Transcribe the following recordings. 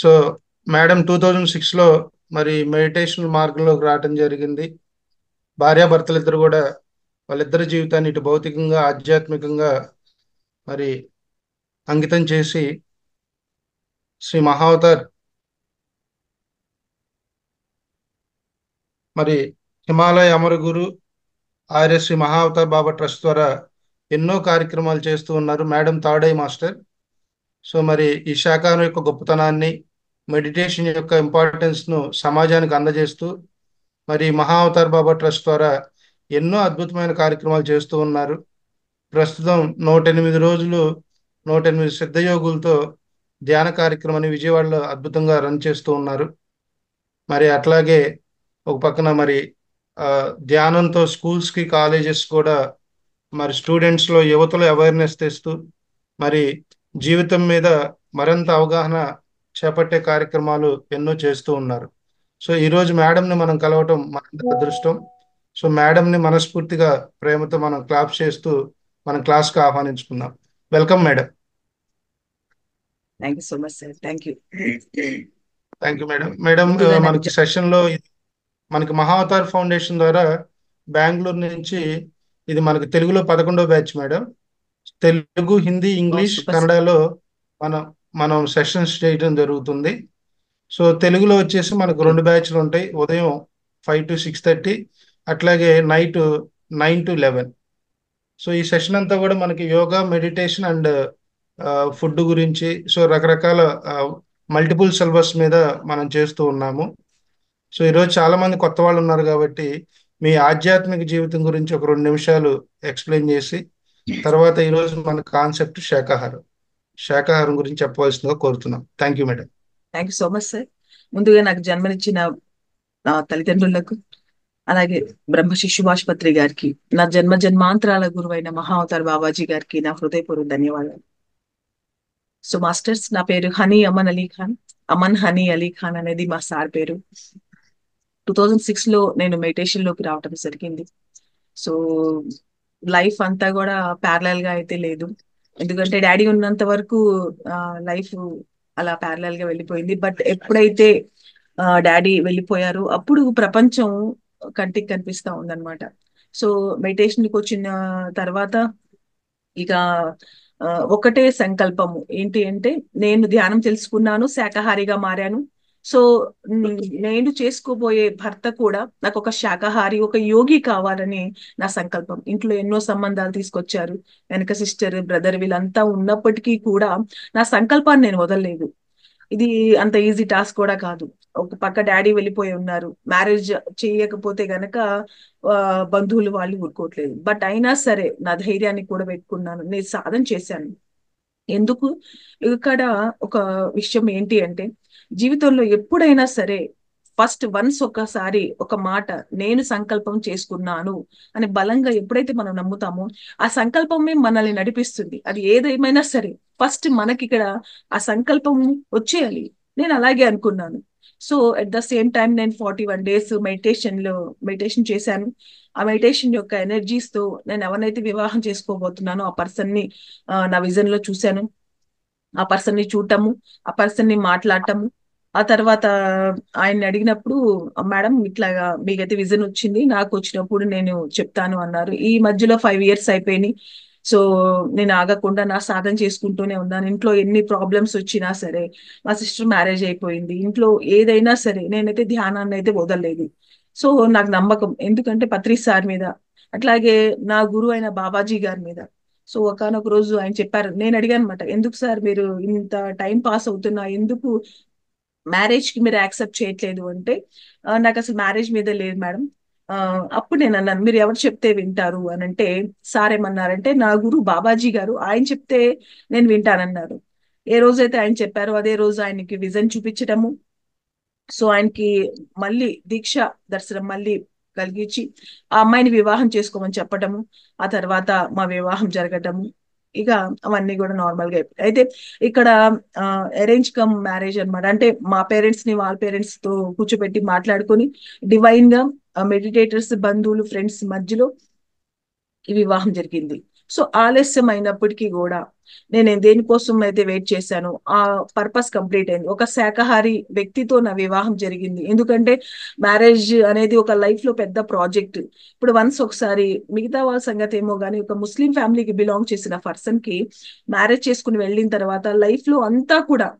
So madam 2006లో మరి meditation మార్గంలోకి రావటం జరిగింది. భార్యాభర్తలు ఇద్దరు కూడా వాళ్ళిద్దరి జీవితాన్ని ఇటు భౌతికంగా ఆధ్యాత్మికంగా మరి అంకితం చేసి శ్రీ మహావతార్ మరి హిమాలయ అమరగురు ఆర్య శ్రీ మహావతార్ బాబా ట్రస్ట్ ద్వారా ఎన్నో కార్యక్రమాలు చేస్తూ ఉన్నారు madam third I master. So మరి ఈ శాఖను యొక్క గొప్పతనాన్ని, మెడిటేషన్ యొక్క ఇంపార్టెన్స్ ను సమాజానికి అందజేస్తూ మరి మహా అవతార్ బాబా ట్రస్ట్ ద్వారా ఎన్నో అద్భుతమైన కార్యక్రమాలు చేస్తూ ఉన్నారు. ప్రస్తుతం 108 రోజులు 108 సిద్ధయోగులతో ధ్యాన కార్యక్రమాన్ని విజయవాడలో అద్భుతంగా రన్ చేస్తూ ఉన్నారు. మరి అట్లాగే ఒక పక్కన మరి ఆ, ధ్యానంతో స్కూల్స్ కి కాలేజెస్ కూడా మరి స్టూడెంట్స్ లో యువతలో అవేర్నెస్ తెస్తూ మరి జీవితం మీద మరింత అవగాహన చేపట్టే కార్యక్రమాలు ఎన్నో చేస్తూ ఉన్నారు. సో ఈ రోజు మేడంని మనం కలవటం మనంత అదృష్టం. సో మేడంని మనస్ఫూర్తిగా ప్రేమతో మనం క్లాప్ చేస్తూ మన క్లాస్ కి ఆహ్వానించుకుందాం. Welcome madam. Thank you so much sir. Thank you. Thank you madam. Madam ముందుగా నాకు మనకి సెషన్ లో మనకి మహావతార్ ఫౌండేషన్ ద్వారా బెంగళూరు నుంచి ఇది మనకి తెలుగులో 11వ batch madam. Telugu, Hindi, English, super sir. కన్నడలో మనం మనం సెషన్స్ చేయడం జరుగుతుంది. సో తెలుగులో వచ్చేసి మనకు ఓకే 2 బ్యాచ్లు ఉంటాయి. ఉదయం 5 to 6:30, అట్లాగే నైట్ 9 to 11. సో ఈ సెషన్ అంతా కూడా మనకి యోగా, మెడిటేషన్ అండ్ ఫుడ్ గురించి, సో రకరకాల మల్టిపుల్ సిలబస్ మీద మనం చేస్తూ ఉన్నాము. సో ఈరోజు చాలా మంది కొత్త వాళ్ళు ఉన్నారు కాబట్టి మీ ఆధ్యాత్మిక జీవితం గురించి ఒక 2 నిమిషాలు ఎక్స్ప్లెయిన్ చేసి తర్వాత ఈరోజు మన కాన్సెప్ట్ శాకాహారం గురించి చెప్పవలసిందిగా కోరుతున్నాం. Thank you madam. Thank you so much sir. ముందుగా నాకు జన్మనిచ్చిన నా తల్లిదండ్రులకు, అలాగే బ్రహ్మ శిశుభాష్పత్రి గారికి, నా జన్మాంతరాల గురువైన మహావతార్ బాబాజీ గారికి నా హృదయపూర్వక ధన్యవాదాలు. సో మాస్టర్స్, నా పేరు హనీ అమన్ అలీ ఖాన్. అమన్ హనీ అలీ ఖాన్ అనేది మా సార్ పేరు. 2006 లో నేను మెడిటేషన్ లోకి రావటం జరిగింది. సో లైఫ్ అంతా కూడా ప్యారలల్ గా అయితే లేదు, ఎందుకంటే డాడీ ఉన్నంత వరకు లైఫ్ అలా ప్యారలల్ గా వెళ్ళిపోయింది. బట్ ఎప్పుడైతే డాడీ వెళ్ళిపోయారో అప్పుడు ప్రపంచం కంటికి కనిపిస్తా ఉందన్నమాట. సో మెడిటేషన్ కి వచ్చిన తర్వాత ఇక ఒకటే సంకల్పము ఏంటి అంటే, నేను ధ్యానం తెలుసుకున్నాను, శాకాహారిగా మారాను. సో నేను చేసుకోబోయే భర్త కూడా నాకు ఒక శాకాహారి, ఒక యోగి కావాలని నా సంకల్పం. ఇంట్లో ఎన్నో సంబంధాలు తీసుకొచ్చారు, వెనక సిస్టర్ బ్రదర్ వీళ్ళంతా ఉన్నప్పటికీ కూడా నా సంకల్పాన్ని నేను వదలలేదు. ఇది అంత ఈజీ టాస్క్ కూడా కాదు. ఒక పక్క డాడీ వెళ్ళిపోయి ఉన్నారు, మ్యారేజ్ చేయకపోతే గనక బంధువులు వాళ్ళు ఊరుకోవట్లేదు. బట్ అయినా సరే నా ధైర్యాన్ని కూడా పెట్టుకున్నాను, నేను సాధన చేశాను. ఎందుకు ఇక్కడ ఒక విషయం ఏంటి అంటే, జీవితంలో ఎప్పుడైనా సరే వన్స్ ఒకసారి ఒక మాట నేను సంకల్పం చేసుకున్నాను అని బలంగా ఎప్పుడైతే మనం నమ్ముతామో ఆ సంకల్పమే మనల్ని నడిపిస్తుంది. అది ఏదేమైనా సరే ఫస్ట్ మనకి ఇక్కడ ఆ సంకల్పం వచ్చేయాలి. నేను అలాగే అనుకున్నాను. So at the same time నేను 41 days మెడిటేషన్ చేశాను. ఆ మెడిటేషన్ యొక్క ఎనర్జీస్ తో నేను ఎవరినైతే వివాహం చేసుకోబోతున్నానో ఆ పర్సన్ ని నా విజన్ లో చూశాను. ఆ పర్సన్ ని చూడటము, ఆ పర్సన్ ని మాట్లాడటము. ఆ తర్వాత ఆయన్ని అడిగినప్పుడు, మేడం ఇట్లాగా మీకైతే విజన్ వచ్చింది, నాకు వచ్చినప్పుడు నేను చెప్తాను అన్నారు. ఈ మధ్యలో 5 years అయిపోయినాయి. సో నేను ఆగకుండా నా సాధన చేసుకుంటూనే ఉన్నాను. ఇంట్లో ఎన్ని ప్రాబ్లమ్స్ వచ్చినా సరే, మా సిస్టర్ మ్యారేజ్ అయిపోయింది, ఇంట్లో ఏదైనా సరే నేనైతే ధ్యానాన్ని అయితే వదలలేదు. సో నాకు నమ్మకం, ఎందుకంటే పత్రి సార్ మీద, అట్లాగే నా గురువు అయిన బాబాజీ గారి మీద. సో ఒకనొక రోజు ఆయన చెప్పారు, నేను అడిగాను అనమాట, ఎందుకు సార్ మీరు ఇంత టైం పాస్ అవుతున్నా, ఎందుకు మ్యారేజ్ కి మీరు యాక్సెప్ట్ చేయట్లేదు అంటే, నాకు అసలు మ్యారేజ్ మీద లేదు మేడం. అప్పుడు నేను అన్నాను, మీరు ఎవరు చెప్తే వింటారు అని అంటే, సార్ ఏమన్నారంటే, నా గురు బాబాజీ గారు, ఆయన చెప్తే నేను వింటానన్నారు. ఏ రోజైతే ఆయన చెప్పారో అదే రోజు ఆయనకి విజన్ చూపించడము. సో ఆయనకి మళ్ళీ దీక్ష దర్శనం మళ్ళీ కలిగించి ఆ అమ్మాయిని వివాహం చేసుకోమని చెప్పటము. ఆ తర్వాత మా వివాహం జరగటము. ఇక అవన్నీ కూడా నార్మల్ గా అయిపోయాయి. అయితే ఇక్కడ అరేంజ్ కమ్ మ్యారేజ్ అన్నమాట. అంటే మా పేరెంట్స్ ని వాళ్ళ పేరెంట్స్ తో కూర్చోబెట్టి మాట్లాడుకొని డివైన్ గా మెడిటేటర్స్, బంధువులు, ఫ్రెండ్స్ మధ్యలో ఈ వివాహం జరిగింది. సో ఆలస్యం అయినప్పటికీ కూడా నేను దేనికోసం అయితే వెయిట్ చేశాను ఆ పర్పస్ కంప్లీట్ అయింది. ఒక శాకాహారి వ్యక్తితో నా వివాహం జరిగింది. ఎందుకంటే మ్యారేజ్ అనేది ఒక లైఫ్ లో పెద్ద ప్రాజెక్ట్. ఇప్పుడు వన్స్ ఒకసారి మిగతా వాళ్ళ సంగతి ఏమో కానీ ఒక ముస్లిం ఫ్యామిలీకి బిలాంగ్ చేసిన పర్సన్ కి మ్యారేజ్ చేసుకుని వెళ్ళిన తర్వాత లైఫ్ లో అంతా కూడా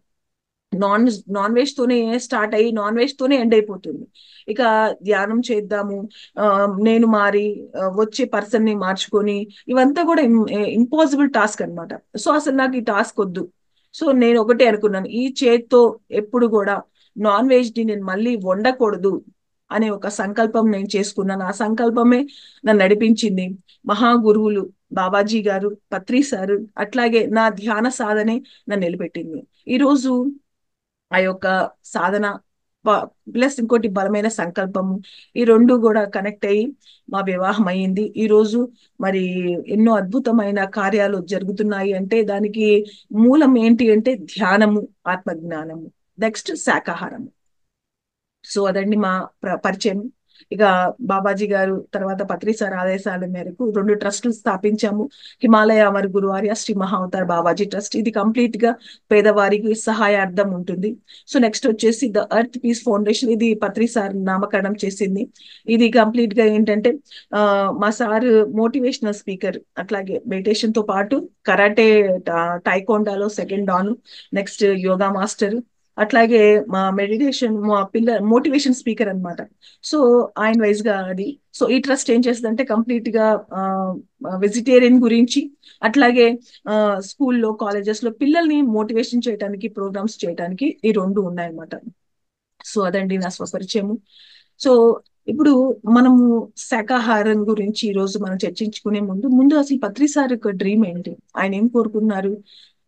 నాన్ నాన్ వెజ్ తోనే స్టార్ట్ అయ్యి నాన్ వెజ్ తోనే ఎండ్ అయిపోతుంది. ఇక ధ్యానం చేద్దాము, నేను మారి వచ్చే పర్సన్ ని మార్చుకొని ఇవంతా కూడా ఇంపాసిబుల్ టాస్క్ అన్నమాట. సో అసలు నాకు ఈ టాస్క్ వద్దు. సో నేను ఒకటే అనుకున్నాను, ఈ చేత్తో ఎప్పుడు కూడా నాన్ వెజ్ ని నేను మళ్ళీ వండకూడదు అనే ఒక సంకల్పం నేను చేసుకున్నాను. ఆ సంకల్పమే నన్ను నడిపించింది. మహా గురువులు బాబాజీ గారు, పత్రి సారు, అట్లాగే నా ధ్యాన సాధనే నన్ను నిలబెట్టింది. ఈ రోజు ఆ యొక్క సాధన ప్లస్ ఇంకోటి బలమైన సంకల్పము, ఈ రెండు కూడా కనెక్ట్ అయ్యి మా వివాహం అయ్యింది. ఈ రోజు మరి ఎన్నో అద్భుతమైన కార్యాలు జరుగుతున్నాయి. అంటే దానికి మూలం ఏంటి అంటే ధ్యానము, ఆత్మజ్ఞానము, నెక్స్ట్ శాకాహారము. సో అదండి మా పరిచయం. ఇక బాబాజీ గారు తర్వాత పత్రి సార్ ఆదేశాల మేరకు 2 ట్రస్టులు స్థాపించాము. హిమాలయ అమర్ గురువార్య శ్రీ మహావతార్ బాబాజీ ట్రస్ట్, ఇది కంప్లీట్ గా పేదవారికి సహాయార్థం ఉంటుంది. సో నెక్స్ట్ వచ్చేసి ద ఎర్త్ పీస్ ఫౌండేషన్, ఇది పత్రి సార్ నామకరణం చేసింది. ఇది కంప్లీట్ గా ఏంటంటే మా సార్ మోటివేషనల్ స్పీకర్, అట్లాగే మెడిటేషన్ తో పాటు కరాటే, టైకోండాలో second dan, next yoga master, అట్లాగే మా మెడిటేషన్ మా మోటివేషన్ స్పీకర్ అన్నమాట. సో ఆయన వైజ్ గా అది. సో ఈ ట్రస్ట్ ఏం చేస్తుందంటే కంప్లీట్ గా వెజిటేరియన్ గురించి, అట్లాగే స్కూల్లో కాలేజెస్ లో పిల్లల్ని మోటివేషన్ చేయడానికి, ప్రోగ్రామ్స్ చేయడానికి ఈ రెండు ఉన్నాయన్నమాట. సో అదండి నా స్వపరిచయము. సో ఇప్పుడు మనము శాకాహారం గురించి ఈ రోజు మనం చర్చించుకునే ముందు అసలు పత్రి సార్ యొక్క డ్రీమ్ ఏంటి, ఆయన ఏం కోరుకున్నారు,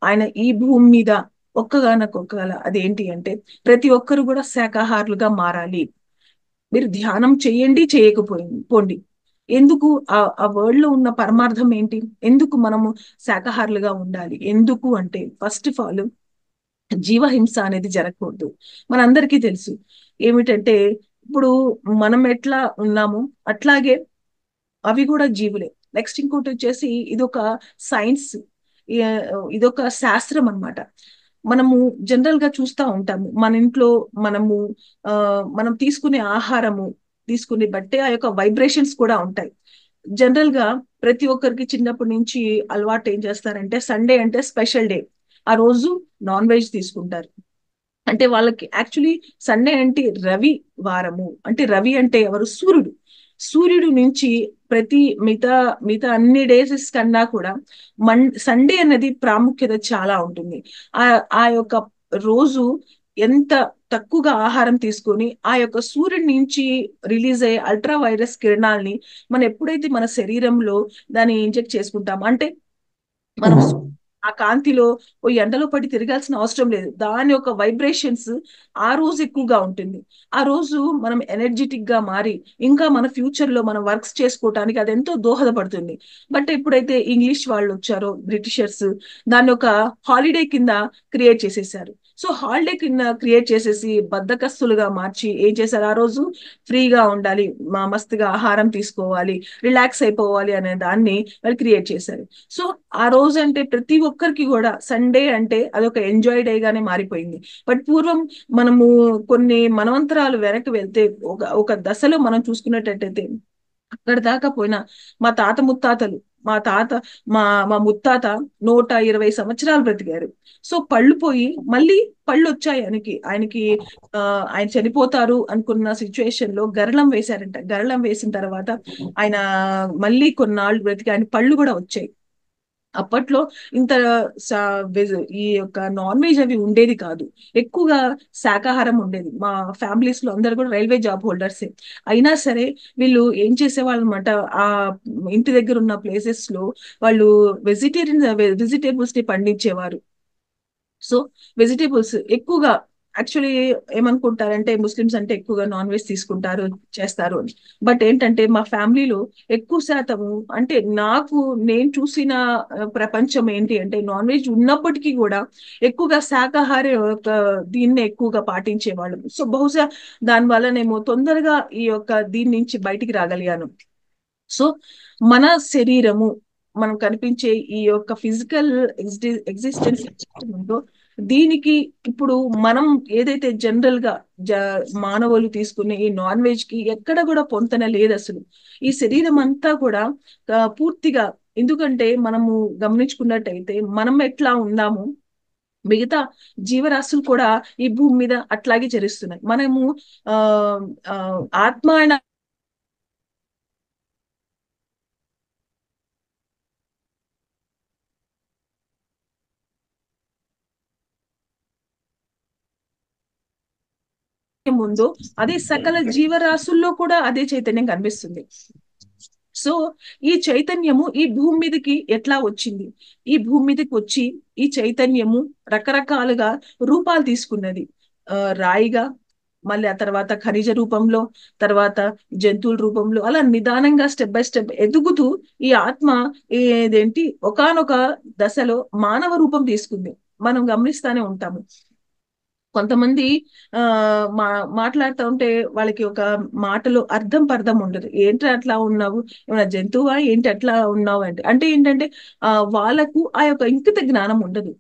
ఆయన ఈ భూమి మీద ఒక్కగానొక్కగల అదేంటి అంటే ప్రతి ఒక్కరు కూడా శాకాహారులుగా మారాలి. మీరు ధ్యానం చేయండి, పోండి, ఎందుకు ఆ వరల్డ్ లో ఉన్న పరమార్థం ఏంటి, ఎందుకు మనము శాకాహారులుగా ఉండాలి, ఎందుకు అంటే ఫస్ట్ ఆఫ్ ఆల్ జీవహింస అనేది జరగకూడదు. మనందరికీ తెలుసు ఏమిటంటే ఇప్పుడు మనం ఎట్లా ఉన్నాము అట్లాగే అవి కూడా జీవులే. నెక్స్ట్ ఇంకోటి వచ్చేసి ఇదొక సైన్స్, ఇదొక శాస్త్రం అన్నమాట. మనము జనరల్ గా చూస్తూ ఉంటాము మన ఇంట్లో మనము మనం తీసుకునే ఆహారము తీసుకునే బట్టే ఆ యొక్క వైబ్రేషన్స్ కూడా ఉంటాయి. జనరల్ గా ప్రతి ఒక్కరికి చిన్నప్పటి నుంచి అలవాటు ఏం చేస్తారంటే సండే అంటే స్పెషల్ డే, ఆ రోజు నాన్ వెజ్ తీసుకుంటారు. అంటే వాళ్ళకి యాక్చువల్లీ సండే అంటే రవి వారము, అంటే రవి అంటే ఎవరు, సూర్యుడు. సూర్యుడు నుంచి ప్రతి మిగతా మిగతా అన్ని డేస్ కన్నా కూడా సండే అనేది ప్రాముఖ్యత చాలా ఉంటుంది. ఆ ఆ యొక్క రోజు ఎంత తక్కువగా ఆహారం తీసుకొని ఆ యొక్క సూర్యుడి నుంచి రిలీజ్ అయ్యే అల్ట్రా వైరస్ కిరణాలని మనం ఎప్పుడైతే మన శరీరంలో దాన్ని ఇంజెక్ట్ చేసుకుంటాం అంటే మనం ఆ కాంతిలో ఓ ఎండలో పడి తిరగాల్సిన అవసరం లేదు. దాని యొక్క వైబ్రేషన్స్ ఆ రోజు ఎక్కువగా ఉంటుంది. ఆ రోజు మనం ఎనర్జెటిక్ గా మారి ఇంకా మన ఫ్యూచర్ లో మనం వర్క్స్ చేసుకోవటానికి అది ఎంతో దోహదపడుతుంది. బట్ ఎప్పుడైతే ఇంగ్లీష్ వాళ్ళు వచ్చారో బ్రిటిషర్స్ దాన్ని ఒక హాలిడే కింద క్రియేట్ చేసేసారు. సో హాలిడే కింద క్రియేట్ చేసేసి బద్దకస్తులుగా మార్చి ఏం చేశారు, ఆ రోజు ఫ్రీగా ఉండాలి, మస్తుగా ఆహారం తీసుకోవాలి, రిలాక్స్ అయిపోవాలి అనే దాన్ని వాళ్ళు క్రియేట్ చేశారు. సో ఆ రోజు అంటే ప్రతి ఒక్కరికి కూడా సండే అంటే అదొక ఎంజాయ్ డే గానే మారిపోయింది. బట్ పూర్వం మనము కొన్ని మనవంతరాలు వెనక్కి వెళ్తే ఒక దశలో మనం చూసుకున్నట్టయితే అక్కడ దాకా పోయినా మా తాత ముత్తాతలు, మా తాత మా మా ముత్తాత 120 సంవత్సరాలు బ్రతికారు. సో పళ్ళు పోయి మళ్ళీ పళ్ళు వచ్చాయి ఆయనకి ఆయన చనిపోతారు అనుకున్న సిచ్యువేషన్ లో గరళం వేశారంట. గరళం వేసిన తర్వాత ఆయన మళ్ళీ కొన్నాళ్ళు బ్రతికి ఆయన పళ్ళు కూడా వచ్చాయి. అప్పట్లో ఇంత ఈ యొక్క నాన్ వెజ్ అవి ఉండేది కాదు, ఎక్కువగా శాకాహారం ఉండేది. మా ఫ్యామిలీస్ లో అందరు కూడా రైల్వే జాబ్ హోల్డర్సే. అయినా సరే వీళ్ళు ఏం చేసేవాళ్ళు అనమాట, ఆ ఇంటి దగ్గర ఉన్న ప్లేసెస్ లో వాళ్ళు వెజిటేబుల్స్ ని పండించేవారు. సో వెజిటేబుల్స్ ఎక్కువగా యాక్చువల్లీ ఏమనుకుంటారంటే ముస్లిమ్స్ అంటే ఎక్కువగా నాన్ వెజ్ తీసుకుంటారు చేస్తారు అని. బట్ ఏంటంటే మా ఫ్యామిలీలో ఎక్కువ శాతము అంటే నేను చూసిన ప్రపంచం ఏంటి అంటే నాన్ వెజ్ ఉన్నప్పటికీ కూడా ఎక్కువగా శాకాహార దీన్ని ఎక్కువగా పాటించేవాళ్ళు. సో బహుశా దాని వల్లనేమో తొందరగా ఈ యొక్క దీని నుంచి బయటికి రాగలిగాను. సో మన శరీరము మనం కనిపించే ఈ యొక్క ఫిజికల్ ఎగ్జిస్టెన్స్ ఉందో దీనికి ఇప్పుడు మనం ఏదైతే జనరల్ గా మానవులు తీసుకునే ఈ నాన్ వెజ్ కి ఎక్కడ కూడా పొంతన లేదు అసలు. ఈ శరీరం అంతా కూడా పూర్తిగా, ఎందుకంటే మనము గమనించుకున్నట్టయితే మనం ఎట్లా ఉన్నాము మిగతా జీవరాశులు కూడా ఈ భూమి మీద అట్లాగే చరిస్తున్నాయి. మనము ఆ ఆ, ఆత్మ ముందు అదే సకల జీవరాశుల్లో కూడా అదే చైతన్యం కనిపిస్తుంది. సో ఈ చైతన్యము ఈ భూమి మీదకి ఎట్లా వచ్చింది? ఈ భూమి మీదకి వచ్చి ఈ చైతన్యము రకరకాలుగా రూపాలు తీసుకున్నది. రాయిగా, మళ్ళీ ఆ తర్వాత ఖనిజ రూపంలో, తర్వాత జంతువుల రూపంలో, అలా నిదానంగా స్టెప్ బై స్టెప్ ఎదుగుతూ ఈ ఆత్మ ఏదేంటి ఒకానొక దశలో మానవ రూపం తీసుకుంది. మనం గమనిస్తానే ఉంటాము. కొంతమంది ఆ మా మాట్లాడుతూ ఉంటే వాళ్ళకి ఒక మాటలో అర్థం పర్థం ఉండదు. ఏంటి అట్లా ఉన్నావు, ఏమైనా జంతువా ఏంటి అట్లా ఉన్నావు అంటే అంటే ఏంటంటే వాళ్ళకు ఆ యొక్క ఇంకిత జ్ఞానం ఉండదు.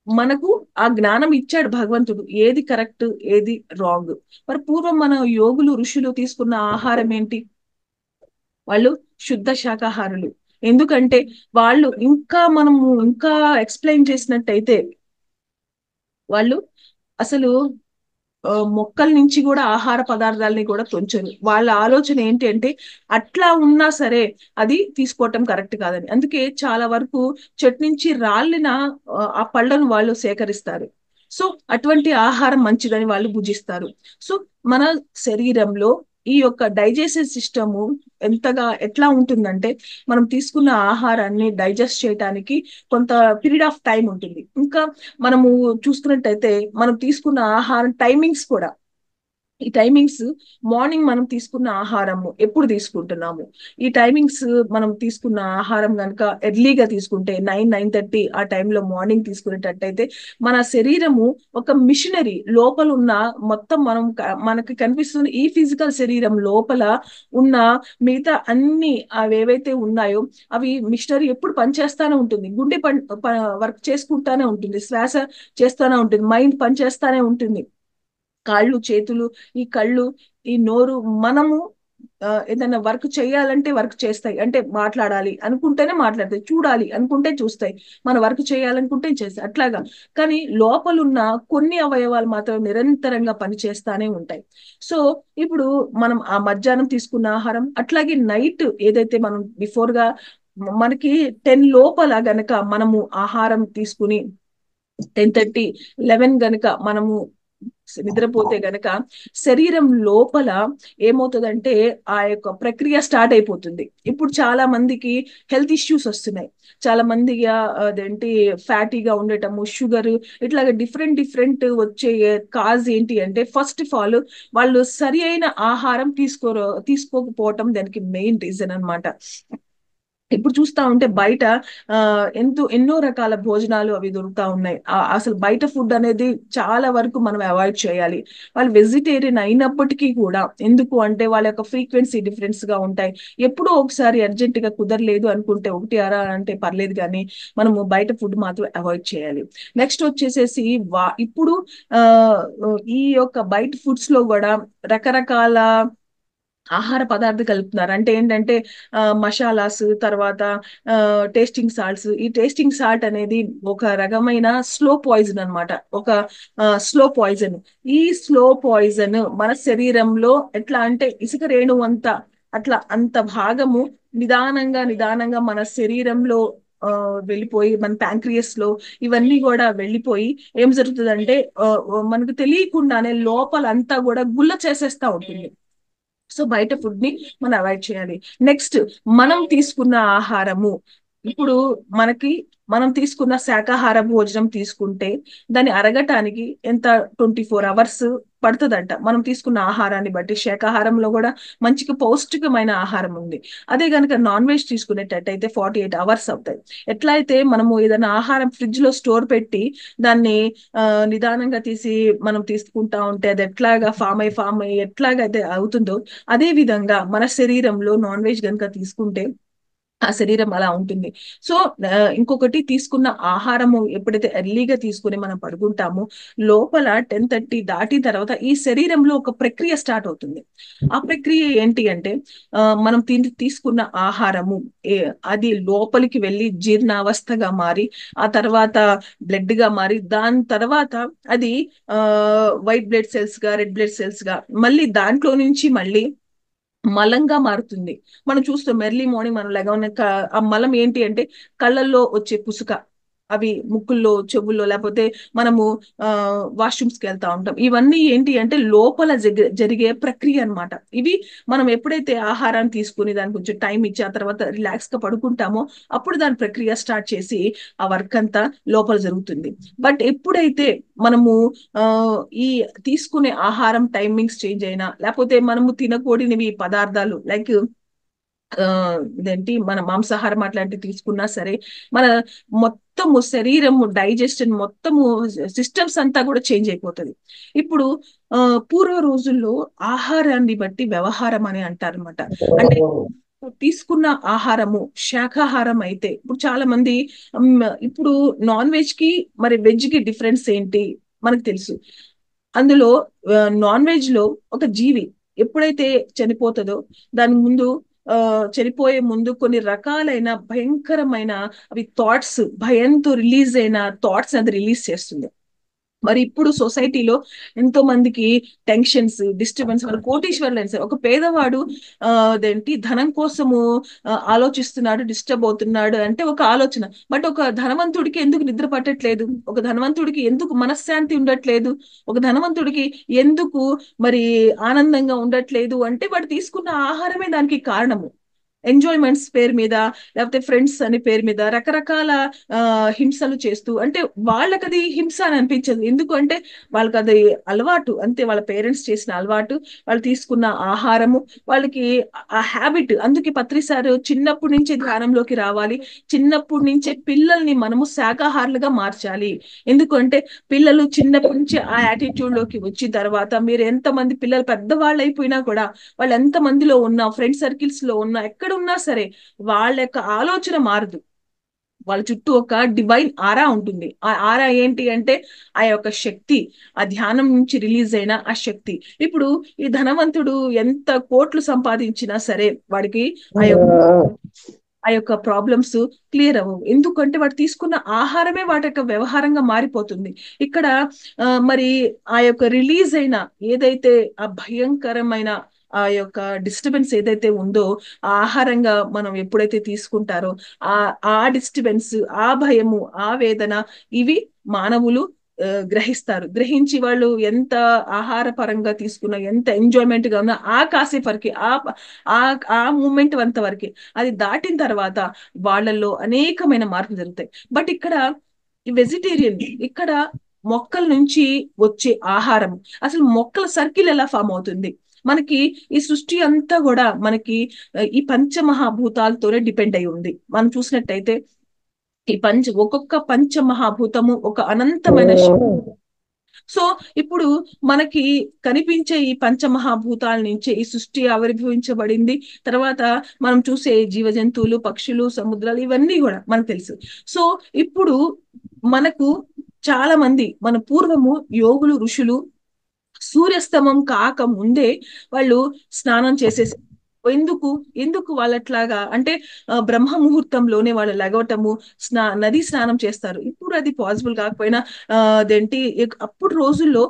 మనకు ఆ జ్ఞానం ఇచ్చాడు భగవంతుడు, ఏది కరెక్ట్ ఏది రాంగ్. మరి పూర్వం మన యోగులు ఋషులు తీసుకున్న ఆహారం ఏంటి? వాళ్ళు శుద్ధ శాకాహారులు. ఎందుకంటే వాళ్ళు ఇంకా ఎక్స్ప్లెయిన్ చేసినట్టయితే వాళ్ళు అసలు మొక్కల నుంచి కూడా ఆహార పదార్థాలని కూడా తొంచరు. వాళ్ళ ఆలోచన ఏంటి అంటే అట్లా ఉన్నా సరే అది తీసుకోవటం కరెక్ట్ కాదని. అందుకే చాలా వరకు చెట్టు నుంచి రాలిన ఆ పళ్ళను వాళ్ళు సేకరిస్తారు. సో అటువంటి ఆహారం మంచిదని వాళ్ళు భుజిస్తారు. సో మన శరీరంలో ఈ యొక్క డైజెస్టివ్ సిస్టమ్ ఎట్లా ఉంటుందంటే మనం తీసుకున్న ఆహారాన్ని డైజెస్ట్ చేయడానికి కొంత పీరియడ్ ఆఫ్ టైం ఉంటుంది. ఇంకా మనము చూసుకున్నట్టయితే మనం తీసుకున్న ఆహారం టైమింగ్స్ కూడా, ఈ టైమింగ్స్ మార్నింగ్ మనం తీసుకున్న ఆహారము ఎప్పుడు తీసుకుంటున్నాము, ఈ టైమింగ్స్ మనం తీసుకున్న ఆహారం కనుక ఎర్లీగా తీసుకుంటే 9-9:30 ఆ టైంలో మార్నింగ్ తీసుకునేటట్టయితే మన శరీరము ఒక మిషనరీ లోపల ఉన్న మొత్తం మనకి కనిపిస్తున్న ఈ ఫిజికల్ శరీరం లోపల ఉన్న మిగతా అన్ని అవి ఏవైతే ఉన్నాయో అవి మిషనరీ ఎప్పుడు పనిచేస్తానే ఉంటుంది. గుండె వర్క్ చేసుకుంటానే ఉంటుంది, శ్వాస చేస్తానే ఉంటుంది, మైండ్ పనిచేస్తానే ఉంటుంది, కాళ్ళు చేతులు ఈ కళ్ళు ఈ నోరు మనము ఏదైనా వర్క్ చేయాలంటే వర్క్ చేస్తాయి. అంటే మాట్లాడాలి అనుకుంటేనే మాట్లాడతాయి, చూడాలి అనుకుంటే చూస్తాయి, మన వర్క్ చేయాలనుకుంటే చేస్తాయి అట్లాగా. కానీ లోపలున్న కొన్ని అవయవాలు మాత్రం నిరంతరంగా పనిచేస్తానే ఉంటాయి. సో ఇప్పుడు మనం ఆ మధ్యాహ్నం తీసుకున్న ఆహారం అట్లాగే నైట్ ఏదైతే మనం బిఫోర్ గా మనకి 10 లోపల గనక మనము ఆహారం తీసుకుని 10:30, 11 గనక మనము నిద్రపోతే గనక శరీరం లోపల ఏమవుతుందంటే ఆ యొక్క ప్రక్రియ స్టార్ట్ అయిపోతుంది. ఇప్పుడు చాలా మందికి హెల్త్ ఇష్యూస్ వస్తున్నాయి. చాలా మందికి అదేంటి ఫ్యాటీగా ఉండటము, షుగర్, ఇట్లాగా డిఫరెంట్ డిఫరెంట్ వచ్చే కాజ్ ఏంటి అంటే ఫస్ట్ ఆఫ్ ఆల్ వాళ్ళు సరి అయిన ఆహారం తీసుకోకపోవటం దానికి మెయిన్ రీజన్ అన్నమాట. ఇప్పుడు చూస్తా ఉంటే బయట ఎన్నో రకాల భోజనాలు అవి దొరుకుతా ఉన్నాయి. అసలు బయట ఫుడ్ అనేది చాలా వరకు మనం అవాయిడ్ చేయాలి. వాళ్ళు వెజిటేరియన్ అయినప్పటికీ కూడా, ఎందుకు అంటే వాళ్ళ యొక్క ఫ్రీక్వెన్సీ డిఫరెన్స్ గా ఉంటాయి. ఎప్పుడో ఒకసారి అర్జెంట్ గా కుదరలేదు అనుకుంటే ఒకటి అరా అంటే పర్లేదు, కానీ మనము బయట ఫుడ్ మాత్రం అవాయిడ్ చేయాలి. నెక్స్ట్ వచ్చేసేసి ఇప్పుడు ఆ ఈ యొక్క బయట ఫుడ్స్ లో కూడా రకరకాల ఆహార పదార్థాలు కలుపుతున్నారు. అంటే ఏంటంటే మసాలాస్, తర్వాత టేస్టింగ్ సాల్ట్స్. ఈ టేస్టింగ్ సాల్ట్ అనేది ఒక రకమైన స్లో పాయిజన్ అన్నమాట. ఒక స్లో పాయిజన్. ఈ స్లో పాయిజన్ మన శరీరంలో ఎట్లా అంటే ఇసుక రేణువు అట్లా అంత భాగము నిదానంగా నిదానంగా మన శరీరంలో వెళ్ళిపోయి మన ప్యాంక్రియస్ లో ఇవన్నీ కూడా వెళ్ళిపోయి ఏం జరుగుతుందంటే మనకు తెలియకుండానే లోపలంతా కూడా గుల్ల చేసేస్తా ఉంటుంది. సో బయట ఫుడ్ ని మనం అవాయిడ్ చేయాలి. నెక్స్ట్ మనం తీసుకున్న ఆహారము, ఇప్పుడు మనం తీసుకున్న శాకాహార భోజనం తీసుకుంటే దాన్ని అరగటానికి ఎంత 24 hours పడుతుందంట. మనం తీసుకున్న ఆహారాన్ని బట్టి శాకాహారంలో కూడా మంచిగా పౌష్టికమైన ఆహారం ఉంది. అదే కనుక నాన్ వెజ్ తీసుకునేటట్టయితే 48 hours అవుతాయి. ఎట్లా అయితే మనము ఏదైనా ఆహారం ఫ్రిడ్జ్ లో స్టోర్ పెట్టి దాన్ని నిదానంగా తీసి మనం తీసుకుంటా ఉంటే అది ఎట్లాగా ఫామ్ అయ్యి ఎట్లాగైతే అవుతుందో, అదే విధంగా మన శరీరంలో నాన్ వెజ్ కనుక తీసుకుంటే ఆ శరీరం అలా ఉంటుంది. సో ఇంకొకటి, తీసుకున్న ఆహారము ఎప్పుడైతే ఎర్లీగా తీసుకుని మనం పడుకుంటామో, లోపల 10:30 దాటిన తర్వాత ఈ శరీరంలో ఒక ప్రక్రియ స్టార్ట్ అవుతుంది. ఆ ప్రక్రియ ఏంటి అంటే, మనం తీసుకున్న ఆహారము అది లోపలికి వెళ్ళి జీర్ణావస్థగా మారి, ఆ తర్వాత బ్లడ్ గా మారి, దాని తర్వాత అది వైట్ బ్లడ్ సెల్స్ గా, రెడ్ బ్లడ్ సెల్స్ గా, మళ్ళీ దాంట్లో నుంచి మళ్ళీ మలంగా మారుతుంది. మనం చూస్తాం ఎర్లీ మార్నింగ్ మనం లెగవనే ఆ మలం ఏంటి అంటే కళ్ళల్లో వచ్చే పుసుక, అవి ముక్కుల్లో, చెవుల్లో, లేకపోతే మనము వాష్రూమ్స్ కి వెళ్తా ఉంటాం. ఇవన్నీ ఏంటి అంటే లోపల జరిగే ప్రక్రియ అన్నమాట. ఇవి మనం ఎప్పుడైతే ఆహారాన్ని తీసుకుని దానికి కొంచెం టైం ఇచ్చి ఆ తర్వాత రిలాక్స్ గా పడుకుంటామో, అప్పుడు దాని ప్రక్రియ స్టార్ట్ చేసి ఆ వర్క్ అంతా లోపల జరుగుతుంది. బట్ ఎప్పుడైతే మనము ఆ ఈ తీసుకునే ఆహారం టైమింగ్స్ చేంజ్ అయినా, లేకపోతే మనము తినకూడనివి పదార్థాలు లైక్ ఇదేంటి మన మాంసాహారం అట్లాంటివి తీసుకున్నా సరే, మన మొత్తము శరీరము డైజెషన్ మొత్తము సిస్టమ్స్ అంతా కూడా చేంజ్ అయిపోతుంది. ఇప్పుడు పూర్వ రోజుల్లో ఆహారాన్ని బట్టి వ్యవహారం అని అంటారు అనమాట. అంటే తీసుకున్న ఆహారము శాకాహారం అయితే, ఇప్పుడు చాలా మంది ఇప్పుడు నాన్ వెజ్ కి మరి వెజ్ కి డిఫరెన్స్ ఏంటి మనకు తెలుసు. అందులో నాన్ వెజ్ లో ఒక జీవి ఎప్పుడైతే చనిపోతుందో, దాని ముందు చనిపోయే ముందు కొన్ని రకాలైన భయంకరమైన అవి థాట్స్, భయంతో రిలీజ్ అయిన థాట్స్ అది రిలీజ్ చేస్తుంది. మరి ఇప్పుడు సొసైటీలో ఎంతో మందికి టెన్షన్స్, డిస్టర్బెన్స్, వాళ్ళు కోటీశ్వర్లు అయిన సరే, ఒక పేదవాడు అదేంటి ధనం కోసము ఆలోచిస్తున్నాడు, డిస్టర్బ్ అవుతున్నాడు అంటే ఒక ఆలోచన. బట్ ఒక ధనవంతుడికి ఎందుకు నిద్ర పట్టట్లేదు, ఒక ధనవంతుడికి ఎందుకు మనశ్శాంతి ఉండట్లేదు, ఒక ధనవంతుడికి ఎందుకు మరి ఆనందంగా ఉండట్లేదు అంటే వాడు తీసుకున్న ఆహారమే దానికి కారణము. ఎంజాయ్మెంట్స్ పేరు మీద, లేకపోతే ఫ్రెండ్స్ అనే పేరు మీద రకరకాల హింసలు చేస్తూ, అంటే వాళ్ళకి అది హింస అని అనిపించదు. ఎందుకు అంటే వాళ్ళకి అది అలవాటు అంతే, వాళ్ళ పేరెంట్స్ చేసిన అలవాటు, వాళ్ళు తీసుకున్న ఆహారము, వాళ్ళకి ఆ హ్యాబిట్. అందుకే పత్రిసారు చిన్నప్పటి నుంచే ధ్యానంలోకి రావాలి, చిన్నప్పటి నుంచే పిల్లల్ని మనము శాకాహారులుగా మార్చాలి. ఎందుకంటే పిల్లలు చిన్నప్పటి నుంచి ఆ యాటిట్యూడ్ లోకి వచ్చిన తర్వాత, మీరు ఎంతమంది పిల్లలు పెద్దవాళ్ళు అయిపోయినా కూడా, వాళ్ళు ఎంత మందిలో ఉన్నా, ఫ్రెండ్ సర్కిల్స్ లో ఉన్నా, ఎక్కడ ఉన్నా సరే, వాళ్ళ యొక్క ఆలోచన మారదు. వాళ్ళ చుట్టూ ఒక డివైన్ ఆరా ఉంటుంది. ఆ ఆరా ఏంటి అంటే ఆ యొక్క శక్తి, ఆ ధ్యానం నుంచి రిలీజ్ అయిన ఆ శక్తి. ఇప్పుడు ఈ ధనవంతుడు ఎంత కోట్లు సంపాదించినా సరే, వాడికి ఆ యొక్క ప్రాబ్లమ్స్ క్లియర్ అవ్వవు. ఎందుకంటే వాడు తీసుకున్న ఆహారమే వాటి యొక్క వ్యవహారంగా మారిపోతుంది. ఇక్కడ మరి ఆ యొక్క రిలీజ్ అయిన ఏదైతే ఆ భయంకరమైన ఆ యొక్క డిస్టర్బెన్స్ ఏదైతే ఉందో, ఆ ఆహారంగా మనం ఎప్పుడైతే తీసుకుంటారో, ఆ ఆ డిస్టర్బెన్స్, ఆ భయము, ఆ వేదన, ఇవి మానవులు గ్రహిస్తారు. గ్రహించి వాళ్ళు ఎంత ఆహార పరంగా తీసుకున్నా, ఎంత ఎంజాయ్మెంట్ గా ఉన్నా, ఆ కాసేపరికి ఆ ఆ మూమెంట్ అంత వరకే. అది దాటిన తర్వాత వాళ్ళల్లో అనేకమైన మార్పులు జరుగుతాయి. బట్ ఇక్కడ ఈ వెజిటేరియన్, ఇక్కడ మొక్కల నుంచి వచ్చే ఆహారం, అసలు మొక్కల సర్కిల్ ఎలా ఫామ్ అవుతుంది, మనకి ఈ సృష్టి అంతా కూడా మనకి ఈ పంచమహాభూతాలతోనే డిపెండ్ అయి ఉంది. మనం చూసినట్టయితే ఈ ఒక్కొక్క పంచమహాభూతము ఒక అనంతమైన సో ఇప్పుడు మనకి కనిపించే ఈ పంచమహాభూతాల నుంచి ఈ సృష్టి ఆవిర్భవించబడింది. తర్వాత మనం చూసే జీవ జంతువులు, పక్షులు, సముద్రాలు, ఇవన్నీ కూడా మనకు తెలుసు. సో ఇప్పుడు మనకు చాలా మంది మన పూర్వము యోగులు, ఋషులు సూర్యాస్తమం కాక ముందే వాళ్ళు స్నానం చేసేసి, ఎందుకు ఎందుకు వాళ్ళట్లాగా అంటే బ్రహ్మ ముహూర్తంలోనే వాళ్ళు లెగవటము, నది స్నానం చేస్తారు. ఇప్పుడు అది పాసిబుల్ కాకపోయినా అదేంటి అప్పుడు రోజుల్లో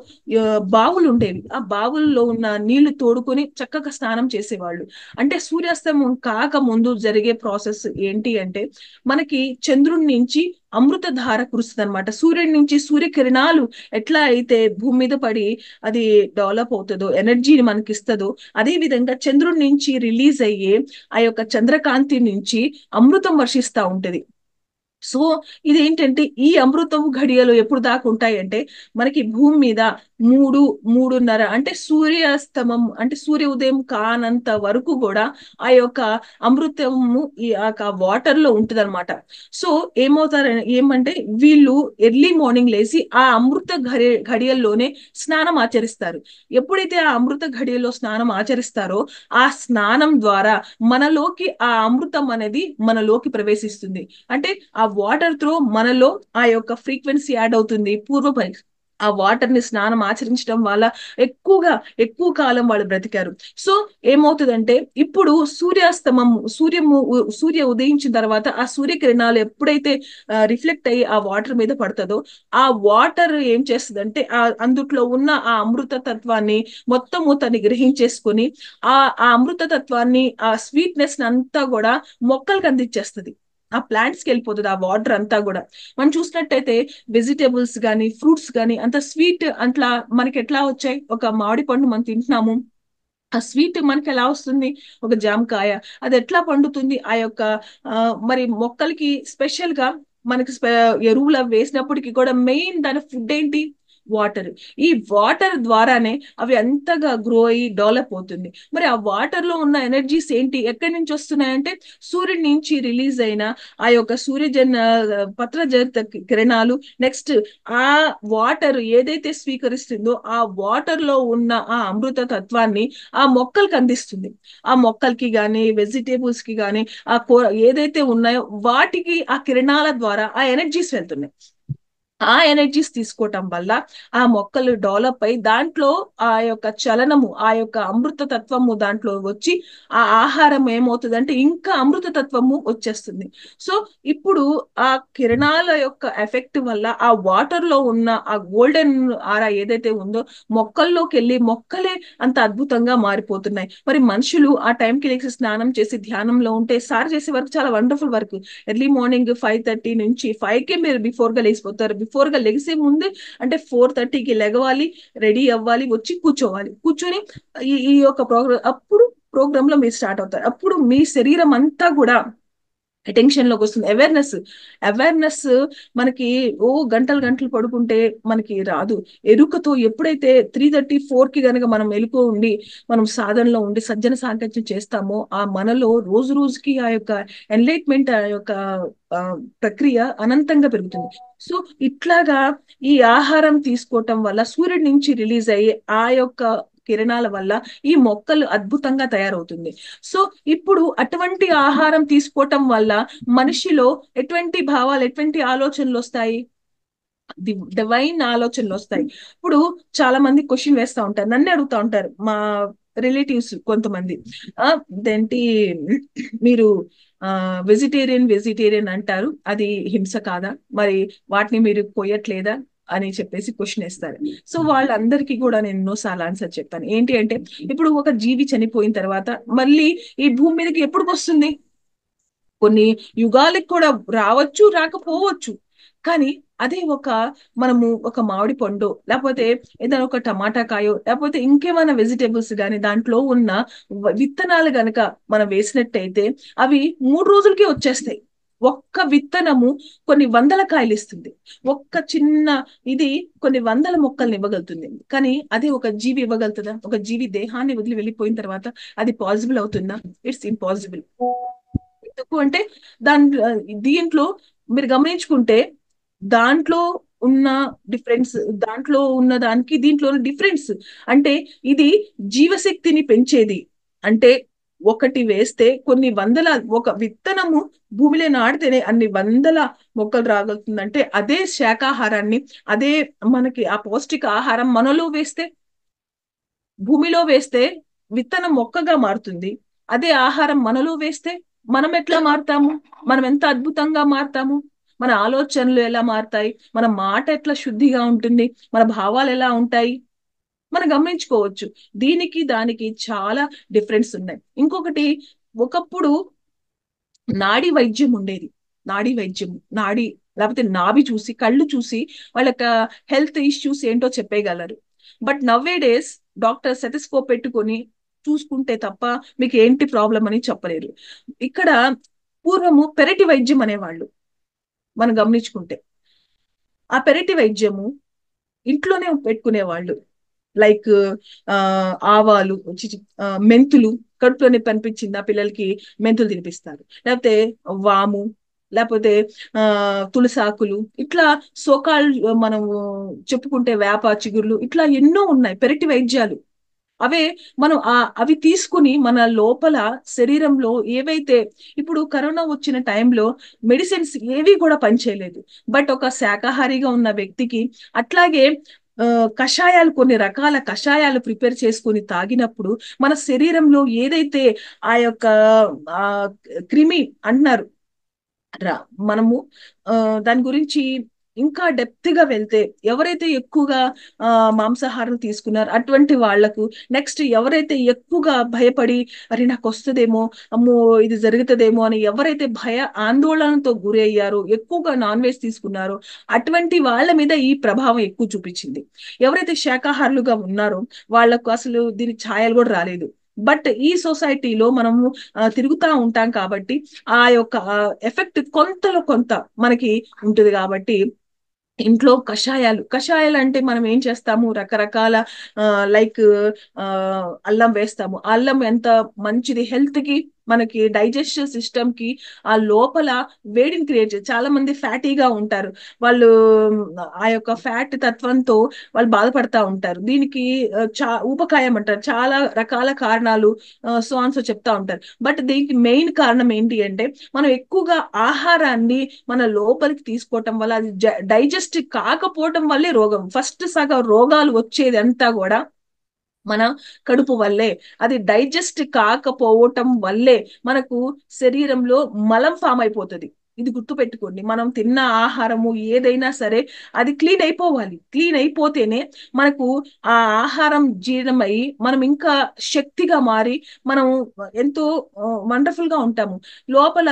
బావులు ఉండేవి, ఆ బావుల్లో ఉన్న నీళ్లు తోడుకొని చక్కగా స్నానం చేసేవాళ్ళు. అంటే సూర్యాస్తమం కాక ముందు జరిగే ప్రాసెస్ ఏంటి అంటే, మనకి చంద్రుడి నుంచి అమృత ధార కురుస్తుంది అనమాట. సూర్యుడి నుంచి సూర్యకిరణాలు ఎట్లా అయితే భూమి మీద పడి అది డెవలప్ అవుతుందో, ఎనర్జీని మనకి ఇస్తుందో, అదే విధంగా చంద్రుడి నుంచి రిలీజ్ అయ్యే ఆ యొక్క చంద్రకాంతి నుంచి అమృతం వర్షిస్తా ఉంటది. సో ఇదేంటంటే ఈ అమృతం ఘడియలు ఎప్పుడు దాకా ఉంటాయంటే, మనకి భూమి మీద మూడున్నర అంటే సూర్యాస్తమం అంటే సూర్య ఉదయం కానంత వరకు కూడా ఆ యొక్క అమృతము ఈ వాటర్ లో ఉంటదన్నమాట. సో ఏమంటే వీళ్ళు ఎర్లీ మార్నింగ్ లేసి ఆ అమృత ఘడియల్లోనే స్నానం ఆచరిస్తారు. ఎప్పుడైతే ఆ అమృత ఘడియల్లో స్నానం ఆచరిస్తారో ఆ స్నానం ద్వారా మనలోకి ఆ అమృతం అనేది మనలోకి ప్రవేశిస్తుంది. అంటే ఆ వాటర్ త్రో మనలో ఆ యొక్క ఫ్రీక్వెన్సీ యాడ్ అవుతుంది. ఆ వాటర్ ని స్నానం ఆచరించడం వల్ల ఎక్కువ కాలం వాళ్ళు బ్రతికారు. సో ఏమవుతుందంటే ఇప్పుడు సూర్య ఉదయించిన తర్వాత ఆ సూర్యకిరణాలు ఎప్పుడైతే రిఫ్లెక్ట్ అయ్యి ఆ వాటర్ మీద పడుతుందో ఆ వాటర్ ఏం చేస్తుందంటే అందుట్లో ఉన్న ఆ అమృత తత్వాన్ని మొత్తము తను గ్రహించేసుకొని ఆ ఆ అమృత తత్వాన్ని ఆ స్వీట్నెస్ అంతా కూడా మొక్కలకు అందించేస్తుంది. ఆ ప్లాంట్స్ కి వెళ్ళిపోతుంది ఆ వాటర్ అంతా కూడా. మనం చూసినట్టయితే వెజిటేబుల్స్ కానీ ఫ్రూట్స్ కానీ అంత స్వీట్ అట్లా మనకి ఎట్లా వచ్చాయి. ఒక మామిడి పండు మనం తింటున్నాము, ఆ స్వీట్ మనకి ఎలా వస్తుంది. ఒక జామకాయ అది ఎట్లా పండుతుంది. ఆ యొక్క మరి మొక్కలకి స్పెషల్ గా మనకి ఎరువులు అవి వేసినప్పటికీ కూడా మెయిన్ దాని ఫుడ్ ఏంటి, వాటర్. ఈ వాటర్ ద్వారానే అవి అంతగా గ్రో అయ్యి డెవలప్ అవుతుంది. మరి ఆ వాటర్ లో ఉన్న ఎనర్జీస్ ఏంటి, ఎక్కడి నుంచి వస్తున్నాయంటే సూర్యుడి నుంచి రిలీజ్ అయిన ఆ యొక్క పత్రజరిత కిరణాలు. నెక్స్ట్ ఆ వాటర్ ఏదైతే స్వీకరిస్తుందో ఆ వాటర్ లో ఉన్న ఆ అమృత తత్వాన్ని ఆ మొక్కలకి అందిస్తుంది. ఆ మొక్కలకి గాని వెజిటేబుల్స్ కి గాని ఆ ఏదైతే ఉన్నాయో వాటికి ఆ కిరణాల ద్వారా ఆ ఎనర్జీస్ వెళ్తున్నాయి. ఆ ఎనర్జీస్ తీసుకోవటం వల్ల ఆ మొక్కలు డెవలప్ అయి దాంట్లో ఆ యొక్క చలనము ఆ యొక్క అమృత తత్వము దాంట్లో వచ్చి ఆ ఆహారం ఏమవుతుందంటే ఇంకా అమృత తత్వము వచ్చేస్తుంది. సో ఇప్పుడు ఆ కిరణాల యొక్క ఎఫెక్ట్ వల్ల ఆ వాటర్ లో ఉన్న ఆ గోల్డెన్ ఆరా ఏదైతే ఉందో మొక్కల్లోకి వెళ్ళి మొక్కలే అంత అద్భుతంగా మారిపోతున్నాయి. మరి మనుషులు ఆ టైంకి లేచి స్నానం చేసి ధ్యానంలో ఉంటే సార్ చేసే వర్క్ చాలా వండర్ఫుల్ వర్క్. ఎర్లీ మార్నింగ్ 5:30 నుంచి 5కే మీరు బిఫోర్ గా లేచిపోతారు. బిఫోర్ గా లెగిసే ముందే అంటే 4:30కి లెగవాలి, రెడీ అవ్వాలి, వచ్చి కూర్చొని ఈ యొక్క ప్రోగ్రామ్ లో మీరు స్టార్ట్ అవుతారు. అప్పుడు మీ శరీరం అంతా కూడా అటెన్షన్ లోకి వస్తుంది. అవేర్నెస్ మనకి గంటలు గంటలు పడుకుంటే మనకి రాదు. ఎరుకతో ఎప్పుడైతే 3:30 4కి గనక మనం మెలుకో ఉండి మనం సాధనలో ఉండి సజ్జన సాంగత్యం చేస్తామో ఆ మనలో రోజు రోజుకి ఆ యొక్క ఎన్లైట్మెంట్ ఆ యొక్క ఆ ప్రక్రియ అనంతంగా పెరుగుతుంది. సో ఇట్లాగా ఈ ఆహారం తీసుకోవటం వల్ల సూర్యుడి నుంచి రిలీజ్ అయ్యే ఆ యొక్క కిరణాల వల్ల ఈ మొక్కలు అద్భుతంగా తయారవుతుంది. సో ఇప్పుడు అటువంటి ఆహారం తీసుకోవటం వల్ల మనిషిలో ఎటువంటి భావాలు ఎటువంటి ఆలోచనలు వస్తాయి, డివైన్ ఆలోచనలు వస్తాయి. ఇప్పుడు చాలా మంది క్వశ్చన్ వేస్తా ఉంటారు, నన్ను అడుగుతా ఉంటారు మా రిలేటివ్స్ కొంతమంది. దేంటి మీరు వెజిటేరియన్ అంటారు, అది హింస కాదా, మరి వాటిని మీరు కొయ్యట్లేదా అని చెప్పేసి క్వశ్చన్ వేస్తారు. సో వాళ్ళందరికీ కూడా నేను ఎన్నోసార్లు ఆన్సర్ చెప్పాను. ఏంటి అంటే ఇప్పుడు ఒక జీవి చనిపోయిన తర్వాత మళ్ళీ ఈ భూమి మీదకి ఎప్పుడు వస్తుంది, కొన్ని యుగాలకు కూడా రావచ్చు రాకపోవచ్చు. కానీ అదే మనము ఒక మామిడి పండు లేకపోతే ఏదైనా ఒక టమాటా కాయో లేకపోతే ఇంకేమైనా వెజిటేబుల్స్ కానీ దాంట్లో ఉన్న విత్తనాలు గనక మనం వేసినట్టయితే అవి 3 రోజులకే వచ్చేస్తాయి. ఒక్క విత్తనము కొన్ని వందల కాయలు ఇస్తుంది. ఒక్క చిన్న ఇది కొన్ని వందల మొక్కల్ని ఇవ్వగలుగుతుంది. కానీ అదే ఒక జీవి ఇవ్వగలుగుతుందా, ఒక జీవి దేహాన్ని వదిలి వెళ్ళిపోయిన తర్వాత అది పాసిబుల్ అవుతుందా, ఇట్స్ ఇంపాసిబుల్. ఎందుకు అంటే దాంట్లో దీంట్లో మీరు గమనించుకుంటే దాంట్లో ఉన్న డిఫరెన్స్, దాంట్లో ఉన్న దానికి దీంట్లో డిఫరెన్స్ అంటే ఇది జీవశక్తిని పెంచేది. అంటే ఒకటి వేస్తే కొన్ని వందల ఒక విత్తనము భూమిలో నాటితేనే అన్ని వందల మొక్కలు రాగలుగుతుందంటే అదే శాకాహారాన్ని అదే మనకి ఆ పౌష్టిక ఆహారం మనలో వేస్తే, భూమిలో వేస్తే విత్తనం మొక్కగా మారుతుంది. అదే ఆహారం మనలో వేస్తే మనం ఎట్లా మారుతాము, మనం ఎంత అద్భుతంగా మారుతాము, మన ఆలోచనలు ఎలా మారుతాయి, మన మాట ఎట్లా శుద్ధిగా ఉంటుంది, మన భావాలు ఎలా ఉంటాయి మనం గమనించుకోవచ్చు. దీనికి దానికి చాలా డిఫరెన్స్ ఉన్నాయి. ఇంకొకటి, ఒకప్పుడు నాడీ వైద్యం ఉండేది. నాడీ లేకపోతే నాభి చూసి కళ్ళు చూసి వాళ్ళ హెల్త్ ఇష్యూస్ ఏంటో చెప్పేయగలరు. But nowadays doctor stethoscope పెట్టుకొని చూసుకుంటే తప్ప మీకు ఏంటి ప్రాబ్లం అని చెప్పలేరు. ఇక్కడ పూర్వము పెరటి వైద్యం అనేవాళ్ళు. మనం గమనించుకుంటే ఆ పెరటి వైద్యము ఇంట్లోనే పెట్టుకునేవాళ్ళు. లైక్ ఆవాలు, మెంతులు. కడుపులో నొప్పి అనిపించింది ఆ పిల్లలకి మెంతులు తినిపిస్తారు. లేకపోతే వాము, లేకపోతే తులసాకులు, ఇట్లా సోకాల్ మనము చెప్పుకుంటే వేప చిగుర్లు, ఇట్లా ఎన్నో ఉన్నాయి పెరటి వైద్యాలు. అవే మనం అవి తీసుకుని మన లోపల శరీరంలో ఏవైతే, ఇప్పుడు కరోనా వచ్చిన టైంలో మెడిసిన్స్ ఏవి కూడా పనిచేయలేదు. బట్ ఒక శాకాహారిగా ఉన్న వ్యక్తికి అట్లాగే కషాయాలు, కొన్ని రకాల కషాయాలు ప్రిపేర్ చేసుకుని తాగినప్పుడు మన శరీరంలో ఏదైతే ఆ యొక్క ఆ క్రిమి అంటున్నారు మనము దాని గురించి ఇంకా డెప్త్ గా వెళ్తే, ఎవరైతే ఎక్కువగా మాంసాహారం తీసుకున్నారు అటువంటి వాళ్లకు, నెక్స్ట్ ఎవరైతే ఎక్కువగా భయపడి అరే నాకు వస్తుందేమో, అమ్మో ఇది జరుగుతుందేమో అని ఎవరైతే భయ ఆందోళనతో గురి అయ్యారో, ఎక్కువగా నాన్ వెజ్ తీసుకున్నారో అటువంటి వాళ్ళ మీద ఈ ప్రభావం ఎక్కువ చూపించింది. ఎవరైతే శాకాహారులుగా ఉన్నారో వాళ్లకు అసలు దీని ఛాయలు కూడా రాలేదు. బట్ ఈ సొసైటీలో మనము తిరుగుతా ఉంటాం కాబట్టి ఆ యొక్క ఎఫెక్ట్ కొంతలో కొంత మనకి ఉంటుంది. కాబట్టి ఇంట్లో కషాయాలు అంటే మనం ఏం చేస్తాము, రకరకాల లైక్ అల్లం వేస్తాము. అల్లం ఎంత మంచిది హెల్త్ కి, మనకి డైజెస్టివ్ సిస్టమ్ కి, ఆ లోపల వేడిని క్రియేట్ చేసి, చాలా మంది ఫ్యాటీగా ఉంటారు, వాళ్ళు ఆ యొక్క ఫ్యాట్ తత్వంతో వాళ్ళు బాధపడతా ఉంటారు. దీనికి ఊబకాయం అంటారు, చాలా రకాల కారణాలు సో చెప్తా ఉంటారు. బట్ దీనికి మెయిన్ కారణం ఏంటి అంటే, మనం ఎక్కువగా ఆహారాన్ని మన లోపలికి తీసుకోవటం వల్ల, అది డైజెస్ట్ కాకపోవటం వల్లే రోగం. ఫస్ట్ సగం రోగాలు వచ్చేది అంతా కూడా మన కడుపు వల్లే. అది డైజెస్ట్ కాకపోవటం వల్లే మనకు శరీరంలో మలం ఫామ్ అయిపోతుంది. ఇది గుర్తు పెట్టుకోండి. మనం తిన్న ఆహారము ఏదైనా సరే అది క్లీన్ అయిపోవాలి. క్లీన్ అయిపోతేనే మనకు ఆ ఆహారం జీర్ణమై మనం ఇంకా శక్తిగా మారి మనం ఎంతో వండర్ఫుల్ గా ఉంటాము. లోపల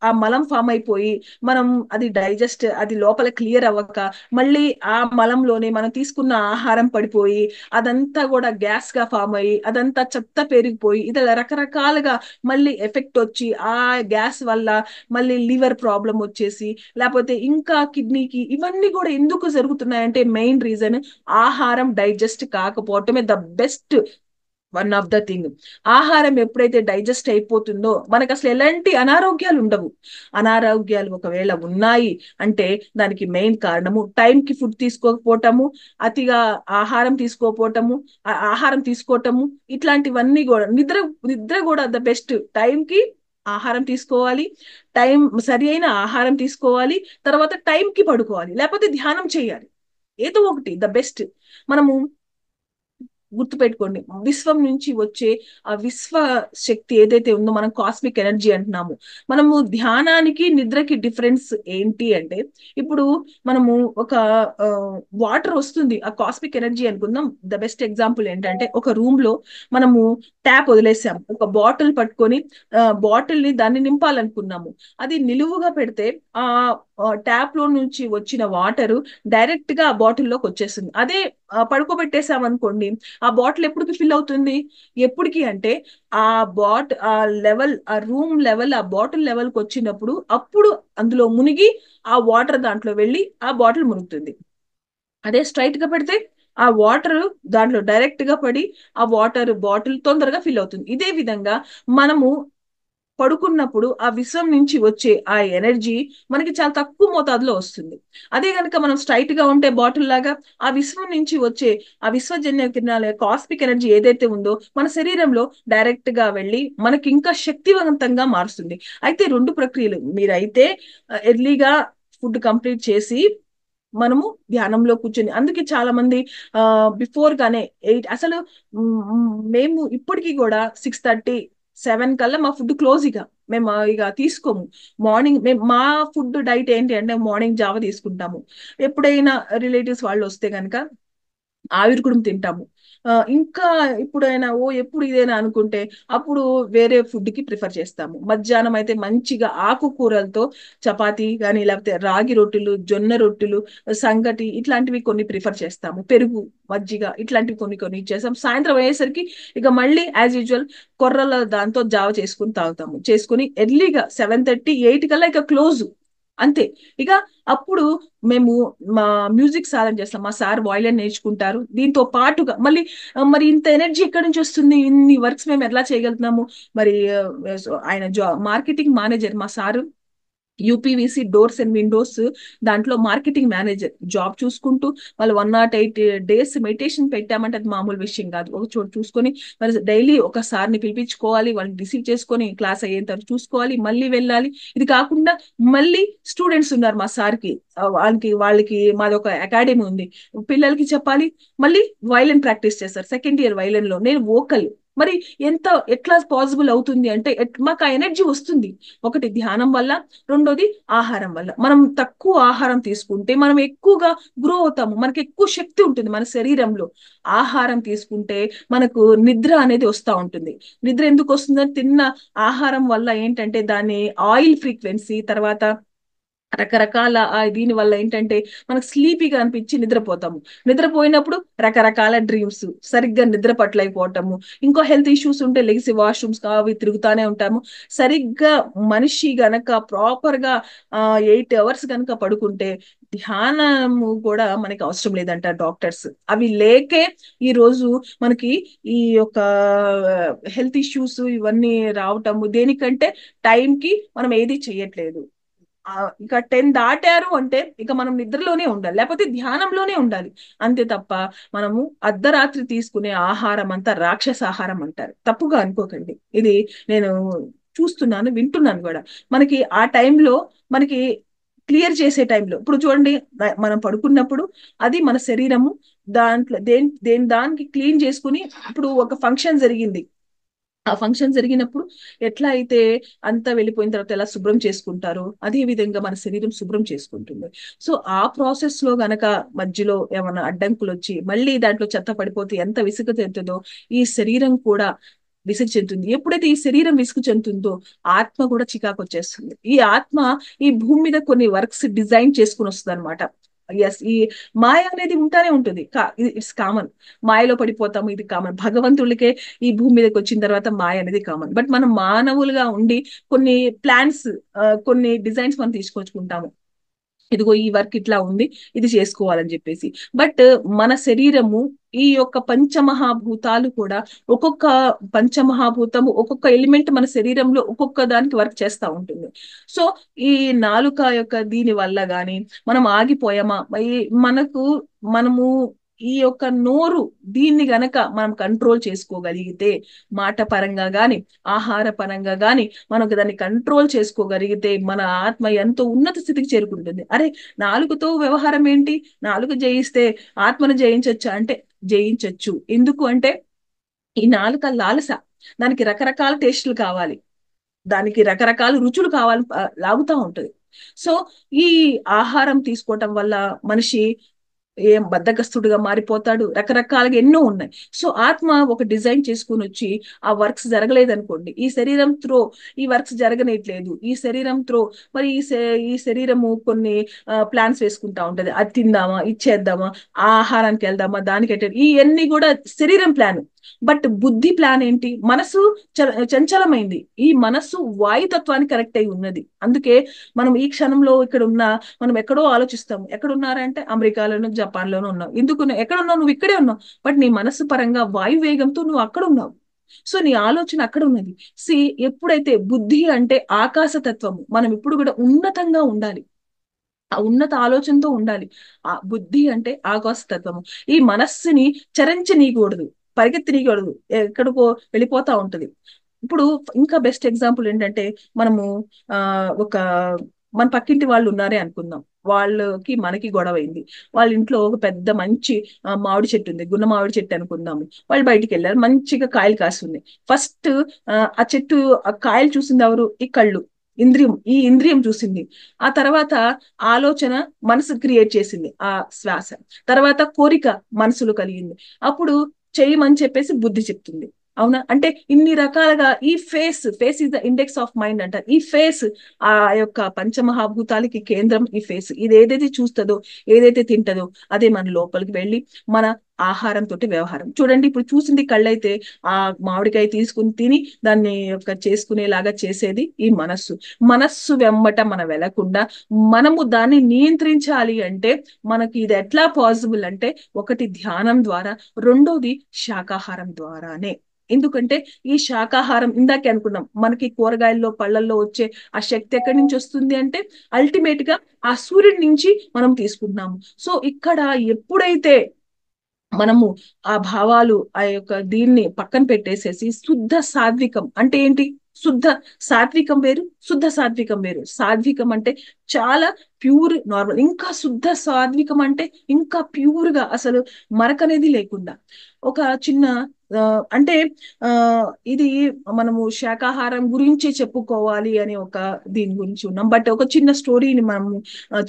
ఆ మలం ఫామ్ అయిపోయి మనం అది లోపల క్లియర్ అవ్వక మళ్ళీ ఆ మలంలోనే మనం తీసుకున్న ఆహారం పడిపోయి అదంతా కూడా గ్యాస్ గా ఫామ్ అయ్యి అదంతా చెత్త పెరిగిపోయి ఇది రకరకాలుగా మళ్ళీ ఎఫెక్ట్ వచ్చి ఆ గ్యాస్ వల్ల మళ్ళీ లివర్ ప్రాబ్లం వచ్చేసి, లేకపోతే ఇంకా కిడ్నీకి, ఇవన్నీ కూడా ఎందుకు జరుగుతున్నాయంటే మెయిన్ రీజన్ ఆహారం డైజెస్ట్ కాకపోవటమే the best one of the thing. ఆహారం ఎప్పుడైతే డైజెస్ట్ అయిపోతుందో మనకు అసలు ఎలాంటి అనారోగ్యాలు ఉండవు. అనారోగ్యాలు ఒకవేళ ఉన్నాయి అంటే దానికి మెయిన్ కారణము టైంకి ఫుడ్ తీసుకోకపోవటము, అతిగా ఆహారం తీసుకోవటము, ఇట్లాంటివన్నీ కూడా. నిద్ర కూడా ద బెస్ట్. టైంకి ఆహారం తీసుకోవాలి, సరి అయిన ఆహారం తీసుకోవాలి, తర్వాత టైంకి పడుకోవాలి, లేకపోతే ధ్యానం చేయాలి. ఏదో ఒకటి ద బెస్ట్. మనము గుర్తుపెట్టుకోండి, విశ్వం నుంచి వచ్చే ఆ విశ్వ శక్తి ఏదైతే ఉందో మనం కాస్మిక్ ఎనర్జీ అంటున్నాము. మనము ధ్యానానికి నిద్రకి డిఫరెన్స్ ఏంటి అంటే, ఇప్పుడు మనము ఒక వాటర్ వస్తుంది, ఆ కాస్మిక్ ఎనర్జీ అనుకుందాం. ద బెస్ట్ ఎగ్జాంపుల్ ఏంటంటే, ఒక రూమ్ లో మనము ట్యాప్ వదిలేసాము, ఒక బాటిల్ పట్టుకొని బాటిల్ ని దాన్ని నింపాలనుకున్నాము. అది నిలువుగా పెడితే ఆ ట్యాప్ లో నుంచి వచ్చిన వాటర్ డైరెక్ట్ గా ఆ బాటిల్లోకి వచ్చేస్తుంది. అదే పడుకోబెట్టేసామనుకోండి, ఆ బాటిల్ ఎప్పటికి ఫిల్ అవుతుంది? ఎప్పటికి అంటే ఆ రూమ్ లెవెల్, ఆ బాటిల్ లెవెల్ కి వచ్చినప్పుడు అప్పుడు అందులో మునిగి ఆ వాటర్ దాంట్లో వెళ్ళి ఆ బాటిల్ మునుగుతుంది. అదే స్ట్రైట్ గా పెడితే ఆ వాటర్ దాంట్లో డైరెక్ట్ గా పడి ఆ వాటర్ బాటిల్ తొందరగా ఫిల్ అవుతుంది. ఇదే విధంగా మనము పడుకున్నప్పుడు ఆ విశ్వం నుంచి వచ్చే ఆ ఎనర్జీ మనకి చాలా తక్కువ మోతాదులో వస్తుంది. అదే కనుక మనం స్ట్రైట్ గా ఉంటే బాటిల్ లాగా, ఆ విశ్వం నుంచి వచ్చే ఆ విశ్వజన్య కిరణాల కాస్మిక్ ఎనర్జీ ఏదైతే ఉందో మన శరీరంలో డైరెక్ట్ గా వెళ్ళి మనకి ఇంకా శక్తివంతంగా మారుస్తుంది. అయితే రెండు ప్రక్రియలు. మీరైతే ఎర్లీగా ఫుడ్ కంప్లీట్ చేసి మనము ధ్యానంలో కూర్చొని, అందుకే చాలా మంది బిఫోర్ గానే 8 అసలు మేము ఇప్పటికీ కూడా 6:30, 7 కల్లా మా ఫుడ్ క్లోజ్. మేము ఇక తీసుకోము. మార్నింగ్ మా ఫుడ్ డైట్ ఏంటి అంటే, మార్నింగ్ జావ తీసుకుంటాము. ఎప్పుడైనా రిలేటివ్స్ వాళ్ళు వస్తే కనుక ఆవిరి తింటాము. ఇంకా ఇప్పుడైనా ఎప్పుడు ఇదేనా అనుకుంటే అప్పుడు వేరే ఫుడ్ కి ప్రిఫర్ చేస్తాము. మధ్యాహ్నం అయితే మంచిగా ఆకుకూరలతో చపాతి కానీ, లేకపోతే రాగి రొట్టెలు, జొన్న రొట్టెలు, సంగటి, ఇట్లాంటివి కొన్ని ప్రిఫర్ చేస్తాము. పెరుగు, మజ్జిగ, ఇట్లాంటివి కొన్ని ఇచ్చేస్తాం. సాయంత్రం అయ్యేసరికి ఇక మళ్ళీ యాజ్ యూజువల్ కొర్రల దాంతో జావ చేసుకుని తాగుతాము. చేసుకుని ఎర్లీగా 7:30, 8 కల్లా ఇక క్లోజ్. అంతే. ఇక అప్పుడు మేము మా మ్యూజిక్ సాధన చేస్తాం. మా సార్ వయలిన్ నేర్చుకుంటారు. దీంతో పాటుగా మళ్ళీ మరి ఇంత ఎనర్జీ ఎక్కడి నుంచి వస్తుంది? ఇన్ని వర్క్స్ మేము ఎలా చేయగలుగుతున్నాము? మరి ఆయన మార్కెటింగ్ మేనేజర్ మా sir. UPVC doors and Windows దాంట్లో మార్కెటింగ్ మేనేజర్ జాబ్ చూసుకుంటూ వాళ్ళు 108 days మెడిటేషన్ పెట్టామంటే అది మామూలు విషయం కాదు. ఒక చోటు చూసుకొని మరి డైలీ ఒక సార్ని పిలిపించుకోవాలి, వాళ్ళని రిసీవ్ చేసుకొని క్లాస్ అయ్యేంత వరకు చూసుకోవాలి, మళ్ళీ వెళ్ళాలి. ఇది కాకుండా మళ్ళీ స్టూడెంట్స్ ఉన్నారు మా సార్కి. వాళ్ళకి మాది ఒక అకాడమీ ఉంది, పిల్లలకి చెప్పాలి. మళ్ళీ వైలెన్ ప్రాక్టీస్ చేస్తారు, సెకండ్ ఇయర్ వైలెన్ లో, నేను వోకల్. మరి ఎట్లా పాసిబుల్ అవుతుంది అంటే మాకు ఆ ఎనర్జీ వస్తుంది. ఒకటి ధ్యానం వల్ల, రెండోది ఆహారం వల్ల. మనం తక్కువ ఆహారం తీసుకుంటే మనం ఎక్కువగా గ్రో అవుతాము, మనకి ఎక్కువ శక్తి ఉంటుంది మన శరీరంలో. ఆహారం తీసుకుంటే మనకు నిద్ర అనేది వస్తూ ఉంటుంది. నిద్ర ఎందుకు వస్తుందని, తిన్న ఆహారం వల్ల ఏంటంటే దాని ఆయిల్ ఫ్రీక్వెన్సీ, తర్వాత రకరకాల దీని వల్ల ఏంటంటే మనకు స్లీపీగా అనిపించి నిద్రపోతాము. నిద్రపోయినప్పుడు రకరకాల డ్రీమ్స్, సరిగ్గా నిద్ర పట్లైపోవటము, ఇంకో హెల్త్ ఇష్యూస్ ఉంటే లెగిసి వాష్రూమ్స్ అవి తిరుగుతానే ఉంటాము. సరిగ్గా మనిషి గనక ప్రాపర్ గా 8 hours గనక పడుకుంటే ధ్యానము కూడా మనకి అవసరం లేదంట డాక్టర్స్. అవి లేకే ఈ రోజు మనకి ఈ యొక్క హెల్త్ ఇష్యూస్ ఇవన్నీ రావటము. దేనికంటే టైంకి మనం ఏది చెయ్యట్లేదు. ఇక 10 దాటారు అంటే ఇక మనం నిద్రలోనే ఉండాలి, లేకపోతే ధ్యానంలోనే ఉండాలి. అంతే తప్ప మనము అర్ధరాత్రి తీసుకునే ఆహారం అంతా రాక్షస ఆహారం అంటారు. తప్పుగా అనుకోకండి, ఇది నేను చూస్తున్నాను, వింటున్నాను కూడా. మనకి ఆ టైంలో మనకి క్లియర్ చేసే టైంలో ఇప్పుడు చూడండి, మనం పడుకున్నప్పుడు అది మన శరీరము దాంట్లో దేని దానికి క్లీన్ చేసుకుని, ఇప్పుడు ఒక ఫంక్షన్ జరిగింది, ఆ ఫంక్షన్ జరిగినప్పుడు ఎట్లా అయితే అంతా వెళ్ళిపోయిన తర్వాత ఎలా శుభ్రం చేసుకుంటారో అదే విధంగా మన శరీరం శుభ్రం చేసుకుంటుంది. సో ఆ ప్రాసెస్ లో గనక మధ్యలో ఏమైనా అడ్డంకులు వచ్చి మళ్ళీ దాంట్లో చెత్త పడిపోతే ఎంత విసుగు చెందుతుందో ఈ శరీరం కూడా విసుగు చెందుతుంది. ఎప్పుడైతే ఈ శరీరం విసుగు చెందుతుందో ఆత్మ కూడా చికాకు వచ్చేస్తుంది. ఈ ఆత్మ ఈ భూమి మీద కొన్ని వర్క్స్ డిజైన్ చేసుకుని వస్తుంది అనమాట. ఎస్, ఈ మాయ అనేది ఉంటానే ఉంటుంది, ఇట్స్ కామన్. మాయలో పడిపోతాము, ఇది కామన్. భగవంతుడికే ఈ భూమి మీదకి వచ్చిన తర్వాత మాయ అనేది కామన్. బట్ మనం మానవులుగా ఉండి కొన్ని ప్లాన్స్, కొన్ని డిజైన్స్ మనం తీసుకొచ్చుకుంటాము. ఇదిగో ఈ వర్క్ ఇట్లా ఉంది, ఇది చేసుకోవాలని చెప్పేసి. బట్ మన శరీరము, ఈ యొక్క పంచమహాభూతాలు కూడా, ఒక్కొక్క పంచమహాభూతము ఒక్కొక్క ఎలిమెంట్ మన శరీరంలో ఒక్కొక్క దానికి వర్క్ చేస్తూ ఉంటుంది. సో ఈ నాలుక యొక్క దీని వల్ల గాని మనం ఆగిపోయామా, మనము ఈ యొక్క నోరు దీన్ని గనక మనం కంట్రోల్ చేసుకోగలిగితే, మాట పరంగా గాని ఆహార పరంగా గాని మనకు దాన్ని కంట్రోల్ చేసుకోగలిగితే మన ఆత్మ ఎంతో ఉన్నత స్థితికి చేరుకుంటుంది. అరే, నాలుగుతో వ్యవహారం ఏంటి, నాలుగు జయిస్తే ఆత్మను జయించొచ్చా అంటే జయించొచ్చు. ఎందుకు అంటే ఈ నాలుక లాలస, దానికి రకరకాల టేస్టులు కావాలి, దానికి రకరకాల రుచులు కావాలి, లాగుతూ ఉంటది. సో ఈ ఆహారం తీసుకోవటం వల్ల మనిషి ఏం బద్ధకస్తుడుగా మారిపోతాడు, రకరకాలుగా ఎన్నో ఉన్నాయి. సో ఆత్మ ఒక డిజైన్ చేసుకుని వచ్చి ఆ వర్క్స్ జరగలేదనుకోండి, ఈ శరీరం త్రో ఈ వర్క్స్ జరగనేట్లేదు, ఈ శరీరం త్రో మరి ఈ శరీరము కొన్ని ప్లాన్స్ వేసుకుంటా ఉంటది, అది తిందామా, ఇచ్చేద్దామా, ఆ ఆహారానికి వెళ్దామా, దానికి ఇవన్నీ కూడా శరీరం ప్లాన్. బట్ బుద్ధి ప్లాన్ ఏంటి, మనసు చంచలమైంది. ఈ మనస్సు వాయుతత్వానికి కరెక్ట్ అయి ఉన్నది. అందుకే మనం ఈ క్షణంలో ఇక్కడ ఉన్న, మనం ఎక్కడో ఆలోచిస్తాము, ఎక్కడ ఉన్నారంటే అమెరికాలోను జపాన్ లోనూ ఉన్నావు. ఎందుకు ఎక్కడ ఉన్నావు, నువ్వు ఇక్కడే ఉన్నావు. బట్ నీ మనస్సు పరంగా వాయువేగంతో నువ్వు అక్కడ ఉన్నావు. సో నీ ఆలోచన అక్కడ ఉన్నది. ఎప్పుడైతే బుద్ధి అంటే ఆకాశతత్వము, మనం ఇప్పుడు కూడా ఉన్నతంగా ఉండాలి, ఆ ఉన్నత ఆలోచనతో ఉండాలి. ఆ బుద్ధి అంటే ఆకాశతత్వము. ఈ మనస్సుని చరించనీయకూడదు, పరిగెత్తనీయకూడదు, ఎక్కడికో వెళ్ళిపోతా ఉంటది. ఇప్పుడు ఇంకా బెస్ట్ ఎగ్జాంపుల్ ఏంటంటే, మనము ఆ ఒక మన పక్కింటి వాళ్ళు ఉన్నారే అనుకుందాం, వాళ్ళకి మనకి గొడవ అయింది. వాళ్ళ ఇంట్లో ఒక పెద్ద మంచి మామిడి చెట్టు ఉంది, గున్న మామిడి చెట్టు అనుకుందాము. వాళ్ళు బయటికి వెళ్ళారు, మంచిగా కాయలు కాస్తుంది. ఫస్ట్ ఆ చెట్టు, ఆ కాయలు చూసింది ఎవరు, ఈ కళ్ళు, ఇంద్రియం, ఈ ఇంద్రియం చూసింది. ఆ తర్వాత ఆలోచన మనసు క్రియేట్ చేసింది, ఆ శ్వాస. తర్వాత కోరిక మనసులో కలిగింది. అప్పుడు చేయమని చెప్పేసి బుద్ధి చెప్తుంది. అవునా? అంటే ఇన్ని రకాలుగా ఈ face is the index of mind అంటారు. ఈ ఫేస్ ఆ యొక్క పంచమహాభూతాలకి కేంద్రం ఈ ఫేస్. ఇది ఏదైతే చూస్తుందో, ఏదైతే తింటదో అదే మన లోపలికి వెళ్ళి మన ఆహారం తోటి వ్యవహారం. చూడండి, ఇప్పుడు చూసింది కళ్ళైతే ఆ మామిడికాయ తీసుకుని తిని దాన్ని యొక్క చేసుకునేలాగా చేసేది ఈ మనస్సు. మనస్సు వెంబట మనం వెళ్లకుండా మనము దాన్ని నియంత్రించాలి అంటే మనకి ఇది ఎట్లా పాసిబుల్ అంటే, ఒకటి ధ్యానం ద్వారా, రెండోది శాకాహారం ద్వారానే. ఎందుకంటే ఈ శాకాహారం ఇందాకే అనుకున్నాం, మనకి కూరగాయల్లో పళ్ళల్లో వచ్చే ఆ శక్తి ఎక్కడి నుంచి వస్తుంది అంటే అల్టిమేట్ గా ఆ సూర్యుడి నుంచి మనం తీసుకుంటున్నాము. సో ఇక్కడ ఎప్పుడైతే మనము ఆ భావాలు ఆ యొక్క దీన్ని పక్కన పెట్టేసేసి శుద్ధ సాత్వికం అంటే ఏంటి, శుద్ధ సాత్వికం వేరు, శుద్ధ సాత్వికం వేరు. సాత్వికం అంటే చాలా ప్యూర్ నార్మల్, ఇంకా శుద్ధ సాత్వికం అంటే ఇంకా ప్యూర్ గా అసలు మరకనేది లేకుండా ఒక చిన్న అంటే ఆ ఇది మనము శాకాహారం గురించి చెప్పుకోవాలి అని ఒక దీని గురించి ఉన్నాం. బట్ ఒక చిన్న స్టోరీని మనము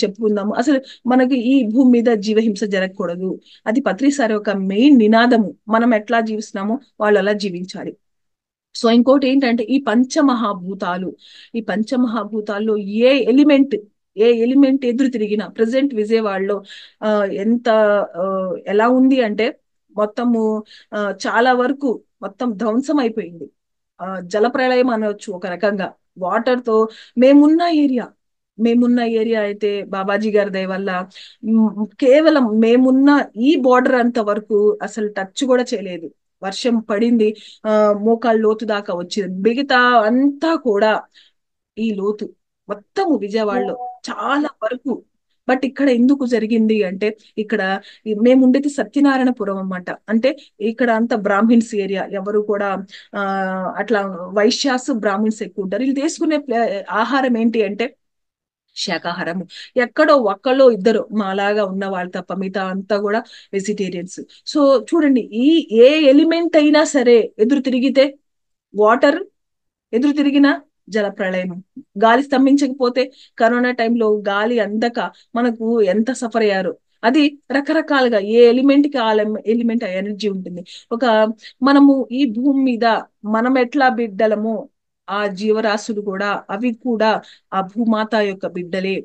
చెప్పుకుందాము. అసలు మనకి ఈ భూమి మీద జీవహింస జరగకూడదు, అది పత్రిసారి ఒక మెయిన్ నినాదము. మనం ఎట్లా జీవిస్తున్నామో వాళ్ళు అలా జీవించాలి. సో ఇంకోటి ఏంటంటే ఈ పంచమహాభూతాలు, ఈ పంచమహాభూతాల్లో ఏ ఎలిమెంట్ ఎదురు తిరిగినా ప్రజెంట్ విజయవాడలో ఆ ఎంత ఆ, ఎలా ఉంది అంటే మొత్తము చాలా వరకు మొత్తం ధ్వంసం అయిపోయింది. జలప్రళయం అనవచ్చు ఒక రకంగా. వాటర్ తో మేమున్న ఏరియా మేమున్న ఏరియా అయితే బాబాజీ గారి దయ వల్ల కేవలం మేమున్న ఈ బోర్డర్ అంత వరకు అసలు టచ్ కూడా చేయలేదు. వర్షం పడింది, మోకాళ్ళ లోతు దాకా వచ్చింది. మిగతా అంతా కూడా ఈ లోతు మొత్తము విజయవాడలో చాలా వరకు. బట్ ఇక్కడ ఎందుకు జరిగింది అంటే, ఇక్కడ మేము ఉండేది సత్యనారాయణపురం అన్నమాట. అంటే ఇక్కడ అంతా బ్రాహ్మిన్స్ ఏరియా, ఎవరు కూడా ఆ అట్లా వైశ్యాస్ బ్రాహ్మిన్స్ ఎక్కువ ఉంటారు. వీళ్ళు తీసుకునే ఆహారం ఏంటి అంటే శాకాహారము. ఎక్కడో ఒక్కళ్ళో ఇద్దరు మాలాగా ఉన్న వాళ్ళు తప్ప మిగతా అంతా కూడా వెజిటేరియన్స్. సో చూడండి, ఏ ఎలిమెంట్ అయినా సరే ఎదురు తిరిగితే వాటర్, ఎదురు తిరిగిన జల ప్రళయం. గాలి స్తంభించకపోతే కరోనా టైంలో గాలి అందక మనకు ఎంత సఫర్ అయ్యారు. అది రకరకాలుగా ఏ ఎలిమెంట్ కి ఆ ఎలిమెంట్ ఎనర్జీ ఉంటుంది. ఒక మనము ఈ భూమి మీద మనం ఎట్లా బిడ్డలము, ఆ జీవరాశులు కూడా అవి కూడా ఆ భూమాత యొక్క బిడ్డలే.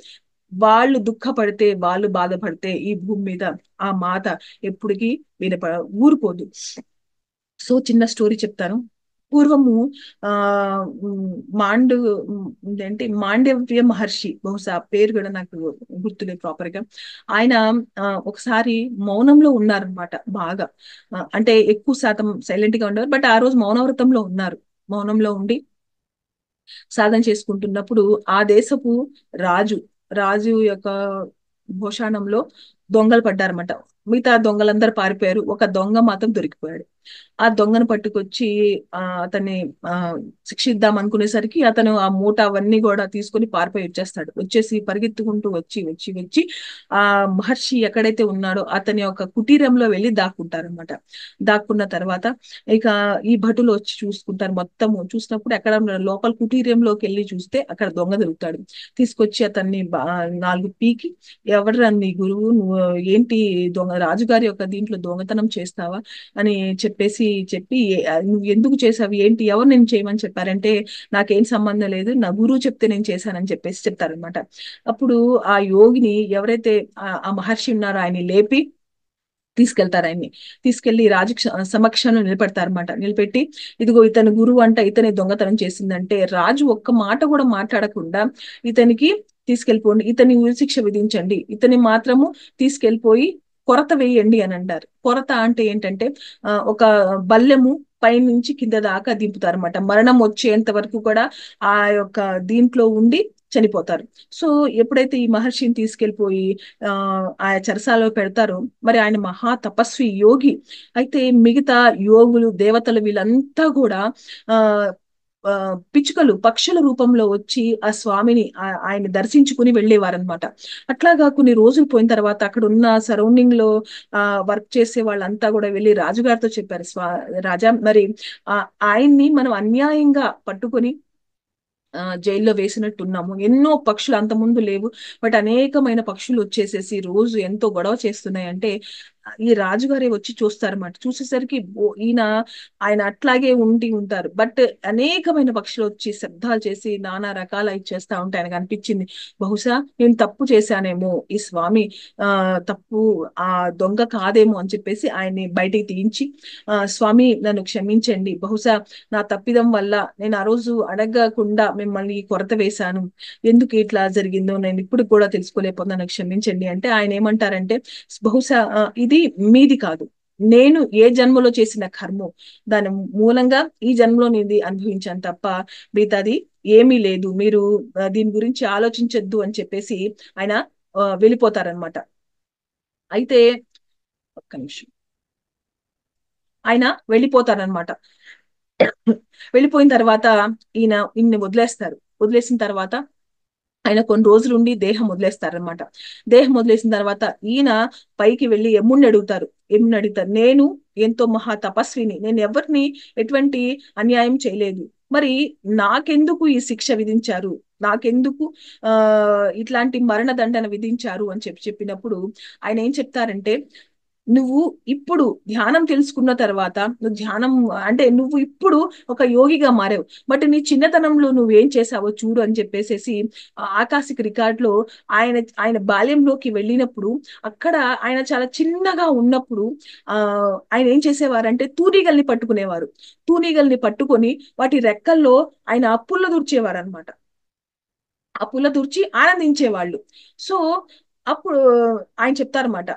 వాళ్ళు దుఃఖపడితే, వాళ్ళు బాధపడితే ఈ భూమి మీద ఆ మాత ఎప్పటికీ వినప ఊరుకోదు. సో చిన్న స్టోరీ చెప్తాను. పూర్వము ఆ మాండు ఏంటి మాండవ్య మహర్షి, బహుశా పేరు కూడా నాకు గుర్తులేదు ప్రాపర్ గా. ఆయన ఒకసారి మౌనంలో ఉన్నారనమాట బాగా. అంటే ఎక్కువ శాతం సైలెంట్ గా ఉండేవారు. బట్ ఆ రోజు మౌనవ్రతంలో ఉన్నారు. మౌనంలో ఉండి సాధన చేసుకుంటున్నప్పుడు ఆ దేశపు రాజు రాజు యొక్క భోషాణంలో దొంగలు పడ్డారన్నమాట. మిగతా దొంగలందరూ పారిపోయారు, ఒక దొంగ మాత్రం దొరికిపోయాడు. ఆ దొంగను పట్టుకొచ్చి అతన్ని శిక్షిద్దాం అనుకునేసరికి అతను ఆ మూట అవన్నీ కూడా తీసుకొని పారిపోయి వచ్చేస్తాడు. వచ్చేసి పరిగెత్తుకుంటూ వచ్చి వచ్చి వచ్చి ఆ మహర్షి ఎక్కడైతే ఉన్నాడో అతని యొక్క కుటీరంలో వెళ్ళి దాక్కుంటారనమాట. దాక్కున్న తర్వాత ఇక ఈ భటులు వచ్చి చూసుకుంటారు. మొత్తము చూసినప్పుడు ఎక్కడ లోపల కుటీరంలోకి వెళ్ళి చూస్తే అక్కడ దొంగ దొరుకుతాడు. తీసుకొచ్చి అతన్ని నాలుగు పీకి, ఎవరు నీ గురువు, నువ్వు ఏంటి రాజుగారి యొక్క దీంట్లో దొంగతనం చేస్తావా అని చెప్పి నువ్వు ఎందుకు చేసావు, ఏంటి, ఎవరు నేను చేయమని చెప్పారంటే నాకేం సంబంధం లేదు, నా గురువు చెప్తే నేను చేశానని చెప్పేసి చెప్తారనమాట. అప్పుడు ఆ యోగిని ఎవరైతే ఆ మహర్షి ఉన్నారో ఆయన లేపి తీసుకెళ్తారు. ఆయన్ని తీసుకెళ్లి రాజు సమక్షంలో నిలబెడతారనమాట. నిలబెట్టి ఇదిగో ఇతని గురువు అంట, ఇతని దొంగతనం చేసిందంటే రాజు ఒక్క మాట కూడా మాట్లాడకుండా ఇతనికి తీసుకెళ్ళిపోండి, ఇతని ఉరిశిక్ష విధించండి, ఇతని మాత్రము తీసుకెళ్ళిపోయి కొరత వేయండి అని అంటారు. కొరత అంటే ఏంటంటే ఒక బల్లెము పైనుంచి కింద దాకా దింపుతారన్నమాట. మరణం వచ్చేంత వరకు కూడా ఆ యొక్క దీంట్లో ఉండి చనిపోతారు. సో ఎప్పుడైతే ఈ మహర్షిని తీసుకెళ్లిపోయి ఆ చెరసాలలో పెడతారో, మరి ఆయన మహా తపస్వి యోగి అయితే మిగతా యోగులు దేవతలు వీళ్ళంతా కూడా ఆ పిచ్చుకలు పక్షుల రూపంలో వచ్చి ఆ స్వామిని ఆయన దర్శించుకుని వెళ్ళేవారనమాట. అట్లాగా కొన్ని రోజులు పోయిన తర్వాత అక్కడ ఉన్న సరౌండింగ్ లో వర్క్ చేసే వాళ్ళంతా కూడా వెళ్ళి రాజుగారితో చెప్పారు, రాజా మరి ఆయన్ని మనం అన్యాయంగా పట్టుకొని జైల్లో వేసినట్టున్నాము. ఎన్నో పక్షులు అంత ముందు లేవు, బట్ అనేకమైన పక్షులు వచ్చేసేసి రోజు ఎంతో గొడవ చేస్తున్నాయి అంటే ఈ రాజుగారే వచ్చి చూస్తారన్నమాట. చూసేసరికి ఆయన అట్లాగే ఉండి ఉంటారు. బట్ అనేకమైన పక్షులు వచ్చి శబ్దాలు చేసి నానా రకాల ఇది చేస్తా ఉంటే ఆయనకు అనిపించింది, బహుశా నేను తప్పు చేశానేమో, ఈ స్వామి తప్పు ఆ దొంగ కాదేమో అని చెప్పేసి ఆయన్ని బయటికి తీయించి, స్వామి నన్ను క్షమించండి, బహుశా నా తప్పిదం వల్ల నేను ఆ రోజు అడగకుండా మిమ్మల్ని కొరత వేశాను, ఎందుకు ఇట్లా జరిగిందో నేను ఇప్పుడు కూడా తెలుసుకోలేకపోతున్నాను, క్షమించండి అంటే ఆయన ఏమంటారంటే, బహుశా ఇది మీది కాదు, నేను ఏ జన్మలో చేసిన కర్మో దాని మూలంగా ఈ జన్మలో నేను ఇది అనుభవించాను తప్ప మిగతాది ఏమీ లేదు, మీరు దీని గురించి ఆలోచించొద్దు అని చెప్పేసి ఆయన వెళ్ళిపోతారనమాట. అయితే ఒక్క నిమిషం, ఆయన వెళ్ళిపోతారనమాట. వెళ్ళిపోయిన తర్వాత ఈయన్ని వదిలేస్తారు. వదిలేసిన తర్వాత ఆయన కొన్ని రోజులు ఉండి దేహం వదిలేస్తారనమాట. దేహం వదిలేసిన తర్వాత ఈయన పైకి వెళ్ళి యముడిని అడుగుతారు. నేను ఎంతో మహా తపస్విని, నేను ఎవరిని ఎటువంటి అన్యాయం చేయలేదు, మరి నాకెందుకు ఈ శిక్ష విధించారు, నాకెందుకు ఇట్లాంటి మరణ దండన విధించారు అని చెప్పినప్పుడు ఆయన ఏం చెప్తారంటే, నువ్వు ఇప్పుడు ధ్యానం తెలుసుకున్న తర్వాత, నువ్వు ధ్యానం అంటే నువ్వు ఇప్పుడు ఒక యోగిగా మారావు, బట్ నీ చిన్నతనంలో నువ్వేం చేసావో చూడు అని చెప్పేసేసి ఆకాశిక రికార్డులో ఆయన ఆయన బాల్యంలోకి వెళ్ళినప్పుడు అక్కడ ఆయన చాలా చిన్నగా ఉన్నప్పుడు ఆ ఆయన ఏం చేసేవారంటే తూనీగల్ని పట్టుకునేవారు. తూనీగల్ని పట్టుకొని వాటి రెక్కల్లో ఆయన పుల్ల దూర్చేవారు అనమాట. ఆ పుల్ల దూర్చి ఆనందించేవాళ్ళు. సో అప్పుడు ఆయన చెప్తారన్నమాట,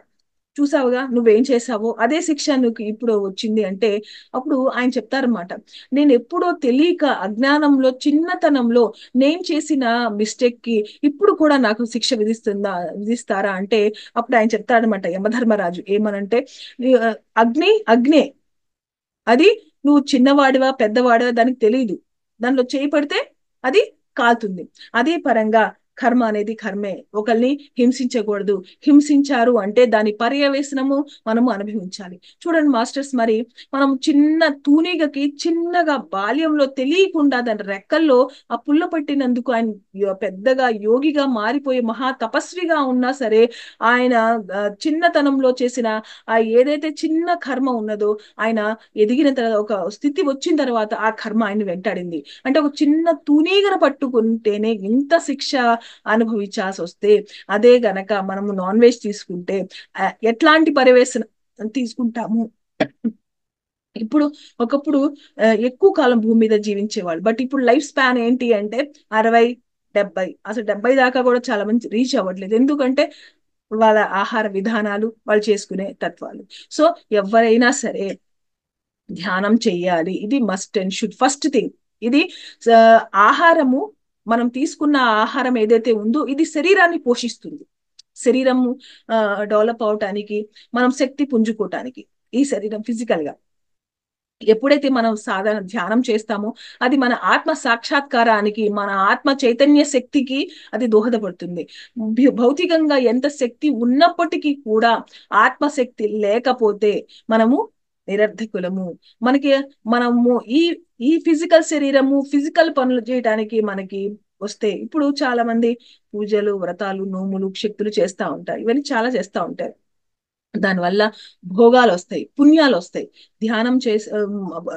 చూసావుగా నువ్వేం చేసావో అదే శిక్ష నువ్వు ఇప్పుడు వచ్చింది అంటే, అప్పుడు ఆయన చెప్తారన్నమాట, నేను ఎప్పుడో తెలియక అజ్ఞానంలో చిన్నతనంలో నేను చేసిన మిస్టేక్ కి ఇప్పుడు కూడా నాకు శిక్ష విధిస్తారా అంటే, అప్పుడు ఆయన చెప్తాడనమాట యమధర్మరాజు ఏమనంటే, అగ్ని అగ్నే, అది నువ్వు చిన్నవాడివా పెద్దవాడివా దానికి తెలియదు, దానిలో చేయి పడితే అది కాలుతుంది. అదే పరంగా కర్మ అనేది కర్మే, ఒకరిని హింసించకూడదు, హింసించారు అంటే దాని పర్యవేశనము మనము అనుభవించాలి. చూడండి మాస్టర్స్, మరి మనం చిన్న తూనీగకి చిన్నగా బాల్యంలో తెలియకుండా దాని రెక్కల్లో ఆ పుల్ల పట్టినందుకు ఆయన పెద్దగా యోగిగా మారిపోయి మహా తపస్విగా ఉన్నా సరే, ఆయన చిన్నతనంలో చేసిన ఏదైతే చిన్న కర్మ ఉన్నదో, ఆయన ఎదిగిన తర్వాత ఒక స్థితి వచ్చిన తర్వాత ఆ కర్మ ఆయన వెంటాడింది. అంటే ఒక చిన్న తూనీగను పట్టుకుంటేనే ఇంత శిక్ష అనుభవించాల్సి వస్తే, అదే గనక మనము నాన్ వెజ్ తీసుకుంటే ఎట్లాంటి పర్యవేక్షణ తీసుకుంటాము. ఇప్పుడు ఒకప్పుడు ఎక్కువ కాలం భూమి మీద జీవించేవాళ్ళు, బట్ ఇప్పుడు లైఫ్ స్పాన్ ఏంటి అంటే 60-70, అసలు 70 దాకా కూడా చాలా మంది రీచ్ అవ్వట్లేదు. ఎందుకంటే వాళ్ళ ఆహార విధానాలు, వాళ్ళు చేసుకునే తత్వాలు. సో ఎవరైనా సరే ధ్యానం చెయ్యాలి, ఇది must and should first thing. ఇది ఆహారము, మనం తీసుకున్న ఆహారం ఏదైతే ఉందో ఇది శరీరాన్ని పోషిస్తుంది. శరీరము డెవలప్ అవటానికి, మనం శక్తి పుంజుకోవటానికి, ఈ శరీరం ఫిజికల్ గా ఎప్పుడైతే మనం సాధారణ ధ్యానం చేస్తామో అది మన ఆత్మ సాక్షాత్కారానికి, మన ఆత్మ చైతన్య శక్తికి అది దోహదపడుతుంది. భౌతికంగా ఎంత శక్తి ఉన్నప్పటికీ కూడా ఆత్మశక్తి లేకపోతే మనము నిరర్ధకులము. మనము ఈ ఫిజికల్ శరీరము, ఫిజికల్ పనులు చేయడానికి మనకి వస్తే, ఇప్పుడు చాలా మంది పూజలు, వ్రతాలు, నోములు, శక్తులు చేస్తా ఉంటారు, ఇవన్నీ చాలా చేస్తా ఉంటారు. దానివల్ల భోగాలు వస్తాయి, పుణ్యాలు వస్తాయి. ధ్యానం చేసి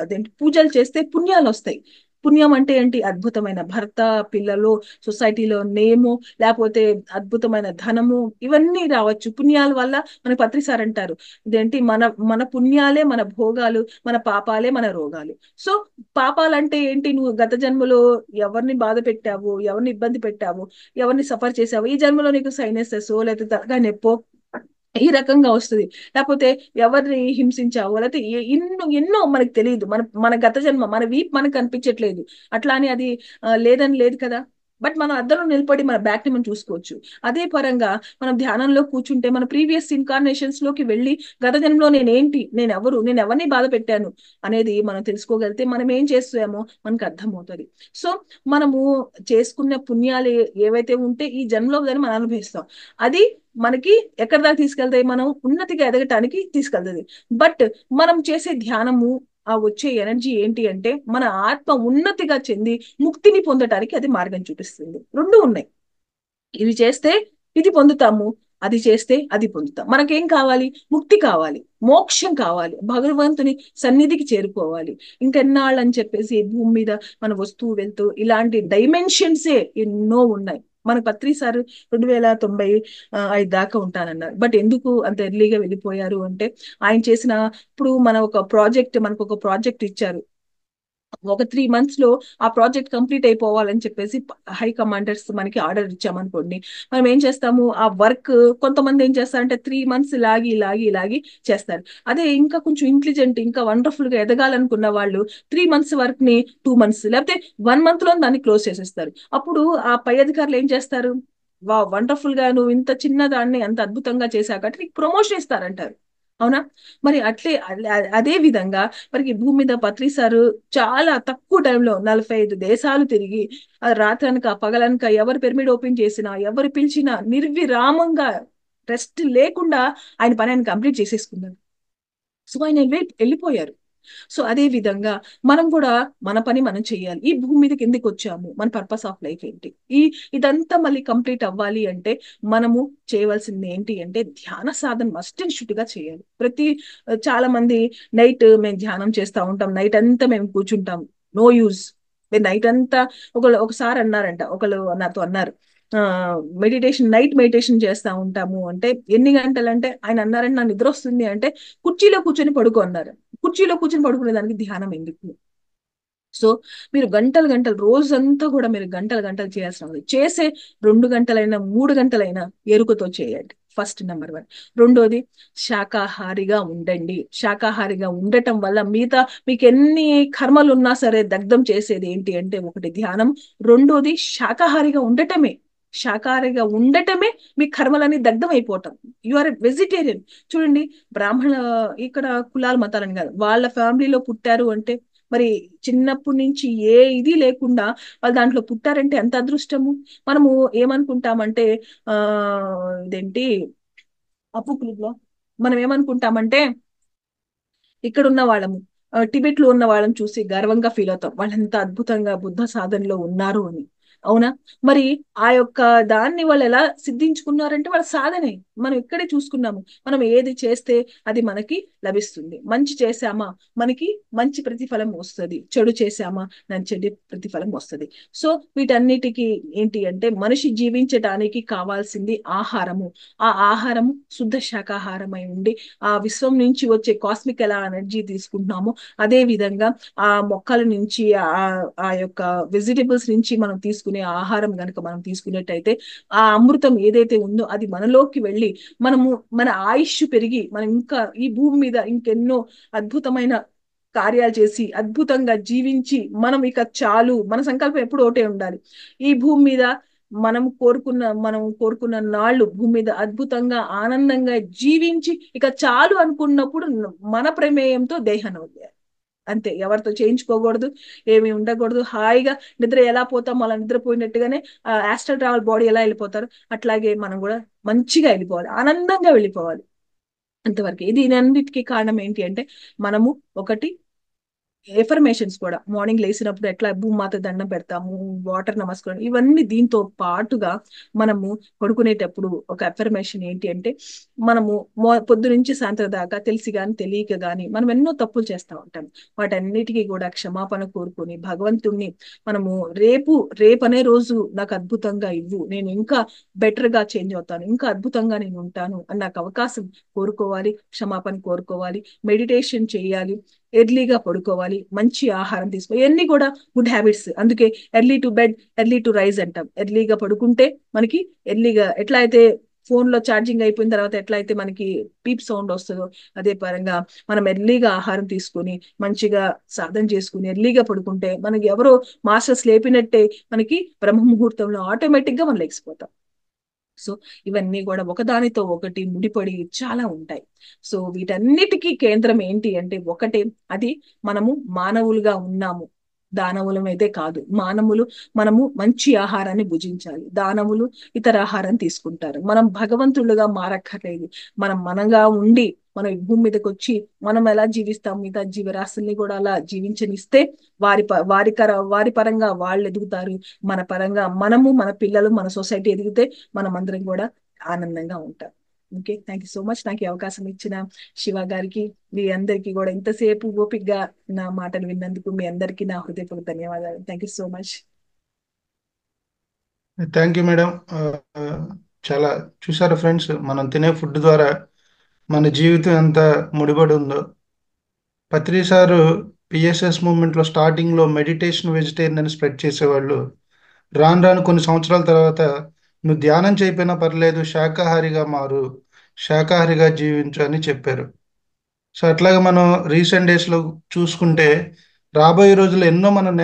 అదేంటి పూజలు చేస్తే పుణ్యాలు వస్తాయి. పుణ్యం అంటే ఏంటి? అద్భుతమైన భర్త, పిల్లలు, సొసైటీలో నేము, లేకపోతే అద్భుతమైన ధనము, ఇవన్నీ రావచ్చు పుణ్యాల వల్ల. మన పత్రిసార్ అంటారు, ఇదేంటి, మన మన పుణ్యాలే మన భోగాలు, మన పాపాలే మన రోగాలు. సో పాపాలంటే ఏంటి? నువ్వు గత జన్మలో ఎవరిని బాధ పెట్టావు, ఎవరిని ఇబ్బంది పెట్టావు, ఎవరిని సఫర్ చేసావు, ఈ జన్మలో నీకు సైనసెస్ లేకపోతే తలకాయ నొప్పో ఈ రకంగా వస్తుంది. లేకపోతే ఎవరిని హింసించావు, లేకపోతే ఎన్నో మనకు తెలియదు. మన గత జన్మ, మన వీప్ మనకు కనిపించట్లేదు, అట్లా అని అది లేదని లేదు కదా. బట్ మనం అద్దంలో నిలబడి మన బ్యాక్ ని మనం చూసుకోవచ్చు. అదే పరంగా మనం ధ్యానంలో కూర్చుంటే మన ప్రీవియస్ ఇన్కార్నేషన్స్ లోకి వెళ్ళి గత జన్మలో నేనేంటి, నేను ఎవరిని బాధ పెట్టాను అనేది మనం తెలుసుకోగలిగితే మనం ఏం చేస్తామో మనకు అర్థమవుతుంది. సో మనము చేసుకున్న పుణ్యాలు ఏవైతే ఉంటే ఈ జన్మలో దాన్ని మనం అనుభవిస్తాం. అది మనకి ఎక్కడి దాకా తీసుకెళ్తాయి? మనం ఉన్నతిగా ఎదగటానికి తీసుకెళ్తుంది. బట్ మనం చేసే ధ్యానము, ఆ వచ్చే ఎనర్జీ ఏంటి అంటే మన ఆత్మ ఉన్నతిగా చెంది ముక్తిని పొందటానికి అది మార్గం చూపిస్తుంది. రెండు ఉన్నాయి. ఇవి చేస్తే ఇది పొందుతాము, అది చేస్తే అది పొందుతాం. మనకేం కావాలి? ముక్తి కావాలి, మోక్షం కావాలి, భగవంతుని సన్నిధికి చేరుకోవాలి. ఇంకెన్నాళ్ళు అని చెప్పేసి భూమి మీద మన వస్తువు వెళ్తూ ఇలాంటి డైమెన్షన్సే ఎన్నో ఉన్నాయి. మన పత్రి సార్ 2095 దాకా ఉంటానన్నారు. బట్ ఎందుకు అంత ఎర్లీగా వెళ్ళిపోయారు అంటే, ఆయన చేసిన ఇప్పుడు మనకు ఒక ప్రాజెక్ట్ ఇచ్చారు. ఒక 3 months లో ఆ ప్రాజెక్ట్ కంప్లీట్ అయిపోవాలని చెప్పేసి హై కమాండర్స్ మనకి ఆర్డర్ ఇచ్చామనుకోండి, మనం ఏం చేస్తాము? ఆ వర్క్ కొంతమంది ఏం చేస్తారంటే 3 months లాగి చేస్తారు. అదే ఇంకా కొంచెం ఇంటెలిజెంట్, ఇంకా వండర్ఫుల్ గా ఎదగాలనుకున్న వాళ్ళు 3 months వర్క్ ని 2 months లేకపోతే 1 month లో దాన్ని క్లోజ్ చేసేస్తారు. అప్పుడు ఆ పై అధికారులు ఏం చేస్తారు? వండర్ఫుల్ గా నువ్వు ఇంత చిన్న దాన్ని అంత అద్భుతంగా చేశావు కాబట్టి నీకు ప్రమోషన్ ఇస్తారంటారు. అవునా? మరి అదే విధంగా మనకి భూమి మీద పత్రి సారు చాలా తక్కువ టైంలో 45 దేశాలు తిరిగి, రాత్రనక పగలనక ఎవరు పిరమిడ్ ఓపెన్ చేసినా, ఎవరు పిలిచినా నిర్విరామంగా రెస్ట్ లేకుండా ఆయన పని ఆయన కంప్లీట్ చేసేసుకున్నారు. సో ఆయన వెళ్ళిపోయారు. సో అదే విధంగా మనం కూడా మన పని మనం చేయాలి. ఈ భూమి మీదకి ఎందుకు వచ్చాము? మన పర్పస్ ఆఫ్ లైఫ్ ఏంటి? ఇదంతా మళ్ళీ కంప్లీట్ అవ్వాలి అంటే మనము చేయవలసింది ఏంటి అంటే ధ్యాన సాధన మస్ట్ అండ్ షుడ్ గా చేయాలి. చాలా మంది నైట్ మేము ధ్యానం చేస్తా ఉంటాం, నైట్ అంతా మేము కూర్చుంటాం. No use. నైట్ అంతా ఒకసారి అన్నారంట, ఒకళ్ళు నాతో అన్నారు, నైట్ మెడిటేషన్ చేస్తా ఉంటాము అంటే ఎన్ని గంటలు అంటే, ఆయన అన్నారంటే నాకు నిద్ర వస్తుంది అంటే కుర్చీలో కూర్చొని పడుకో అన్నారు. కుర్చీలో కూర్చొని పడుకునే దానికి ధ్యానం ఎందుకు? సో మీరు గంటలు గంటలు రోజంతా కూడా మీరు గంటలు గంటలు చేయాల్సిన అవసరం లేదు. చేసే 2 గంటలైనా 3 గంటలైనా ఎరుకతో చేయండి. First number 1. రెండోది, శాకాహారిగా ఉండండి. శాకాహారిగా ఉండటం వల్ల మిగతా మీకు ఎన్ని కర్మలు ఉన్నా సరే దగ్ధం చేసేది ఏంటి అంటే, ఒకటి ధ్యానం, రెండోది శాకాహారిగా ఉండటమే. శాకాహారిగా ఉండటమే మీ కర్మలని దగ్ధం అయిపోవటం. You are vegetarian. చూడండి, బ్రాహ్మణ ఇక్కడ కులాల మతాలని కాదు, వాళ్ళ ఫ్యామిలీలో పుట్టారు అంటే మరి చిన్నప్పటి నుంచి ఏ ఇది లేకుండా వాళ్ళు దాంట్లో పుట్టారంటే ఎంత అదృష్టము. మనము ఏమనుకుంటామంటే, ఆ ఇదేంటి అప్పుకులో మనం ఏమనుకుంటామంటే, ఇక్కడ ఉన్న వాళ్ళము టిబెట్ లో ఉన్న వాళ్ళని చూసి గర్వంగా ఫీల్ అవుతాం, వాళ్ళు ఎంత అద్భుతంగా బుద్ధ సాధనలో ఉన్నారు అని. అవునా? మరి ఆ యొక్క దాన్ని వాళ్ళు ఎలా సిద్ధించుకున్నారంటే వాళ్ళ సాధనే. మనం ఇక్కడే చూసుకున్నాము. మనం ఏది చేస్తే అది మనకి లభిస్తుంది. మంచి చేశామా మనకి మంచి ప్రతిఫలం వస్తుంది, చెడు చేశామా చెడు ప్రతిఫలం వస్తుంది. సో వీటన్నిటికీ ఏంటి అంటే, మనిషి జీవించడానికి కావాల్సింది ఆహారము. ఆ ఆహారము శుద్ధ శాకాహారమై ఉండి, ఆ విశ్వం నుంచి వచ్చే కాస్మిక్ ఎలా ఎనర్జీ తీసుకుంటున్నామో అదే విధంగా ఆ మొక్కల నుంచి, ఆ యొక్క వెజిటబుల్స్ నుంచి మనం తీసుకునే ఆహారం గనక మనం తీసుకున్నట్టయితే, ఆ అమృతం ఏదైతే ఉందో అది మనలోకి వెళ్ళి మన ఆయుష్ పెరిగి మనం ఇంకా ఈ భూమి మీద ఇంకెన్నో అద్భుతమైన కార్యాలు చేసి అద్భుతంగా జీవించి మనం ఇక చాలు, మన సంకల్పం ఎప్పుడు ఒకటే ఉండాలి. ఈ భూమి మీద మనం కోరుకున్న నాళ్ళు భూమి మీద అద్భుతంగా ఆనందంగా జీవించి ఇక చాలు అనుకున్నప్పుడు మన ప్రమేయంతో దేహాన్ని వదిలేయాలి. అంతే, ఎవరితో చేయించుకోకూడదు, ఏమి ఉండకూడదు. హాయిగా నిద్ర ఎలా పోతాం అలా నిద్రపోయినట్టుగానే ఆస్ట్రల్ ట్రావెల్ బాడీ ఎలా వెళ్ళిపోతారు అట్లాగే మనం కూడా మంచిగా వెళ్ళిపోవాలి, ఆనందంగా వెళ్ళిపోవాలి. అంతవరకు. దీని అన్నిటికీ కారణం ఏంటి అంటే, మనము ఒకటి ఎఫర్మేషన్స్ కూడా మార్నింగ్ లేసినప్పుడు ఎట్లా భూమాత దండం పెడతాము, వాటర్ నమస్కారం, ఇవన్నీ దీంతో పాటుగా మనము పడుకునేటప్పుడు ఒక ఎఫర్మేషన్ ఏంటి అంటే, మనము పొద్దు నుంచి సాయంత్రం దాకా తెలిసి గాని తెలియక గాని మనం ఎన్నో తప్పులు చేస్తూ ఉంటాం. వాటన్నిటికీ కూడా క్షమాపణ కోరుకొని భగవంతుణ్ణి మనము రేపనే రోజు నాకు అద్భుతంగా ఇవ్వు, నేను ఇంకా బెటర్ గా చేంజ్ అవుతాను, ఇంకా అద్భుతంగా నేను ఉంటాను అని నాకు అవకాశం కోరుకోవాలి, క్షమాపణ కోరుకోవాలి, మెడిటేషన్ చేయాలి, ఎర్లీగా పడుకోవాలి, మంచి ఆహారం తీసుకోవాలి. ఇవన్నీ కూడా గుడ్ హ్యాబిట్స్. అందుకే early to bed early to rise అంటాం. ఎర్లీగా పడుకుంటే మనకి ఎర్లీగా ఎట్లా అయితే ఫోన్ లో ఛార్జింగ్ అయిపోయిన తర్వాత ఎట్లా అయితే మనకి పీప్ సౌండ్ వస్తుందో, అదే పరంగా మనం ఎర్లీగా ఆహారం తీసుకొని మంచిగా సాధన చేసుకుని ఎర్లీగా పడుకుంటే మనకి ఎవరో మాస్టర్స్ లేపినట్టే మనకి బ్రహ్మ ముహూర్తంలో ఆటోమేటిక్ గా మనం లేచిపోతాం. సో ఇవన్నీ కూడా ఒకదానితో ఒకటి ముడిపడి చాలా ఉంటాయి. సో వీటన్నిటికీ కేంద్రం ఏంటి అంటే ఒకటే, అది మనము మానవులుగా ఉన్నాము, దానవులం అయితే కాదు. మనము మంచి ఆహారాన్ని భుజించాలి, దానవులు ఇతర ఆహారాన్ని తీసుకుంటారు. మనం భగవంతులుగా మారక్కర్లేదు. మనంగా ఉండి మనం ఈ భూమి మీదకి వచ్చి మనం ఎలా జీవిస్తాం మిగతా జీవరాశుల్ని కూడా అలా జీవించనిస్తే వారి పరంగా వాళ్ళు ఎదుగుతారు, మన పరంగా మన పిల్లలు, మన సొసైటీ ఎదిగితే మనం అందరం కూడా ఆనందంగా ఉంటాను. Okay, thank you so much. నాకు ఈ అవకాశం ఇచ్చిన శివ గారికి, మీ అందరికీ కూడా ఇంతసేపు ఓపికగా నా మాటలు విన్నందుకు మీ అందరికీ నా హృదయపూర్వక ధన్యవాదాలు. Thank you so much. Thank you madam. చాలా చూసారా ఫ్రెండ్స్, మనం తినే ఫుడ్ ద్వారా మన జీవితం ఎంత ముడిపడి ఉందో. పత్రి సారు పిఎస్ఎస్ మూవ్మెంట్లో స్టార్టింగ్లో మెడిటేషన్ వెజిటేరియన్ అని స్ప్రెడ్ చేసేవాళ్ళు. రాను రాను కొన్ని సంవత్సరాల తర్వాత నువ్వు ధ్యానం చేయకపోయినా పర్లేదు, శాకాహారిగా మారు, శాకాహారిగా జీవించు అని చెప్పారు. సో అట్లాగే మనం రీసెంట్ డేస్లో చూసుకుంటే రాబోయే రోజుల్లో ఎన్నో మనం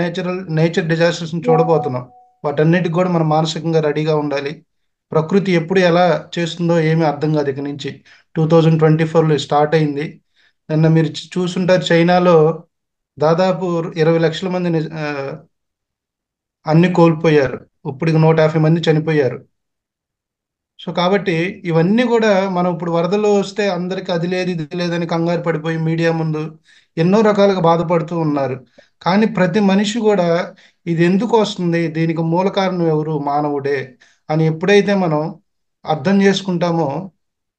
నేచర్ డిజాస్టర్స్ని చూడబోతున్నాం. వాటన్నిటికి కూడా మనం మానసికంగా రెడీగా ఉండాలి. ప్రకృతి ఎప్పుడు ఎలా చేస్తుందో ఏమీ అర్థం కాదు. ఇక నుంచి 2024లో స్టార్ట్ అయింది. నిన్న మీరు చూసుంటారు, చైనాలో దాదాపు 20 లక్షల మంది అన్ని కోల్పోయారు. ఇప్పటికి 150 మంది చనిపోయారు. సో కాబట్టి ఇవన్నీ కూడా మనం ఇప్పుడు వరదలు వస్తే అందరికి అది లేదు ఇది లేదని కంగారు పడిపోయి మీడియా ముందు ఎన్నో రకాలుగా బాధపడుతూ ఉన్నారు. కానీ ప్రతి మనిషి కూడా ఇది ఎందుకు వస్తుంది, దీనికి మూల కారణం ఎవరు, మానవుడే అని ఎప్పుడైతే మనం అర్థం చేసుకుంటామో,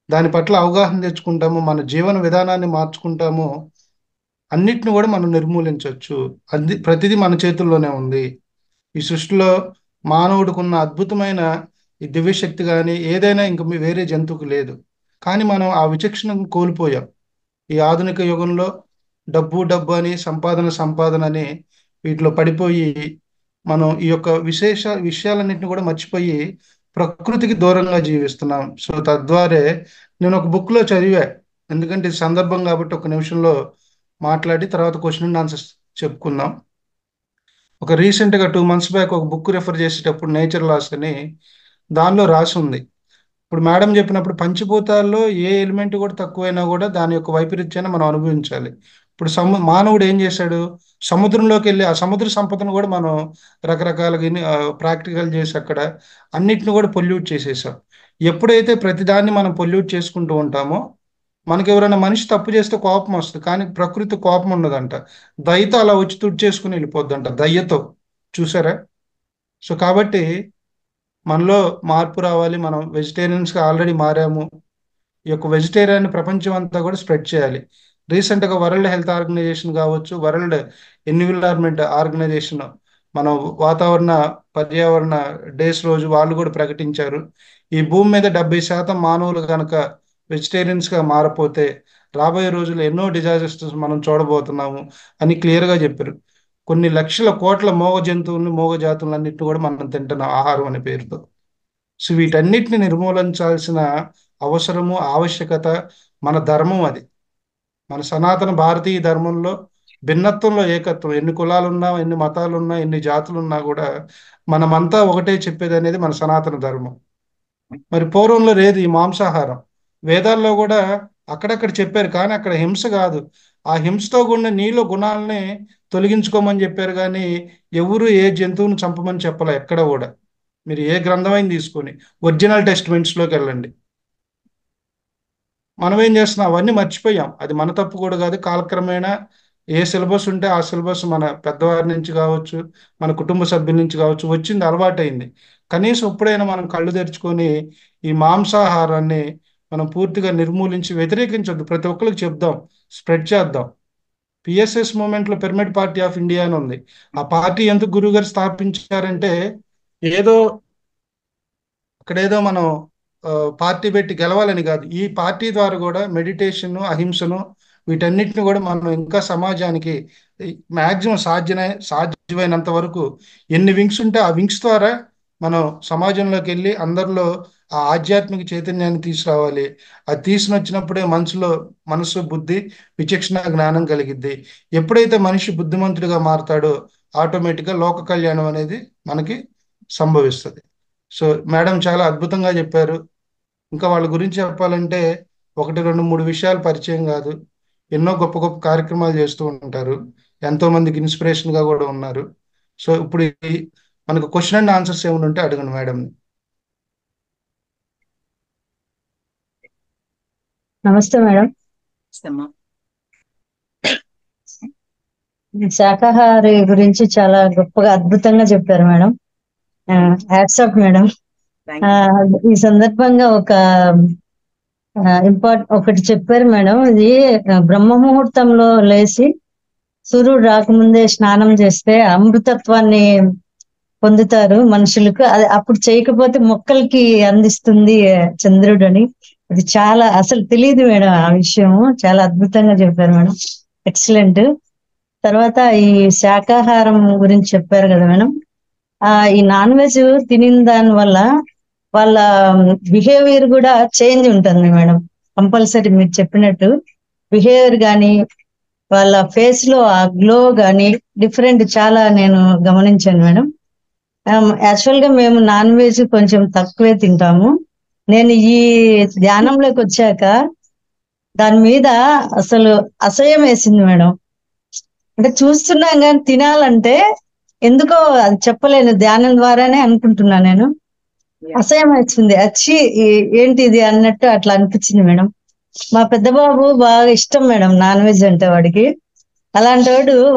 దాని పట్ల అవగాహన తెచ్చుకుంటామో, మన జీవన విధానాన్ని మార్చుకుంటామో, అన్నిటిని కూడా మనం నిర్మూలించవచ్చు. అది ప్రతిదీ మన చేతుల్లోనే ఉంది. ఈ సృష్టిలో మానవుడికి ఉన్న అద్భుతమైన ఈ దివ్యశక్తి కానీ ఏదైనా ఇంక వేరే జంతువుకు లేదు. కానీ మనం ఆ విచక్షణను కోల్పోయాం. ఈ ఆధునిక యుగంలో డబ్బు డబ్బు అని, సంపాదన సంపాదన అని వీటిలో పడిపోయి మనం ఈ యొక్క విషయాలన్నింటినీ కూడా మర్చిపోయి ప్రకృతికి దూరంగా జీవిస్తున్నాం. సో తద్వారే నేను ఒక బుక్లో చదివా, ఎందుకంటే ఇది సందర్భం కాబట్టి ఒక నిమిషంలో మాట్లాడి తర్వాత క్వశ్చన్ అండ్ ఆన్సర్స్ చెప్పుకుందాం. ఒక రీసెంట్గా 2 months బ్యాక్ ఒక బుక్ రెఫర్ చేసేటప్పుడు నేచర్ లాస్ అని దానిలో రాసి ఉంది. ఇప్పుడు మేడం చెప్పినప్పుడు పంచభూతాల్లో ఏ ఎలిమెంట్ కూడా తక్కువైనా కూడా దాని యొక్క వైపరీత్యాన్ని మనం అనుభవించాలి. ఇప్పుడు మానవుడు ఏం చేశాడు, సముద్రంలోకి వెళ్ళి ఆ సముద్ర సంపదను కూడా మనం రకరకాలుగా ప్రాక్టికల్ చేసి అక్కడ అన్నిటిని కూడా పొల్యూట్ చేసేసాం. ఎప్పుడైతే ప్రతిదాన్ని మనం పొల్యూట్ చేసుకుంటూ ఉంటామో, మనకి ఎవరైనా మనిషి తప్పు చేస్తే కోపం వస్తుంది, కానీ ప్రకృతి కోపం ఉండదంట. దయతో అలా వచ్చి తుడిచేసుకుని వెళ్ళిపోద్దంట, దయ్యతో. చూసారా? సో కాబట్టి మనలో మార్పు రావాలి. మనం వెజిటేరియన్స్గా ఆల్రెడీ మారాము. ఈ యొక్క వెజిటేరియన్ ప్రపంచం అంతా కూడా స్ప్రెడ్ చేయాలి. రీసెంట్గా వరల్డ్ హెల్త్ ఆర్గనైజేషన్ కావచ్చు, వరల్డ్ ఎన్విరాన్మెంట్ ఆర్గనైజేషన్ మన వాతావరణ పర్యావరణ డేస్ రోజు వాళ్ళు కూడా ప్రకటించారు, ఈ భూమి మీద 70% మానవులు కనుక వెజిటేరియన్స్గా మారపోతే రాబోయే రోజుల్లో ఎన్నో డిజాస్టర్స్ మనం చూడబోతున్నాము అని క్లియర్గా చెప్పారు. కొన్ని లక్షల కోట్ల మోగ జంతువుల్ని, మోగ జాతులన్నింటినీ కూడా మనం తింటున్నాం ఆహారం అనే పేరుతో. సో వీటన్నిటిని నిర్మూలించాల్సిన అవసరము, ఆవశ్యకత మన ధర్మం. అది మన సనాతన భారతీయ ధర్మంలో భిన్నత్వంలో ఏకత్వం. ఎన్ని కులాలున్నా, ఎన్ని మతాలున్నా, ఎన్ని జాతులున్నా కూడా మనమంతా ఒకటే చెప్పేది అనేది మన సనాతన ధర్మం. మరి పూర్వంలో లేదు ఈ మాంసాహారం. వేదాల్లో కూడా అక్కడక్కడ చెప్పారు, కానీ అక్కడ హింస కాదు. ఆ హింసతో కూడిన నీలో గుణాలని తొలగించుకోమని చెప్పారు, కానీ ఎవరు ఏ జంతువుని చంపమని చెప్పలే ఎక్కడ కూడా. మీరు ఏ గ్రంథమైనా తీసుకొని ఒరిజినల్ టెస్ట్మెంట్స్లోకి వెళ్ళండి. మనం ఏం చేస్తున్నాం, అవన్నీ మర్చిపోయాం. అది మన తప్పు కూడా కాదు. కాలక్రమేణా ఏ సిలబస్ ఉంటే ఆ సిలబస్ మన పెద్దవారి నుంచి కావచ్చు, మన కుటుంబ సభ్యుల నుంచి కావచ్చు వచ్చింది, అలవాటైంది. కనీసం ఇప్పుడైనా మనం కళ్ళు తెరుచుకొని ఈ మాంసాహారాన్ని మనం పూర్తిగా నిర్మూలించి వ్యతిరేకించొద్దు. ప్రతి ఒక్కరికి చెప్దాం, స్ప్రెడ్ చేద్దాం. పిఎస్ఎస్ మూమెంట్లో పిరమిడ్ పార్టీ ఆఫ్ ఇండియా అని ఉంది. ఆ పార్టీ ఎందుకు గురువు గారు స్థాపించారంటే, ఏదో అక్కడేదో మనం పార్టీ పెట్టి గెలవాలని కాదు. ఈ పార్టీ ద్వారా కూడా మెడిటేషన్, అహింసను, వీటన్నిటిని కూడా మనం ఇంకా సమాజానికి మ్యాక్సిమం సాధ్యమైనంత వరకు ఎన్ని వింగ్స్ ఉంటే ఆ వింగ్స్ ద్వారా మనం సమాజంలోకి వెళ్ళి అందరిలో ఆ ఆధ్యాత్మిక చైతన్యాన్ని తీసుకురావాలి. అది తీసుకొచ్చినప్పుడే మనసు, బుద్ధి, విచక్షణ, జ్ఞానం కలిగిద్ది. ఎప్పుడైతే మనిషి బుద్ధిమంతుడిగా మారతాడో ఆటోమేటిక్గా లోక కళ్యాణం అనేది మనకి సంభవిస్తుంది. సో మేడం చాలా అద్భుతంగా చెప్పారు. ఇంకా వాళ్ళ గురించి చెప్పాలంటే 1, 2, 3 విషయాలు పరిచయం కాదు. ఎన్నో గొప్ప గొప్ప కార్యక్రమాలు చేస్తూ ఉంటారు. ఎంతో మందికి ఇన్స్పిరేషన్గా కూడా ఉన్నారు. సో ఇప్పుడు మనకు క్వశ్చన్ అండ్ ఆన్సర్స్ ఏమైనా ఉంటే అడగండి మేడంని. నమస్తే మేడం. ఇస్తామా? శాకాహారి గురించి చాలా గొప్పగా అద్భుతంగా చెప్పారు madam. Hats off madam. Thank you. ఈ సందర్భంగా ఒక ఒకటి చెప్పారు మేడం. ఇది బ్రహ్మ ముహూర్తంలో లేచి సూర్యుడు రాకముందే స్నానం చేస్తే అమృతత్వాన్ని పొందుతారు మనుషులకు. అది అప్పుడు చేయకపోతే మొక్కలకి అందిస్తుంది చంద్రుడు అని. అది చాలా అసలు తెలియదు మేడం ఆ విషయం. చాలా అద్భుతంగా చెప్పారు మేడం. ఎక్సలెంట్. తర్వాత ఈ శాకాహారం గురించి చెప్పారు కదా మేడం. ఈ నాన్ వెజ్ తినిన దాని వల్ల వాళ్ళ బిహేవియర్ కూడా చేంజ్ ఉంటుంది మేడం. కంపల్సరీ మీరు చెప్పినట్టు బిహేవియర్ కానీ వాళ్ళ ఫేస్ లో ఆ గ్లో కానీ డిఫరెంట్ చాలా నేను గమనించాను మేడం. యాక్చువల్ గా మేము నాన్ వెజ్ కొంచెం తక్కువే తింటాము. నేను ఈ ధ్యానంలోకి వచ్చాక దాని మీద అసలు అసహ్యం వేసింది మేడం. అంటే చూస్తున్నాం కానీ తినాలంటే ఎందుకో అది చెప్పలేను, ధ్యానం ద్వారానే అనుకుంటున్నా నేను. అసహ్యం వచ్చింది, వచ్చి ఏంటి ఇది అన్నట్టు అట్లా అనిపించింది మేడం. మా పెద్ద బాబు బాగా ఇష్టం మేడం నాన్ వెజ్ అంటే వాడికి. అలాంటి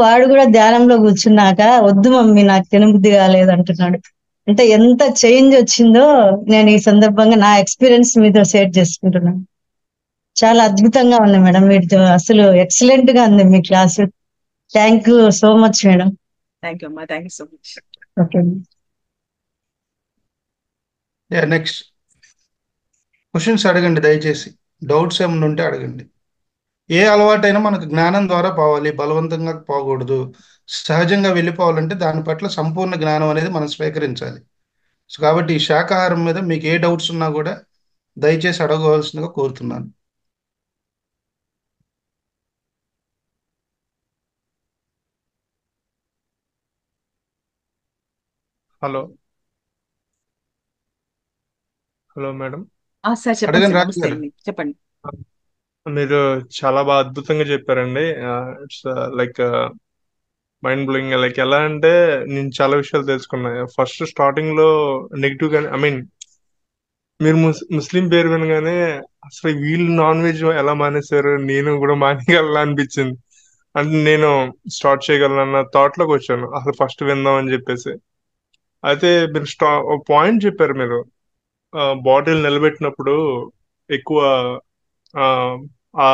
వాడు కూడా ధ్యానంలో కూర్చున్నాక వద్దు మమ్మీ నాకు తినబుద్ధి కాలేదు అంటున్నాడు. అంటే ఎంత చేంజ్ వచ్చిందో నేను ఈ సందర్భంగా నా ఎక్స్పీరియన్స్ మీతో షేర్ చేసుకుంటున్నాను. చాలా అద్భుతంగా ఉంది మేడం. వీటితో అసలు ఎక్సలెంట్ గా ఉంది మీ class. Thank you so much madam. Thank you అమ్మా. Thank you so much. Okay. Next questions అడగండి దయచేసి. డౌట్స్ ఏమైనా ఉంటే అడగండి. ఏ అలవాటైనా మనకు జ్ఞానం ద్వారా పోవాలి, బలవంతంగా పోకూడదు. సహజంగా వెళ్ళిపోవాలంటే దాని పట్ల సంపూర్ణ జ్ఞానం అనేది మనం స్వీకరించాలి. సో కాబట్టి ఈ శాకాహారం మీద మీకు ఏ డౌట్స్ ఉన్నా కూడా దయచేసి అడగవలసిందిగా కోరుతున్నాను. Hello hello madam. సార్ చెప్పండి అడగండి సార్. రాజు నమస్తే గారు. అండి, చెప్పండి. మీరు చాలా బాగా అద్భుతంగా చెప్పారండి. It's like mind blowing. Like ఎలా అంటే నేను చాలా విషయాలు తెలుసుకున్నా. ఫస్ట్ స్టార్టింగ్ లో నెగిటివ్ గానే, ఐ మీన్ మీరు ముస్లిం పేరు వినగానే అసలు వీళ్ళు నాన్ వెజ్ ఎలా మానేశారు, నేను కూడా మానేయగలను అనిపించింది. అంటే నేను స్టార్ట్ చేయగలను అన్న థాట్ లోకి వచ్చాను అసలు ఫస్ట్ విందాం అని చెప్పేసి. అయితే మీరు పాయింట్ చెప్పారు మీరు, బాటిల్ నిలబెట్టినప్పుడు ఎక్కువ ఆ ఆ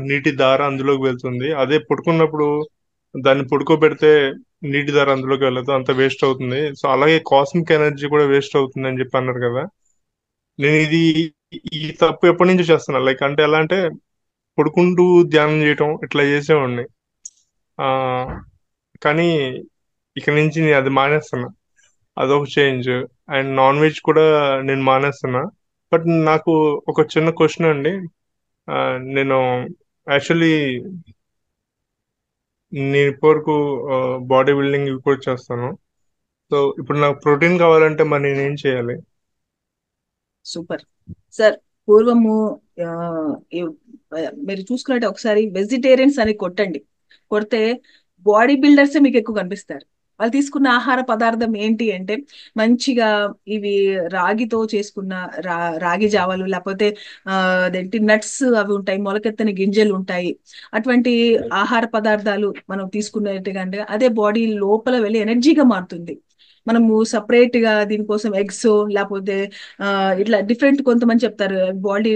నీటి ధార అందులోకి వెళ్తుంది. అదే పడుకున్నప్పుడు దాన్ని పడుకోబెడితే నీటి ధార అందులోకి వెళ్ళదు, అంత వేస్ట్ అవుతుంది. సో అలాగే కాస్మిక్ ఎనర్జీ కూడా వేస్ట్ అవుతుంది అని చెప్పి అన్నారు కదా. నేను ఈ తప్పు ఎప్పటి నుంచో చేస్తున్నా. లైక్ అంటే ఎలా అంటే పడుకుంటూ ధ్యానం చేయటం ఇట్లా చేసేవాడిని. ఆ కానీ ఇక నుంచి నేను అది మానేస్తున్నా. అదొక చేంజ్. అండ్ నాన్ వెజ్ కూడా నేను మానేస్తున్నా. బట్ నాకు ఒక చిన్న క్వశ్చన్ అండి. నేను యాక్చువల్లీ నేను ఇప్పటివరకు బాడీ బిల్డింగ్ ఇవి కూడా చేస్తాను. సో ఇప్పుడు నాకు ప్రోటీన్ కావాలంటే మరి నేనేం చేయాలి? Super sir. పూర్వము ఆ, ఈ- మీరు చూసుకున్నట్టే ఒకసారి వెజిటేరియన్స్ అని కొట్టండి. కొడితే బాడీ బిల్డర్సే మీకు ఎక్కువ కనిపిస్తారు. వాళ్ళు తీసుకున్న ఆహార పదార్థం ఏంటి అంటే మంచిగా ఇవి రాగితో చేసుకున్న రాగి జావలు, లేకపోతే అదేంటి నట్స్ అవి ఉంటాయి, మొలకెత్తని గింజలు ఉంటాయి. అటువంటి ఆహార పదార్థాలు మనం తీసుకున్నట్టుగా అంటే అదే బాడీ లోపల వెళ్ళి ఎనర్జీగా మారుతుంది. మనము సపరేట్ గా దీనికోసం ఎగ్స్ లేకపోతే ఇట్లా డిఫరెంట్ కొంతమంది చెప్తారు బాడీ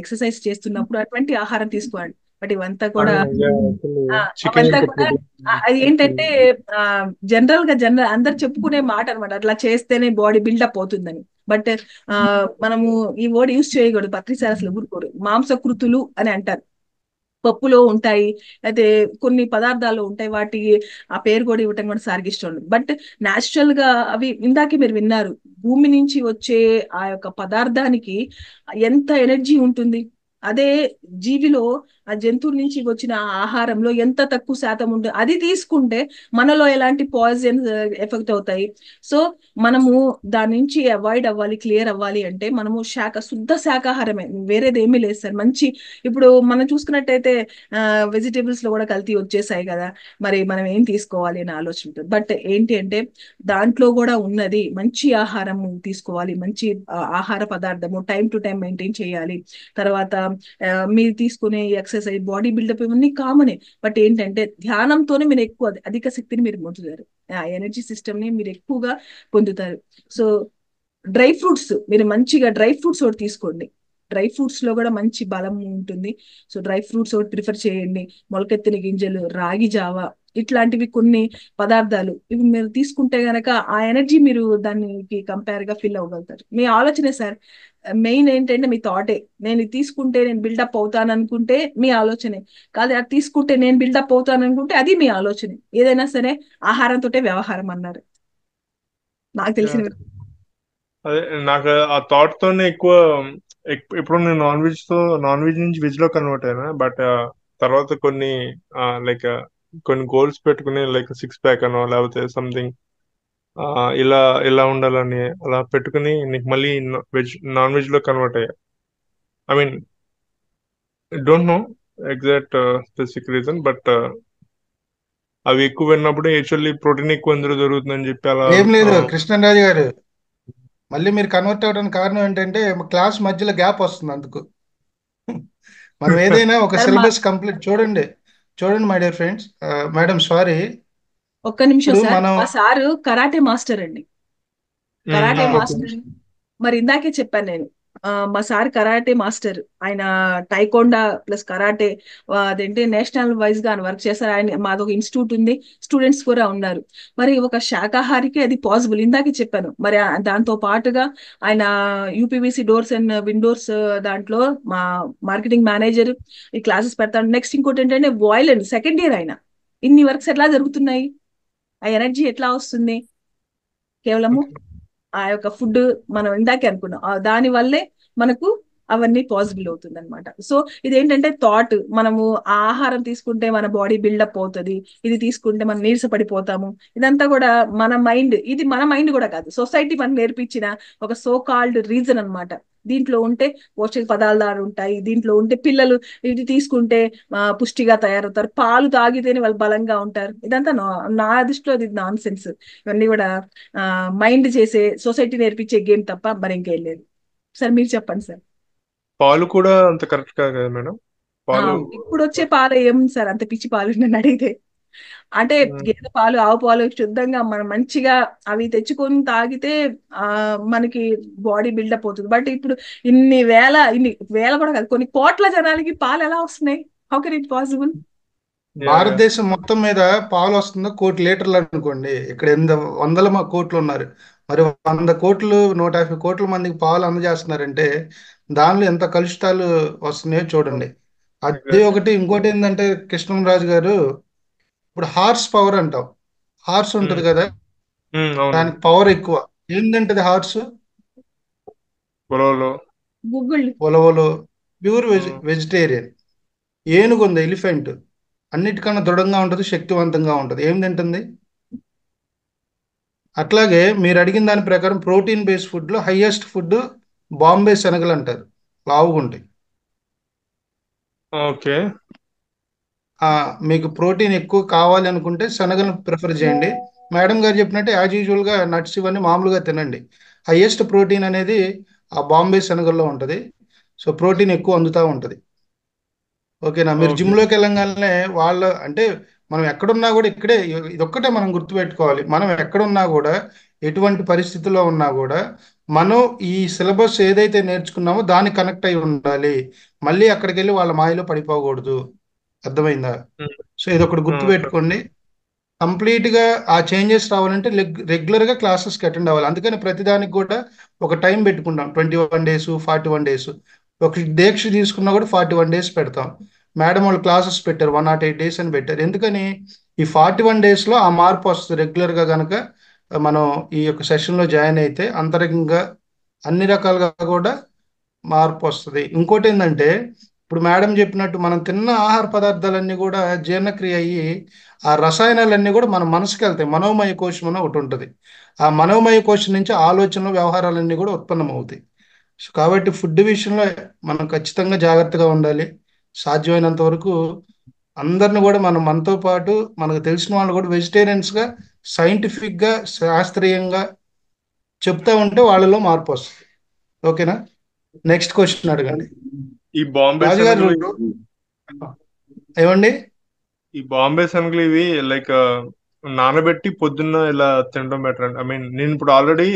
ఎక్సర్సైజ్ చేస్తున్నప్పుడు అటువంటి ఆహారం తీసుకోవాలి. బట్ ఇవంతా కూడా చికెన్ అవంతా కూడా అది ఏంటంటే జనరల్ అందరు చెప్పుకునే మాట అనమాట, అట్లా చేస్తేనే బాడీ బిల్డప్ అవుతుందని. బట్ మనము ఈ వర్డ్ యూజ్ చేయకూడదు. పత్రిసారి అసలు ఊరుకోరు. మాంసకృతులు అని అంటారు. పప్పులో ఉంటాయి, అయితే కొన్ని పదార్థాలు ఉంటాయి, వాటికి ఆ పేరు కూడా ఇవ్వటం కూడా సారికి ఇష్టం ఉండదు. బట్ న్యాచురల్ గా అవి ఇందాకే మీరు విన్నారు, భూమి నుంచి వచ్చే ఆ యొక్క పదార్థానికి ఎంత ఎనర్జీ ఉంటుంది. అదే జీవిలో ఆ జంతువుల నుంచి వచ్చిన ఆహారంలో ఎంత తక్కువ శాతం ఉంటుంది. అది తీసుకుంటే మనలో ఎలాంటి పాయిజన్ ఎఫెక్ట్ అవుతాయి. సో మనము దాని నుంచి అవాయిడ్ అవ్వాలి, క్లియర్ అవ్వాలి అంటే మనము శుద్ధ శాకాహారమే, వేరేది ఏమీ లేదు సార్. మంచి ఇప్పుడు మనం చూసుకున్నట్టయితే వెజిటేబుల్స్ లో కూడా కల్తీ వచ్చేసాయి కదా, మరి మనం ఏం తీసుకోవాలి అని ఆలోచన ఉంటుంది. బట్ ఏంటి అంటే దాంట్లో కూడా ఉన్నది మంచి ఆహారం తీసుకోవాలి, మంచి ఆహార పదార్థము టైం టు టైం మెయింటైన్ చేయాలి. తర్వాత మీరు తీసుకునే ఎక్సర్సైజ్, బాడీ బిల్డప్ ఇవన్నీ కామనే. బట్ ఏంటంటే ధ్యానంతోనే మీరు ఎక్కువ అధిక శక్తిని మీరు పొందుతారు, ఆ ఎనర్జీ సిస్టమ్ ని మీరు ఎక్కువగా పొందుతారు. సో డ్రై ఫ్రూట్స్ మీరు మంచిగా డ్రై ఫ్రూట్స్ ఒకటి తీసుకోండి. డ్రై ఫ్రూట్స్ లో కూడా మంచి బలం ఉంటుంది. సో డ్రై ఫ్రూట్స్ ఒకటి ప్రిఫర్ చేయండి. మొలకెత్తిన గింజలు, రాగి జావా, ఇట్లాంటివి కొన్ని పదార్థాలు ఇవి మీరు తీసుకుంటే గనక ఆ ఎనర్జీ మీరు దానికి కంపేర్ గా ఫీల్ అవ్వగలుగుతారు. మీ ఆలోచనే సార్, మెయిన్ ఏంటంటే మీ థాటే. నేను ఇది తీసుకుంటే నేను బిల్డప్ అవుతాను అనుకుంటే మీ ఆలోచనే. కాదు అది తీసుకుంటే నేను బిల్డప్ అవుతాను అనుకుంటే అది మీ ఆలోచనే. ఏదైనా సరే ఆహారంతో వ్యవహారం అన్నారు నాకు యా తెలిసిన. అదే నాకు ఆ థాట్ తోనే ఎక్కువ ఇప్పుడు నేను నాన్ వెజ్ నుంచి వెజ్ లో కన్వర్ట్ అయినా. బట్ తర్వాత లైక్ కొన్ని గోల్స్ పెట్టుకుని లైక్ సిక్స్ ప్యాక్ అనో లేకపోతే సంథింగ్ ఇలా ఇలా ఉండాలని అలా పెట్టుకుని నీకు మళ్ళీ నాన్ వెజ్ లో కన్వర్ట్ అయ్యా. I mean don't know exact specific reason, but అవి ఎక్కువ విన్నప్పుడు యాక్చువల్లీ ప్రోటీన్ ఎక్కువ ఎందులో దొరుకుతుందని చెప్పి అలా ఏం లేదు కృష్ణరాజు గారు, మళ్ళీ మీరు కన్వర్ట్ అవ్వడానికి కారణం ఏంటంటే క్లాస్ మధ్యలో గ్యాప్ వస్తుంది అందుకు. మనం ఏదైనా ఒక సార్ సిలబస్ కంప్లీట్ చూడండి. చూడండి my dear friends, madam sorry, ఒక్క నిమిషం ఇప్పుడు సార్, మనం మా సారు కరాటే మాస్టర్ అండి. కరాటే ఓకే మాస్టర్ మరి ఇందాకే చెప్పాను నేను. మా సార్ కరాటే మాస్టర్. ఆయన టైకోండా ప్లస్ కరాటే అదేంటి నేషనల్ వైజ్ గా ఆయన వర్క్ చేస్తారు. ఆయన మాదొక ఇన్స్టిట్యూట్ ఉంది, స్టూడెంట్స్ కూడా ఉన్నారు. మరి ఒక శాకాహారికి అది పాసిబుల్, ఇందాకే చెప్పాను. మరి దాంతో పాటుగా ఆయన యూపీవీసీ డోర్స్ అండ్ విండోర్స్ దాంట్లో మా మార్కెటింగ్ మేనేజర్ ఈ క్లాసెస్ పెడతాడు. నెక్స్ట్ ఇంకోటి ఏంటంటే బాయిలర్ సెకండ్ ఇయర్ ఆయన. ఇన్ని వర్క్స్ ఎట్లా జరుగుతున్నాయి? ఆ ఎనర్జీ ఎట్లా వస్తుంది? కేవలము ఆ యొక్క ఫుడ్ మనం ఇందాకే అనుకున్నాం దాని వల్లే మనకు అవన్నీ పాసిబుల్ అవుతుంది అనమాట. సో ఇదేంటంటే థాట్. మనము ఆ ఆహారం తీసుకుంటే మన బాడీ బిల్డప్ అవుతుంది, ఇది తీసుకుంటే మనం నీరసపడిపోతాము. ఇదంతా కూడా మన మైండ్, ఇది మన మైండ్ కూడా కాదు, సొసైటీ మనకు నేర్పించిన ఒక సో కాల్డ్ రీజన్ అన్నమాట. దీంట్లో ఉంటే పోషక పదార్థాలు ఉంటాయి, దీంట్లో ఉంటే పిల్లలు ఇది తీసుకుంటే పుష్టిగా తయారవుతారు, పాలు తాగితేనే వాళ్ళు బలంగా ఉంటారు. ఇదంతా నా దృష్టిలో ఇది నాన్ సెన్స్. ఇవన్నీ కూడా మైండ్ చేసే సొసైటీ నేర్పించే గేమ్ తప్ప మరి ఇంకేం లేదు. సార్ మీరు చెప్పండి సార్. పాలు కూడా అంత కరెక్ట్ కాదు కదా మేడం. పాలు ఇప్పుడు వచ్చే పాలు ఏం సార్ అంత పిచ్చి పాలు నన్ను అడిగితే? అంటే గేదె పాలు, ఆవు పాలు శుద్ధంగా మనం మంచిగా అవి తెచ్చుకొని తాగితే మనకి బాడీ బిల్డప్ అవుతుంది. బట్ ఇప్పుడు ఇన్ని వేల కూడా కాదు, కొన్ని కోట్ల జనాలకి పాలు ఎలా వస్తున్నాయి? How can it possible? భారతదేశం మొత్తం మీద పాలు వస్తుందో 1,00,00,000 అనుకోండి. ఇక్కడ వందల కోట్లు ఉన్నారు. మరి 100 కోట్లు 150 కోట్ల మందికి పాలు అందజేస్తున్నారంటే దానిలో ఎంత కలుషితాలు వస్తున్నాయో చూడండి. అది ఒకటి. ఇంకోటి ఏంటంటే కృష్ణరాజు గారు, ఇప్పుడు హార్స్ పవర్ అంటాం. హార్స్ ఉంటుంది కదా, అవును దానికి పవర్ ఎక్కువ. ఏంటంటది హార్స్? పొలంలో గూగుల్. ఉలవలు, ప్యూర్ వెజిటేరియన్. ఏనుగు ఉంది, ఎలిఫెంట్, అన్నిటికన్నా దృఢంగా ఉంటుంది, శక్తివంతంగా ఉంటుంది. ఏం తింటుంది? అట్లాగే మీరు అడిగిన దాని ప్రకారం ప్రోటీన్ బేస్డ్ ఫుడ్లో హైయెస్ట్ ఫుడ్ బాంబే శనగలు అంటారు, లావుగా ఉంటాయి. ఓకే. మీకు ప్రోటీన్ ఎక్కువ కావాలి అనుకుంటే శనగలను ప్రిఫర్ చేయండి. మేడం గారు చెప్పినట్టు యాజ్ యూజువల్గా నట్స్ ఇవన్నీ మామూలుగా తినండి. హైయెస్ట్ ప్రోటీన్ అనేది ఆ బాంబే శనగల్లో ఉంటుంది. సో ప్రోటీన్ ఎక్కువ అందుతూ ఉంటుంది. ఓకేనా? మీరు ఓకే. జిమ్లోకి వెళ్ళంగానే అంటే మనం ఎక్కడున్నా కూడా ఇక్కడే, ఇదొక్కటే మనం గుర్తుపెట్టుకోవాలి. మనం ఎక్కడున్నా కూడా, ఎటువంటి పరిస్థితుల్లో ఉన్నా కూడా, మనం ఈ సిలబస్ ఏదైతే నేర్చుకున్నామో దానికి కనెక్ట్ అయి ఉండాలి. మళ్ళీ అక్కడికి వెళ్ళి వాళ్ళ మాయలో పడిపోకూడదు. అర్థమైందా? సో ఇదొకటి గుర్తుపెట్టుకోండి. కంప్లీట్గా ఆ చేంజెస్ రావాలంటే రెగ్యులర్గా క్లాసెస్కి అటెండ్ అవ్వాలి. అందుకని ప్రతిదానికి కూడా ఒక టైం పెట్టుకుంటాం. 21 days, 41 days. ఒక దీక్ష తీసుకున్నా కూడా 41 days పెడతాం. మేడం వాళ్ళు క్లాసెస్ పెట్టారు 108 days అని పెట్టారు. ఎందుకని? ఈ 41 daysలో ఆ మార్పు వస్తుంది. రెగ్యులర్గా కనుక మనం ఈ యొక్క సెషన్లో జాయిన్ అయితే అంతరంగంగా అన్ని రకాలుగా కూడా మార్పు వస్తుంది. ఇంకోటి ఏంటంటే, ఇప్పుడు మేడం చెప్పినట్టు మనం తిన్న ఆహార పదార్థాలన్నీ కూడా జీర్ణక్రియ అయ్యి ఆ రసాయనాలన్నీ కూడా మన మనసుకి వెళ్తాయి. మనోమయ కోశం అని ఒకటి ఉంటుంది. ఆ మనోమయ కోశం నుంచి ఆలోచనలు, వ్యవహారాలన్నీ కూడా ఉత్పన్నమవుతాయి. సో కాబట్టి ఫుడ్ విషయంలో మనం ఖచ్చితంగా జాగ్రత్తగా ఉండాలి. సాధ్యమైనంత వరకు అందరిని కూడా మనతో పాటు మనకు తెలిసిన వాళ్ళు కూడా వెజిటేరియన్స్గా, సైంటిఫిక్గా, శాస్త్రీయంగా చెప్తా ఉంటే వాళ్ళలో మార్పు వస్తుంది. ఓకేనా? నెక్స్ట్ క్వశ్చన్ అడగండి. ఈ బాంబే రాజుగారు శనగలు ఏమండి? ఈ బాంబే శనగలు ఇవి లైక్ నానబెట్టి పొద్దున్న ఇలా తినడం బెటర్ అండి. ఐ మీన్ నేను ఇప్పుడు ఆల్రెడీ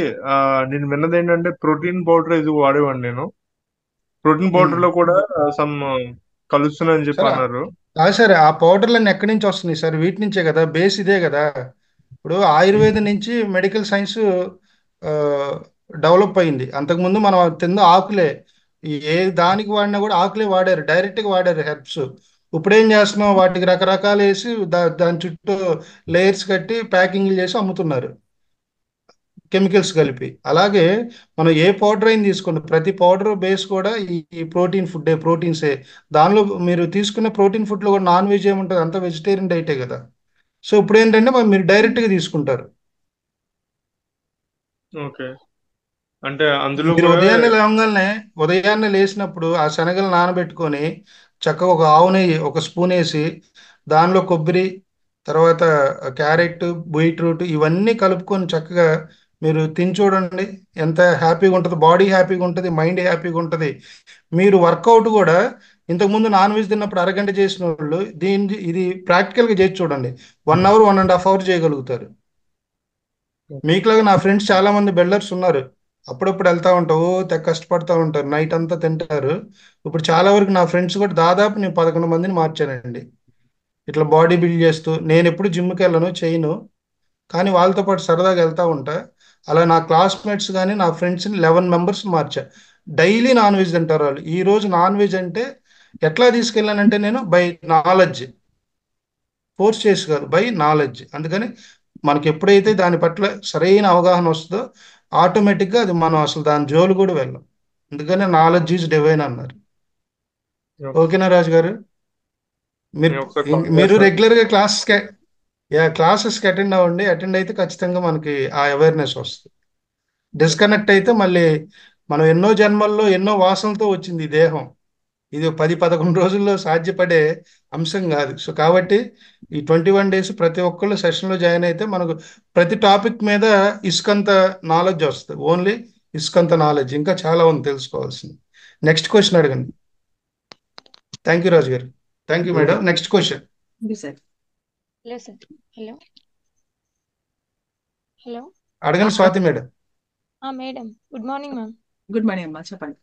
నేను విన్నది ఏంటంటే ప్రోటీన్ పౌడర్ ఇది వాడేవాడిని నేను. ప్రోటీన్ పౌడర్ లో కూడా సమ్ కలుస్తుందని చెప్పి సరే అన్నారు. సరే ఆ పౌడర్లన్నీ ఎక్కడి నుంచి వస్తున్నాయి సార్? వీటి నుంచే కదా, బేస్ ఇదే కదా. ఇప్పుడు ఆయుర్వేదం నుంచి మెడికల్ సైన్స్ డెవలప్ అయింది. అంతకుముందు మనం తిన్న ఆకులే, ఏ దానికి వాడినా కూడా ఆకులే వాడారు, డైరెక్ట్గా వాడారు హెర్బ్స్. ఇప్పుడు ఏం చేస్తున్నాం, వాటికి రకరకాలు వేసి దాని చుట్టూ లేయర్స్ కట్టి ప్యాకింగ్లు చేసి అమ్ముతున్నారు, కెమికల్స్ కలిపి. అలాగే మనం ఏ పౌడర్ అయినా తీసుకోండి, ప్రతి పౌడర్ బేస్ కూడా ఈ ప్రోటీన్ ఫుడ్, ప్రోటీన్సే. దానిలో మీరు తీసుకునే ప్రోటీన్ ఫుడ్లో కూడా నాన్ వెజ్ ఏముంటుంది, అంతా వెజిటేరియన్ డైటే కదా. సో ఇప్పుడు ఏంటంటే మీరు డైరెక్ట్గా తీసుకుంటారు. ఓకే, అంటే అందులో మీరు కూడా ఉదయాన్నే లేచినప్పుడు ఆ శనగలు నానబెట్టుకొని చక్కగా ఒక ఆవు నెయ్యి ఒక స్పూన్ వేసి, దానిలో కొబ్బరి, తర్వాత క్యారెట్, బీట్రూట్ ఇవన్నీ కలుపుకొని చక్కగా మీరు తిని చూడండి. ఎంత హ్యాపీగా ఉంటుంది, బాడీ హ్యాపీగా ఉంటుంది, మైండ్ హ్యాపీగా ఉంటుంది. మీరు వర్కౌట్ కూడా ఇంతకుముందు నాన్ వెజ్ తిన్నప్పుడు అరగంట చేసిన వాళ్ళు ఇది ప్రాక్టికల్గా చేసి చూడండి, 1 అవర్ 1.5 అవర్ చేయగలుగుతారు. మీకులాగా నా ఫ్రెండ్స్ చాలా మంది బిల్డర్స్ ఉన్నారు, అప్పుడప్పుడు వెళ్తా ఉంటావు, తెగ కష్టపడతా ఉంటారు, నైట్ అంతా తింటారు. ఇప్పుడు చాలా వరకు నా ఫ్రెండ్స్ కూడా దాదాపు నేను 11 మందిని మార్చానండి, ఇట్లా బాడీ బిల్డ్ చేస్తూ. నేను ఎప్పుడు జిమ్కి వెళ్ళను, చేయను, కానీ వాళ్ళతో పాటు సరదాగా వెళ్తా ఉంటా. అలా నా క్లాస్మేట్స్ కానీ నా ఫ్రెండ్స్ని 11 మెంబర్స్ మార్చా. డైలీ నాన్ వెజ్ తింటారు వాళ్ళు. ఈ రోజు నాన్ వెజ్ అంటే ఎట్లా తీసుకెళ్ళానంటే నేను బై నాలెడ్జ్, ఫోర్స్ చేసి కాదు, బై నాలెడ్జ్. అందుకని మనకి ఎప్పుడైతే దాని పట్ల సరైన అవగాహన వస్తుందో ఆటోమేటిక్గా అది మనం అసలు దాని జోలు కూడా వెళ్ళం. అందుకని నాలెడ్జ్ ఈజ్ డివైన్ అన్నారు. ఓకేనా రాజు గారు? నేను ఒకసారి మీరు కాల్ మీరు చేస్తాను. రెగ్యులర్గా క్లాసెస్కి అటెండ్ అవ్వండి. అటెండ్ అయితే ఖచ్చితంగా మనకి ఆ అవేర్నెస్ వస్తుంది. డిస్కనెక్ట్ అయితే మళ్ళీ మనం ఎన్నో జన్మల్లో ఎన్నో వాసనలతో వచ్చింది ఈ దేహం. ఇది 10-11 రోజుల్లో సాధ్యపడే అంశం కాదు. సో కాబట్టి ఈ 21 డేస్ ప్రతి ఒక్కళ్ళు సెషన్లో జాయిన్ అయితే మనకు ప్రతి టాపిక్ మీద ఇసుకంత నాలెడ్జ్ వస్తుంది. ఓన్లీ ఇసుకంత నాలెడ్జ్, ఇంకా చాలా ఉంది తెలుసుకోవాల్సింది. నెక్స్ట్ క్వశ్చన్ అడగండి. Thank you Raju garu. Thank you madam. Next question. Sir hello sir. Hello hello అడగండి Swathi madam. Madam, good morning ma'am. Good morning అమ్మా, చెప్పండి.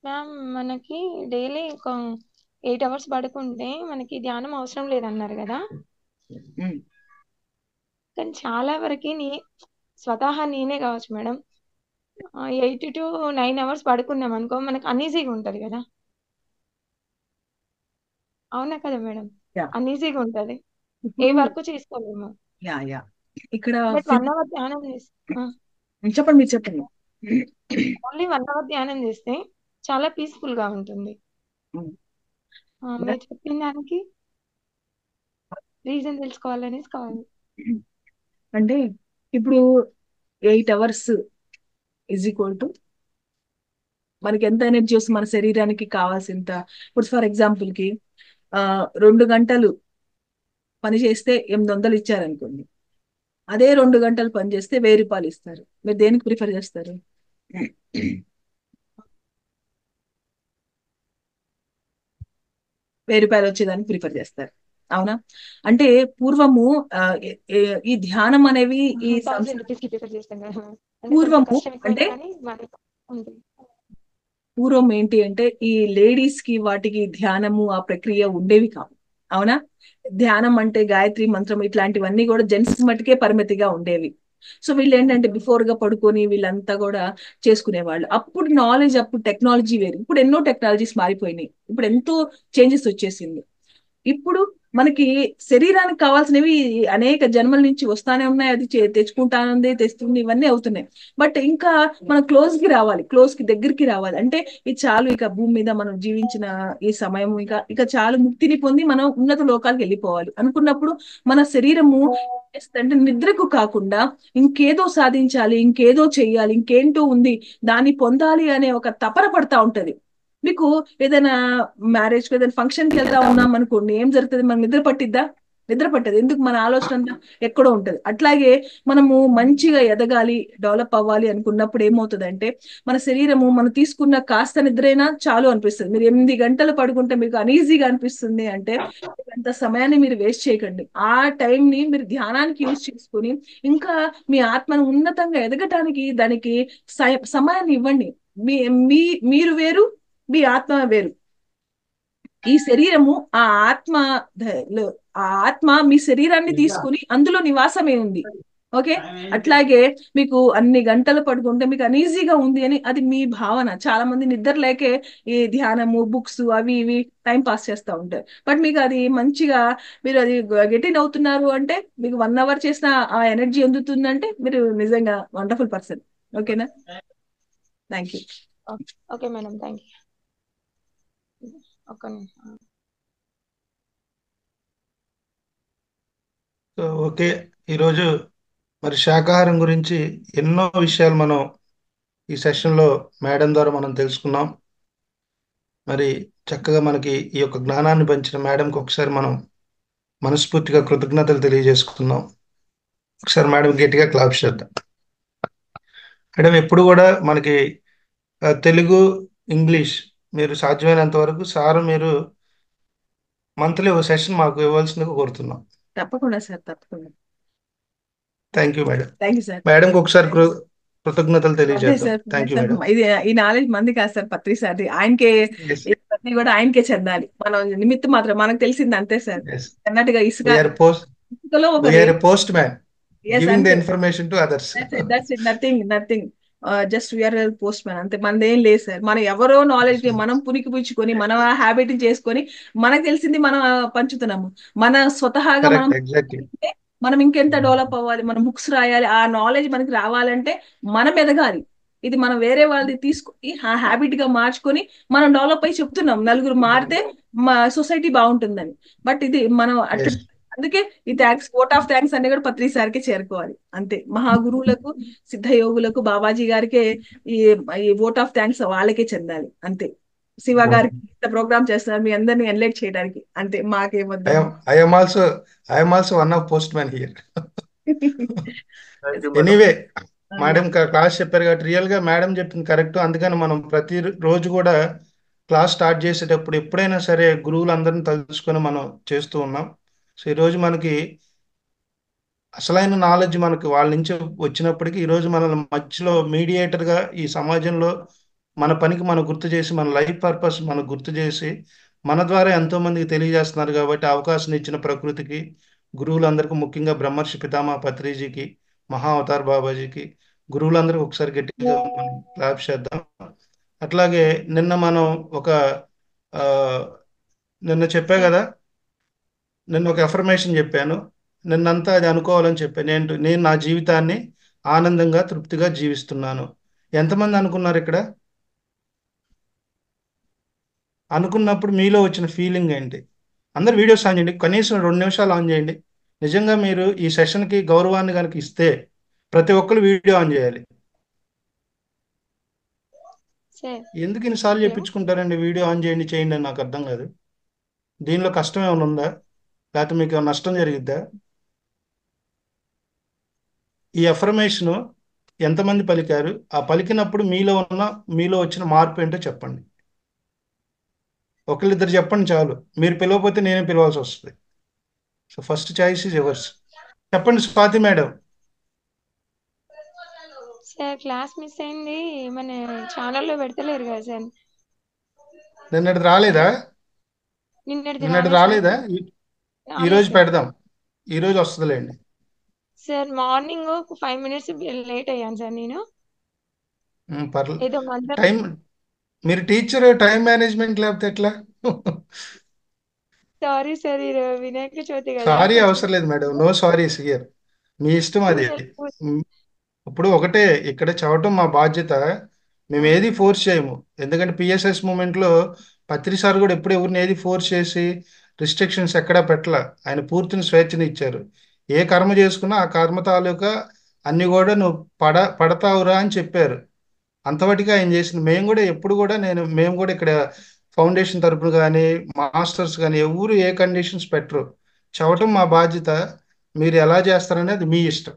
మ్యామ్, మనకి డైలీ ఒక 8 అవర్స్ పడుకుంటే మనకి ధ్యానం అవసరం లేదన్నారు కదా. ఉమ్, కానీ చాలా వరకు స్వతహా నేనే కావచ్చు మేడం, 8 to 9 అవర్స్ పడుకున్నాం అనుకో మనకు అనీజీగా ఉంటుంది కదా. అవునా కదా మేడం? Yeah. అనీజీగా ఉంటుంది, ఏ ఇప్పుడు వర్క్ చేసుకోలేము. యా ఇక్కడ బట్ 1 అవర్ ధ్యానం చేస్తే చెప్పండి, మీరు చెప్పండి. ఓన్లీ 1 అవర్ ధ్యానం చేస్తే చాలా పీస్ఫుల్ గా ఉంటుంది. ఉమ్, మీరు చెప్పిన దానికి రీజన్ తెలుసుకోవాలనేసి కావాలి. అంటే ఇప్పుడు 8 అవర్స్ ఈజ్ ఈక్వల్ టు మనకి ఎంత ఎనర్జీ వస్తుంది మన శరీరానికి కావాల్సినంత. ఇప్పుడు ఫర్ ఎగ్జాంపుల్ కి 2 గంటలు పని చేస్తే 800 ఇచ్చారనుకోండి, అదే 2 గంటలు పని చేస్తే 1000 రూపాయలు ఇస్తారు. మీరు దేనికి ప్రిఫర్ చేస్తారు? 1000 రూపాయలు వచ్చేదానికి ప్రిఫర్ చేస్తారు, అవునా? అంటే పూర్వము ఈ ధ్యానం అనేవి ఈ 1000 రూపీస్కి ప్రిఫర్ చేస్తాం కదా. అంటే కొంచెం పూర్వము కష్టం ఎక్కువైనా అంటే కానీ మనకి ఉంటుంది. పూర్వం ఏంటి అంటే ఈ లేడీస్ కి వాటికి ధ్యానము ఆ ప్రక్రియ ఉండేవి కావు, అవునా? ధ్యానం అంటే గాయత్రి మంత్రం ఇట్లాంటివన్నీ కూడా జెంట్స్ మటుకే పరిమితిగా ఉండేవి. సో వీళ్ళు ఏంటంటే బిఫోర్ గా పడుకొని వీళ్ళంతా కూడా చేసుకునేవాళ్ళు. అప్పుడు నాలెడ్జ్, అప్పుడు టెక్నాలజీ వేరు. ఇప్పుడు ఎన్నో టెక్నాలజీస్ మారిపోయినాయి, ఇప్పుడు ఎంతో చేంజెస్ వచ్చేసింది. ఇప్పుడు మనకి శరీరానికి కావాల్సినవి అనేక జన్మల నుంచి వస్తానే ఉన్నాయి, అది తెచ్చుకుంటానుంది, తెస్తుంది, ఇవన్నీ అవుతున్నాయి. బట్ ఇంకా మనం క్లోజ్ కి రావాలి, క్లోజ్ కి దగ్గరికి రావాలి. అంటే ఇది చాలు, ఇక భూమి మీద మనం జీవించిన ఈ సమయం ఇక చాలు, ముక్తిని పొంది మనం ఉన్నత లోకాలకు వెళ్ళిపోవాలి అనుకున్నప్పుడు మన శరీరము అంటే నిద్రకు కాకుండా ఇంకేదో సాధించాలి, ఇంకేదో చెయ్యాలి, ఇంకేంటో ఉంది దాన్ని పొందాలి అనే ఒక తపన పడతా ఉంటది. మీకు ఏదైనా మ్యారేజ్ కి ఏదైనా ఫంక్షన్ కి వెళ్తా ఉన్నాం అనుకోండి, ఏం జరుగుతుంది? మనకు నిద్ర పట్టిద్దా? నిద్ర పట్టదు. ఎందుకు? మన ఆలోచన అంతా ఎక్కడో ఉంటది. అట్లాగే మనము మంచిగా ఎదగాలి, డెవలప్ అవ్వాలి అనుకున్నప్పుడు ఏమవుతుందంటే మన శరీరము మనం తీసుకున్న కాస్త నిద్రైనా చాలు అనిపిస్తుంది. మీరు 8 గంటలు పడుకుంటే మీకు అనీజీగా అనిపిస్తుంది అంటే అంత సమయాన్ని మీరు వేస్ట్ చేయకండి. ఆ టైం ని మీరు ధ్యానానికి యూజ్ చేసుకుని ఇంకా మీ ఆత్మను ఉన్నతంగా ఎదగటానికి దానికి సమయాన్ని ఇవ్వండి. మీ మీ మీరు వేరు, మీ ఆత్మ వేరు. ఈ శరీరము ఆ ఆత్మ ఆ ఆత్మ మీ శరీరాన్ని తీసుకుని అందులో నివాసమే ఉంది. ఓకే, అట్లాగే మీకు అన్ని గంటలు పడుకుంటే మీకు అనీజీగా ఉంది అని అది మీ భావన. చాలా మంది నిద్ర లేకే ఈ ధ్యానము, బుక్స్ అవి ఇవి టైం పాస్ చేస్తూ ఉంటారు. బట్ మీకు అది మంచిగా మీరు అది గెటిన్ అవుతున్నారు అంటే మీకు 1 అవర్ చేసిన ఆ ఎనర్జీ అందుతుందంటే మీరు నిజంగా వండర్ఫుల్ పర్సన్. ఓకేనా? Thank you. Okay madam, thank you. ఒక్క నిమిషం. సో ఓకే, ఈరోజు మరి శాకాహారం గురించి ఎన్నో విషయాలు మనం ఈ సెషన్లో మేడం ద్వారా మనం తెలుసుకున్నాం. మరి చక్కగా మనకి ఈ యొక్క జ్ఞానాన్ని పంచిన మేడంకి ఒకసారి మనం మనస్ఫూర్తిగా కృతజ్ఞతలు తెలియజేసుకుందాం. ఒకసారి మేడం గట్టిగా క్లాప్స్ చేద్దాం. మేడం ఎప్పుడు కూడా మనకి తెలుగు, ఇంగ్లీష్ మీరు సాధ్యమైనంత వరకు సార్ మీరు మంత్లీ ఒక సెషన్ మాకు ఇవ్వాల్సిందిగా కోరుతున్నాం. తప్పకుండా సార్, తప్పకుండా. Thank you madam. Thank you sir. మేడంకి ఒకసారి కృతజ్ఞతలు అదే తెలియజేద్దాం. Sir, thank you madam. ఇది ఈ నాలెడ్జ్ మంది కాదు సార్, పత్రి సార్. ఆయనకే Yes, ఇవన్నీ కూడా ఆయనకే చెందాలి. మనం నిమిత్తం మాత్రం మనకు తెలిసింది అంతే సార్. yes. అన్నట్టుగా We are ఇసుకలో ఒక a postman Yes, giving the అంతే. information to others. That's it. Nothing. Just we are postman అంతే. మనదేం లేదు సార్. మనం ఎవరో నాలెడ్జ్ ని మనం పునికి పుచ్చుకొని మనం ఆ హ్యాబిట్ చేసుకొని మనకు తెలిసింది మనం పంచుతున్నాము. మన స్వతహాగా మనం Correct, exactly. మనం ఇంకెంత డెవలప్ అవ్వాలి, మనం బుక్స్ రాయాలి, ఆ నాలెడ్జ్ మనకి రావాలంటే మనం ఎదగాలి. ఇది మనం వేరే వాళ్ళది తీసుకొని ఆ హ్యాబిట్ గా మార్చుకొని మనం డెవలప్ అయి చెప్తున్నాం. నలుగురు మారితే మా సొసైటీ బాగుంటుందని. బట్ ఇది మనం అట్లా Yes. అందుకే ఈ థ్యాంక్స్, ఓట్ ఆఫ్ థ్యాంక్స్ అనే కూడా పత్రి సార్కి చేరుకోవాలి అంతే. మహాగురువులకు, సిద్ధయోగులకు, బాబాజీ గారికే ఈ ఈ ఓట్ ఆఫ్ థ్యాంక్స్ వాళ్ళకే చెందాలి అంతే. శివ గారికి ఇంత ప్రోగ్రామ్ చేస్తున్నారు మీ అందరిని ఎన్లైట్ చేయడానికి అంతే. మాకేమొద్దు. I am also one of postman here. Thank you madam. Anyway madam class చెప్పారు కాబట్టి రియల్ గా మేడం చెప్పింది కరెక్ట్. అందుకని మనం ప్రతి రోజు కూడా క్లాస్ స్టార్ట్ చేసేటప్పుడు ఎప్పుడైనా సరే గురువులందరిని తలుచుకొని మనం చేస్తూ ఉన్నాం. సో ఈరోజు మనకి అసలైన నాలెడ్జ్ మనకి వాళ్ళ నుంచి వచ్చినప్పటికీ ఈరోజు మన మధ్యలో మీడియేటర్ గా ఈ సమాజంలో మన పనికి మనం గుర్తు చేసి మన లైఫ్ పర్పస్ మనం గుర్తు చేసి మన ద్వారా ఎంతో మందికి తెలియజేస్తున్నారు. కాబట్టి అవకాశం ఇచ్చిన ప్రకృతికి, గురువులందరికీ, ముఖ్యంగా బ్రహ్మర్షి పితామహ పత్రిజీకి, మహా అవతార్ బాబాజీకి, గురువులందరికీ ఒకసారి గట్టిగా మనం క్లాప్ చేద్దాం. అట్లాగే నిన్న మనం ఒక ఆ, నిన్న చెప్పా కదా, నిన్న ఒక ఎఫర్మేషన్ చెప్పాను. నిన్నంతా అది అనుకోవాలని చెప్పాను. నేను నా జీవితాన్ని ఆనందంగా, తృప్తిగా జీవిస్తున్నాను. ఎంతమంది అనుకున్నారు ఇక్కడ? అనుకున్నప్పుడు మీలో వచ్చిన ఫీలింగ్ ఏంటి? అందరు వీడియోస్ ఆన్ చేయండి, కనీసం 2 నిమిషాలు ఆన్ చేయండి. నిజంగా మీరు ఈ సెషన్కి గౌరవాన్ని కనుక ఇస్తే ప్రతి ఒక్కరు వీడియో ఆన్ చేయాలి. సార్ ఎందుకు ఇన్నిసార్లు చెప్పించుకుంటారండి వీడియో ఆన్ చేయండి చేయండి అని? నాకు అర్థం కాదు. దీనిలో కష్టం ఏమైనా ఉందా, లేకపోతే మీకు ఏమైనా నష్టం జరిగిద్దా? ఈ అఫర్మేషన్ ఎంతమంది పలికారు? ఆ పలికినప్పుడు మీలో వచ్చిన మార్పు ఏంటో చెప్పండి. ఒకళ్ళిద్దరు చెప్పండి చాలు. మీరు పిలవకపోతే నేనే పిలవాల్సి వస్తుంది. So first choice is yours. చెప్పండి Swathi madam. Sir class miss అయింది, మన ఛానల్లో పెడతలేరు కదా సార్. నిన్నటి రాలేదా? నిన్నటి రాలేదా? ఈ రోజు పెడదాం. ఈ రోజు వస్తుందిలేండి. సార్ మార్నింగ్ 5 minutes లేట్ అయ్యాను సార్ నేను. పర్లేదు. ఏదో మంత్రం టైం, మీరు టీచర్, టైం మేనేజ్మెంట్ లేకపోతే ఎట్లా? సారీ సార్, ఈ వినాయక చవితి కదా. సారీ అవసరం లేదు మేడం, నో సారీస్ హియర్. మీ ఇష్టం అది. ఇప్పుడు ఒకటే, ఇక్కడ చదవటం మా బాధ్యత. మేము ఏది ఫోర్స్ చేయము. ఎందుకంటే పిఎస్ఎస్ మూమెంట్లో పత్రి సార్ కూడా ఎప్పుడు ఎవరిని ఏది ఫోర్స్ చేసి రిస్ట్రిక్షన్స్ ఎక్కడా పెట్టలా. ఆయన పూర్తిని స్వేచ్ఛని ఇచ్చారు. ఏ కర్మ చేసుకున్నా ఆ కర్మ తాలూకా అన్ని కూడా నువ్వు పడతావురా అని చెప్పారు. అంతవరకు ఆయన చేసింది. మేము కూడా ఎప్పుడు కూడా మేము కూడా ఇక్కడ ఫౌండేషన్ తరపున కానీ మాస్టర్స్ కానీ ఎవరు ఏ కండిషన్స్ పెట్టరు. చెప్పటం మా బాధ్యత. మీరు ఎలా చేస్తారనేది మీ ఇష్టం.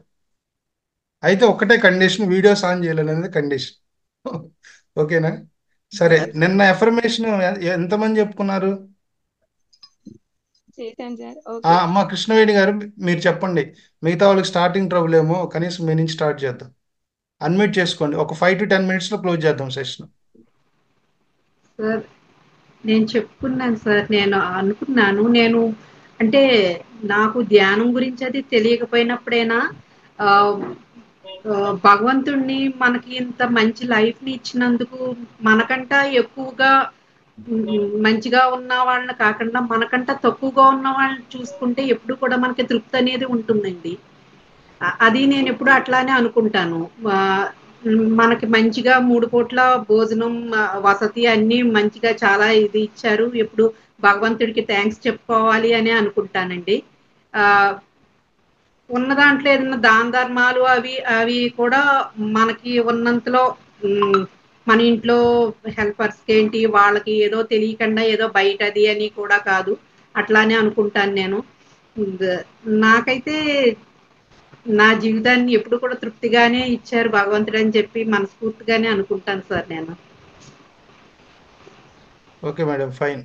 అయితే ఒక్కటే కండిషన్, వీడియోస్ ఆన్ చేయాలనేది కండిషన్. ఓకేనా? సరే, సార్ నిన్న ఎఫర్మేషన్ ఎంతమంది చెప్పుకున్నారు? చేశాను సార్. ఓకే. అమ్మ కృష్ణవేణి గారు మీరు చెప్పండి. మిగతా వాళ్ళకి స్టార్టింగ్ ట్రబుల్ ఏమో, కనీసం మీ నుంచి స్టార్ట్ చేద్దాం. అన్మ్యూట్ చేసుకోండి. ఒక 5 to 10 minutes లో క్లోజ్ చేద్దాం సెషన్. సార్ నేను చెప్పుకున్నాను సార్. నేను అనుకున్నాను, నేను అంటే నాకు ధ్యానం గురించి అది తెలియకపోయినప్పుడైనా ఆ, ఆ, భగవంతుణ్ణి మనకి ఇంత మంచి లైఫ్ ని ఇచ్చినందుకు మనకంట ఎక్కువగా మంచిగా ఉన్న వాళ్ళని కాకుండా మనకంట తక్కువగా ఉన్న వాళ్ళని చూసుకుంటే ఎప్పుడు కూడా మనకి తృప్తి అనేది ఉంటుందండి. అది నేను ఎప్పుడు అట్లానే అనుకుంటాను. ఆ, మనకి మంచిగా 3 పూట్ల భోజనం, వసతి అన్ని మంచిగా చాలా ఇది ఇచ్చారు. ఎప్పుడు భగవంతుడికి థ్యాంక్స్ చెప్పుకోవాలి అని అనుకుంటానండి. ఆ ఉన్న దాంట్లో ఏదైనా దాన ధర్మాలు అవి అవి కూడా మనకి ఉన్నంతలో ఉమ్, మన ఇంట్లో హెల్పర్స్ కి ఏంటి వాళ్ళకి ఏదో తెలియకుండా ఏదో బయటది అని కూడా కాదు, అట్లానే అనుకుంటాను నేను. ఉమ్, నాకైతే నా జీవితాన్ని ఎప్పుడు కూడా తృప్తిగానే ఇచ్చారు భగవంతుడు అని చెప్పి మనస్ఫూర్తిగానే అనుకుంటాను సార్ నేను. Okay madam, fine.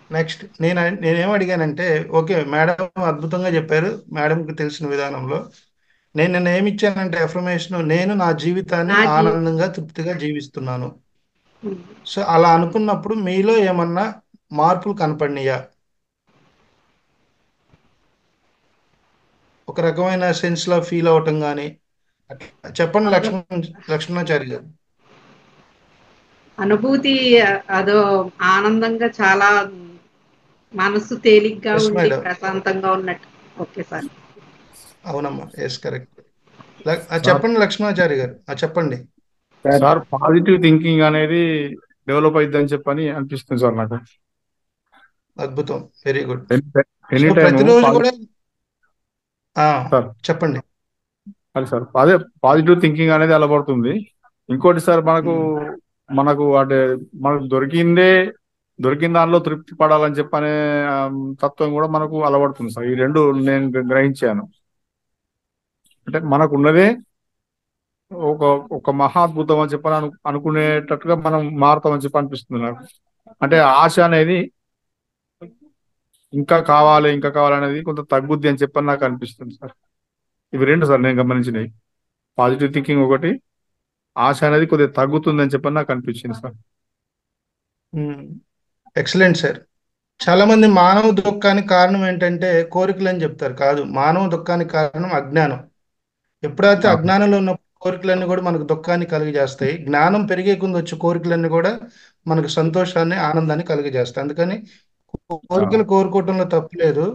నెక్స్ట్ నేనేం అడిగానంటే, ఓకే మేడం అద్భుతంగా చెప్పారు మేడంకి తెలిసిన విధానంలో. నేను నిన్న ఏమి ఇచ్చానంటే ఎఫర్మేషన్, నేను నా జీవితాన్ని నా జీ ఆనందంగా తృప్తిగా జీవిస్తున్నాను. ఉమ్, సో అలా అనుకున్నప్పుడు మీలో ఏమన్నా మార్పులు కనపడినాయా? ఒక రకమైన సెన్స్ లో ఫీల్ అవటం కానీ అట్లా చెప్పండి. అను లక్ష్మణాచారి గారు. అనుభూతి అదో ఆనందంగా చాలా మనసు తేలిగ్గా ఎస్ ఉండి మేడం, ప్రశాంతంగా ఉన్నట్టు. Okay sir. అవునమ్మా, ఎస్ కరెక్ట్. సార్ చెప్పండి లక్ష్మణాచారి గారు, చెప్పండి. సార్ పాజిటివ్ థింకింగ్ అనేది డెవలప్ అయిద్దని చెప్పని అనిపిస్తుంది సార్ నాకు. అద్భుతం, very good. So any time ప్రతిరోజు కూడా సార్ చెప్పండి. అది సార్ అదే పాజిటివ్ థింకింగ్ అనేది అలవడుతుంది. ఇంకోటి సార్, మనకు ఉమ్, మనకు అంటే మనకు దొరికిన దానిలో తృప్తి పడాలని చెప్పనే తత్వం కూడా మనకు అలవడుతుంది సార్. ఈ రెండు నేను గ్రహించాను. అంటే మనకు ఉన్నదే ఒక ఒక మహాద్భుతం అని చెప్పని అనుకునేటట్టుగా మనం మారుతామని చెప్పి అనిపిస్తుంది నాకు. అంటే ఆశ అనేది ఇంకా కావాలి అనేది కొంత తగ్గుద్ది అని చెప్పని నాకు అనిపిస్తుంది సార్. ఇవి రెండు సార్ నేను గమనించినవి. పాజిటివ్ థింకింగ్ ఒకటి, ఆశ అనేది కొద్దిగా తగ్గుతుంది అని చెప్పని నాకు అనిపించింది సార్. Excellent sir. చాలా మంది మానవ దుఃఖానికి కారణం ఏంటంటే కోరికలు అని చెప్తారు. కాదు, మానవ దుఃఖానికి కారణం అజ్ఞానం. ఎప్పుడైతే ఆ, అజ్ఞానంలో ఉన్న కోరికలన్నీ కూడా మనకు దుఃఖాన్ని కలుగజేస్తాయి. జ్ఞానం పెరిగే కొంది వచ్చే కోరికలన్నీ కూడా మనకు సంతోషాన్ని, ఆనందాన్ని కలుగజేస్తాయి. అందుకని ఆ, కోరికలు కోరుకోవటంలో తప్పు లేదు.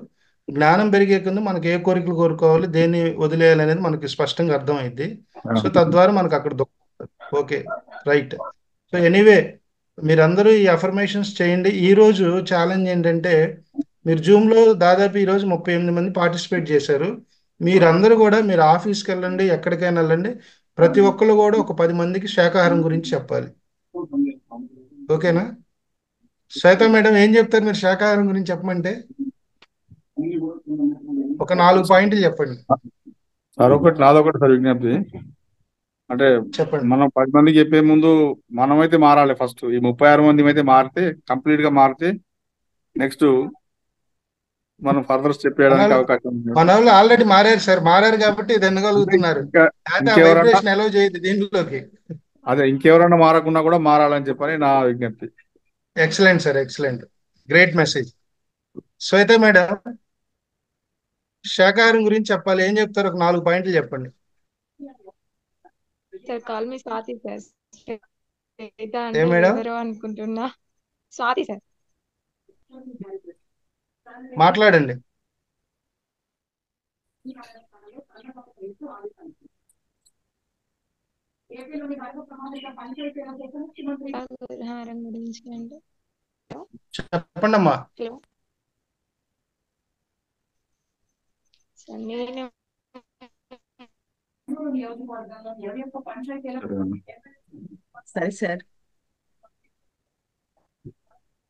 జ్ఞానం పెరిగే కొంది మనకి ఏ కోరికలు కోరుకోవాలి, దేన్ని వదిలేయాలి అనేది మనకి స్పష్టంగా అర్థమైంది. ఆ. సో తద్వారా మనకు అక్కడ దుఃఖం ఉంటుంది. Okay, right. సో ఎనీవే, మీరందరూ ఈ అఫర్మేషన్స్ చేయండి. ఈ రోజు ఛాలెంజ్ ఏంటంటే, మీరు జూమ్లో దాదాపు ఈరోజు 38 మంది పార్టిసిపేట్ చేశారు. మీరందరూ కూడా మీరు ఆఫీస్కి వెళ్ళండి, ఎక్కడికైనా వెళ్ళండి, ప్రతి ఒక్కరు కూడా ఒక 10 మందికి శాకాహారం గురించి చెప్పాలి. ఓకేనా? శ్వేత మేడం ఏం చెప్తారు మీరు శాకాహారం గురించి చెప్పమంటే? ఒక 4 పాయింట్లు చెప్పండి. సార్ నాదొకటి సార్ విజ్ఞప్తి. అంటే చెప్పండి. మనం 10 మందికి చెప్పే ముందు మనమైతే మారాలి ఫస్ట్. ఈ 36 మంది అయితే మారితే, కంప్లీట్ గా మారితే నెక్స్ట్ మనం ఫర్దర్ స్టెప్ మన వేయడానికి వాళ్ళు అవకాశం ఉంది. మన వాళ్ళు ఆల్రెడీ మారారు సార్. మారారు కాబట్టి ఇది ఎన్నగలుగుతున్నారు. ఇంకా అయితే ఆ ఇంకెవరన్నా వైబ్రేషన్ అలౌ చేయదు దీంట్లోకి. ఇంకెవరన్నా మారకుండా కూడా మారాలని చెప్పని నా విజ్ఞప్తి. Excellent sir, excellent, great message. Shweta madam శాకాహారం గురించి చెప్పాలి, ఏం చెప్తారు? ఒక 4 పాయింట్లు చెప్పండి. Sir call me Swathi sir. Shweta ఏ అంటే మేడం? ఎవరో అనుకుంటున్నా. స్వాతి సార్. మాట్లాడండి. ఆహారం గురించి అంటే చెప్పండి అమ్మా. హలో సార్, నేను సరే సార్.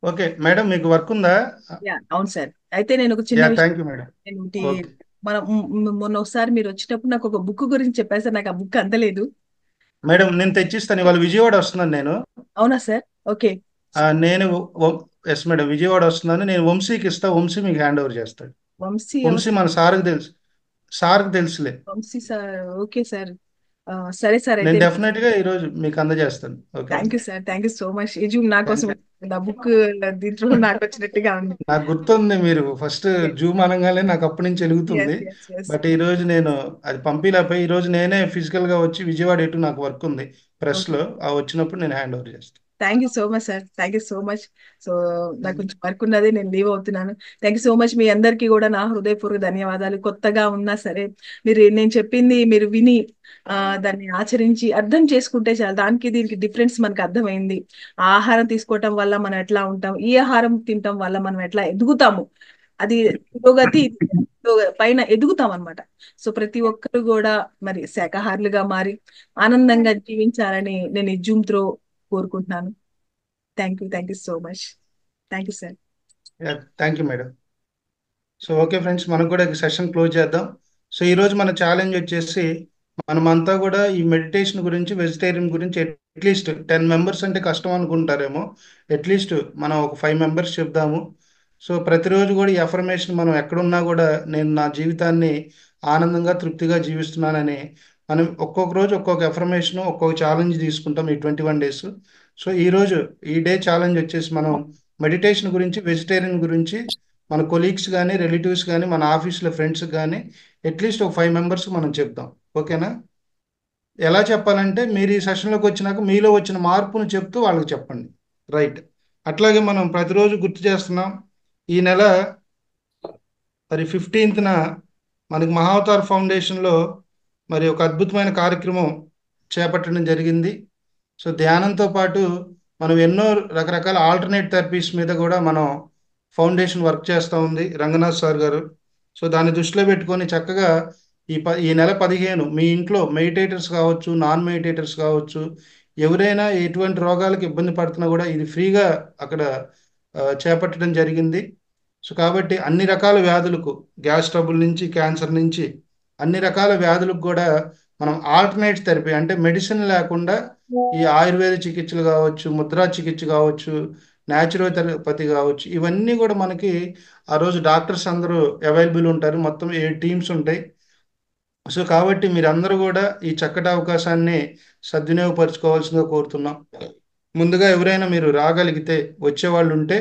ఓకే మేడం, మీకు వర్క్ ఉందా? అవును సార్. అయితే నేను ఒక చిన్న విషయం థ్యాంక్ యూ మేడం. నేను ఓకే మనం మొన్న ఒకసారి మీరు వచ్చేటప్పుడు నాకు ఒక బుక్ గురించి చెప్పారు సార్, నాకు ఆ బుక్ అందలేదు. మేడం, నేను తెచ్చిస్తాను. ఇవాళ విజయవాడ వస్తున్నాను నేను. అవునా సార్? ఓకే. నేను ఎస్ మేడం, విజయవాడ వస్తున్నాను. నేను వంశీకి ఇస్తా, వంశీ మీకు హ్యాండ్ ఓవర్ చేస్తాడు. వంశీ వంశీ మన సార్కి తెలుసు, సార్కి తెలుసులే. వంశీ సార్. Okay sir. సరే సార్, నేను అయితే డెఫినెట్ గా ఈరోజు మీకు అందజేస్తాను. Okay thank you sir, thank you so much. ఈ జూమ్ నా కోసం ఆ బుక్ దీంట్లో నాకు వచ్చినట్టుగా ఉంది. నాకు గుర్తుంది, మీరు ఫస్ట్ జూమ్ అనగానే నాకు అప్పటి నుంచి వెలుగుతుంది. Yes, yes, yes. బట్ ఈ రోజు నేను అది పంపిలేపై ఈ రోజు నేనే ఫిజికల్ గా వచ్చి విజయవాడ ఎటు నాకు వర్క్ ఉంది ప్రెస్ లో, ఆ వచ్చినప్పుడు నేను హ్యాండ్ ఓవర్ చేస్తాను. Thank you so much sir, thank you so much. So నాకు కొంచెం వర్క్ ఉన్నది, నేను లీవ్ అవుతున్నాను. Thank you so much. మీ అందరికీ కూడా నా హృదయపూర్వక ధన్యవాదాలు. కొత్తగా ఉన్నా సరే మీరు నేను చెప్పింది మీరు విని దాన్ని ఆచరించి అర్థం చేసుకుంటే చాలు. దానికి దీనికి డిఫరెన్స్ మనకు అర్థమైంది. ఆ ఆహారం తీసుకోవటం వల్ల మనం ఎట్లా ఉంటాం, ఈ ఆహారం తినటం వల్ల మనం ఎట్లా ఎదుగుతాము, అది పురోగతి పైన ఎదుగుతాం అనమాట. సో ప్రతి ఒక్కరు కూడా మరి శాకాహారులుగా మారి ఆనందంగా జీవించాలని నేను ఈ జూమ్ త్రో కోరుకుంటున్నాను. Thank you so much. Thank you sir. Thank you madam. So okay friends, మనం కూడా సెషన్ క్లోజ్ చేద్దాం. సో ఈ రోజు మన ఛాలెంజ్ వచ్చేసి, మనమంతా కూడా ఈ మెడిటేషన్ గురించి, వెజిటేరియన్ గురించి అట్లీస్ట్ 10 మెంబర్స్ అంటే కష్టం అనుకుంటారేమో, అట్లీస్ట్ మనం ఒక 5 మెంబర్స్ చెప్దాము. సో ప్రతిరోజు కూడా ఈ అఫర్మేషన్ మనం ఎక్కడున్నా కూడా నేను నా జీవితాన్ని ఆనందంగా తృప్తిగా జీవిస్తున్నానని మనం ఒక్కొక్క రోజు ఒక్కొక్క అఫర్మేషన్, ఒక్కొక్క ఛాలెంజ్ తీసుకుంటాం ఈ 21 days. సో ఈ రోజు ఈ డే ఛాలెంజ్ వచ్చేసి మనం మెడిటేషన్ గురించి, వెజిటేరియన్ గురించి మన కొలీగ్స్ కానీ, రిలేటివ్స్ కానీ, మన ఆఫీస్లో ఫ్రెండ్స్ కానీ అట్లీస్ట్ ఒక 5 మెంబర్స్కి మనం చెప్తాం. ఓకేనా? ఎలా చెప్పాలంటే, మీరు ఈ సెషన్లోకి వచ్చినాక మీలో వచ్చిన మార్పును చెప్తూ వాళ్ళకి చెప్పండి. రైట్. అట్లాగే మనం ప్రతిరోజు గుర్తు చేస్తున్నాం. ఈ నెల మరి 15th మనకి మహావతార్ ఫౌండేషన్లో మరి ఒక అద్భుతమైన కార్యక్రమం చేపట్టడం జరిగింది. సో ధ్యానంతో పాటు మనం ఎన్నో రకరకాల ఆల్టర్నేట్ థెరపీస్ మీద కూడా మనం ఫౌండేషన్ వర్క్ చేస్తూ ఉంది రంగనాథ్ సార్ గారు. సో దాన్ని దృష్టిలో పెట్టుకొని చక్కగా ఈ నెల 15 మీ ఇంట్లో మెడిటేటర్స్ కావచ్చు, నాన్ మెడిటేటర్స్ కావచ్చు, ఎవరైనా ఎటువంటి రోగాలకు ఇబ్బంది పడుతున్నా కూడా ఇది ఫ్రీగా అక్కడ చేపట్టడం జరిగింది. సో కాబట్టి అన్ని రకాల వ్యాధులకు, గ్యాస్ ట్రబుల్ నుంచి క్యాన్సర్ నుంచి అన్ని రకాల వ్యాధులకు కూడా మనం ఆల్టర్నేట్ థెరపీ అంటే మెడిసిన్ లేకుండా ఈ ఆయుర్వేద చికిత్సలు కావచ్చు, ముద్రా చికిత్స కావచ్చు, న్యాచురోపతి కావచ్చు, ఇవన్నీ కూడా మనకి ఆ రోజు డాక్టర్స్ అందరూ అవైలబుల్ ఉంటారు. మొత్తం 7 టీమ్స్ ఉంటాయి. సో కాబట్టి మీరందరూ కూడా ఈ చక్కటి అవకాశాన్ని సద్వినియోగపరచుకోవాల్సిందిగా కోరుతున్నాం. ముందుగా ఎవరైనా మీరు రాగలిగితే, వచ్చేవాళ్ళు ఉంటే,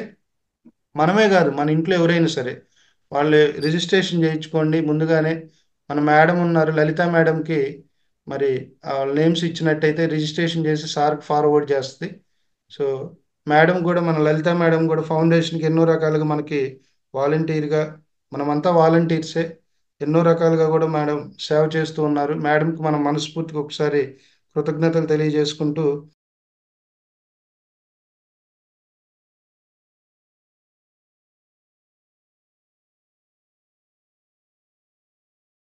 మనమే కాదు మన ఇంట్లో ఎవరైనా సరే వాళ్ళు రిజిస్ట్రేషన్ చేయించుకోండి ముందుగానే. మన మేడం ఉన్నారు, లలిత మేడంకి మరి నేమ్స్ ఇచ్చినట్టయితే రిజిస్ట్రేషన్ చేసి సార్కి ఫార్వర్డ్ చేస్తుంది. సో మేడం కూడా, మన లలిత మేడం కూడా ఫౌండేషన్కి ఎన్నో రకాలుగా మనకి వాలంటీర్గా, మనమంతా వాలంటీర్సే, ఎన్నో రకాలుగా కూడా మేడం సేవ చేస్తూ ఉన్నారు. మేడంకి మనం మనస్ఫూర్తిగా ఒకసారి కృతజ్ఞతలు తెలియజేసుకుంటూ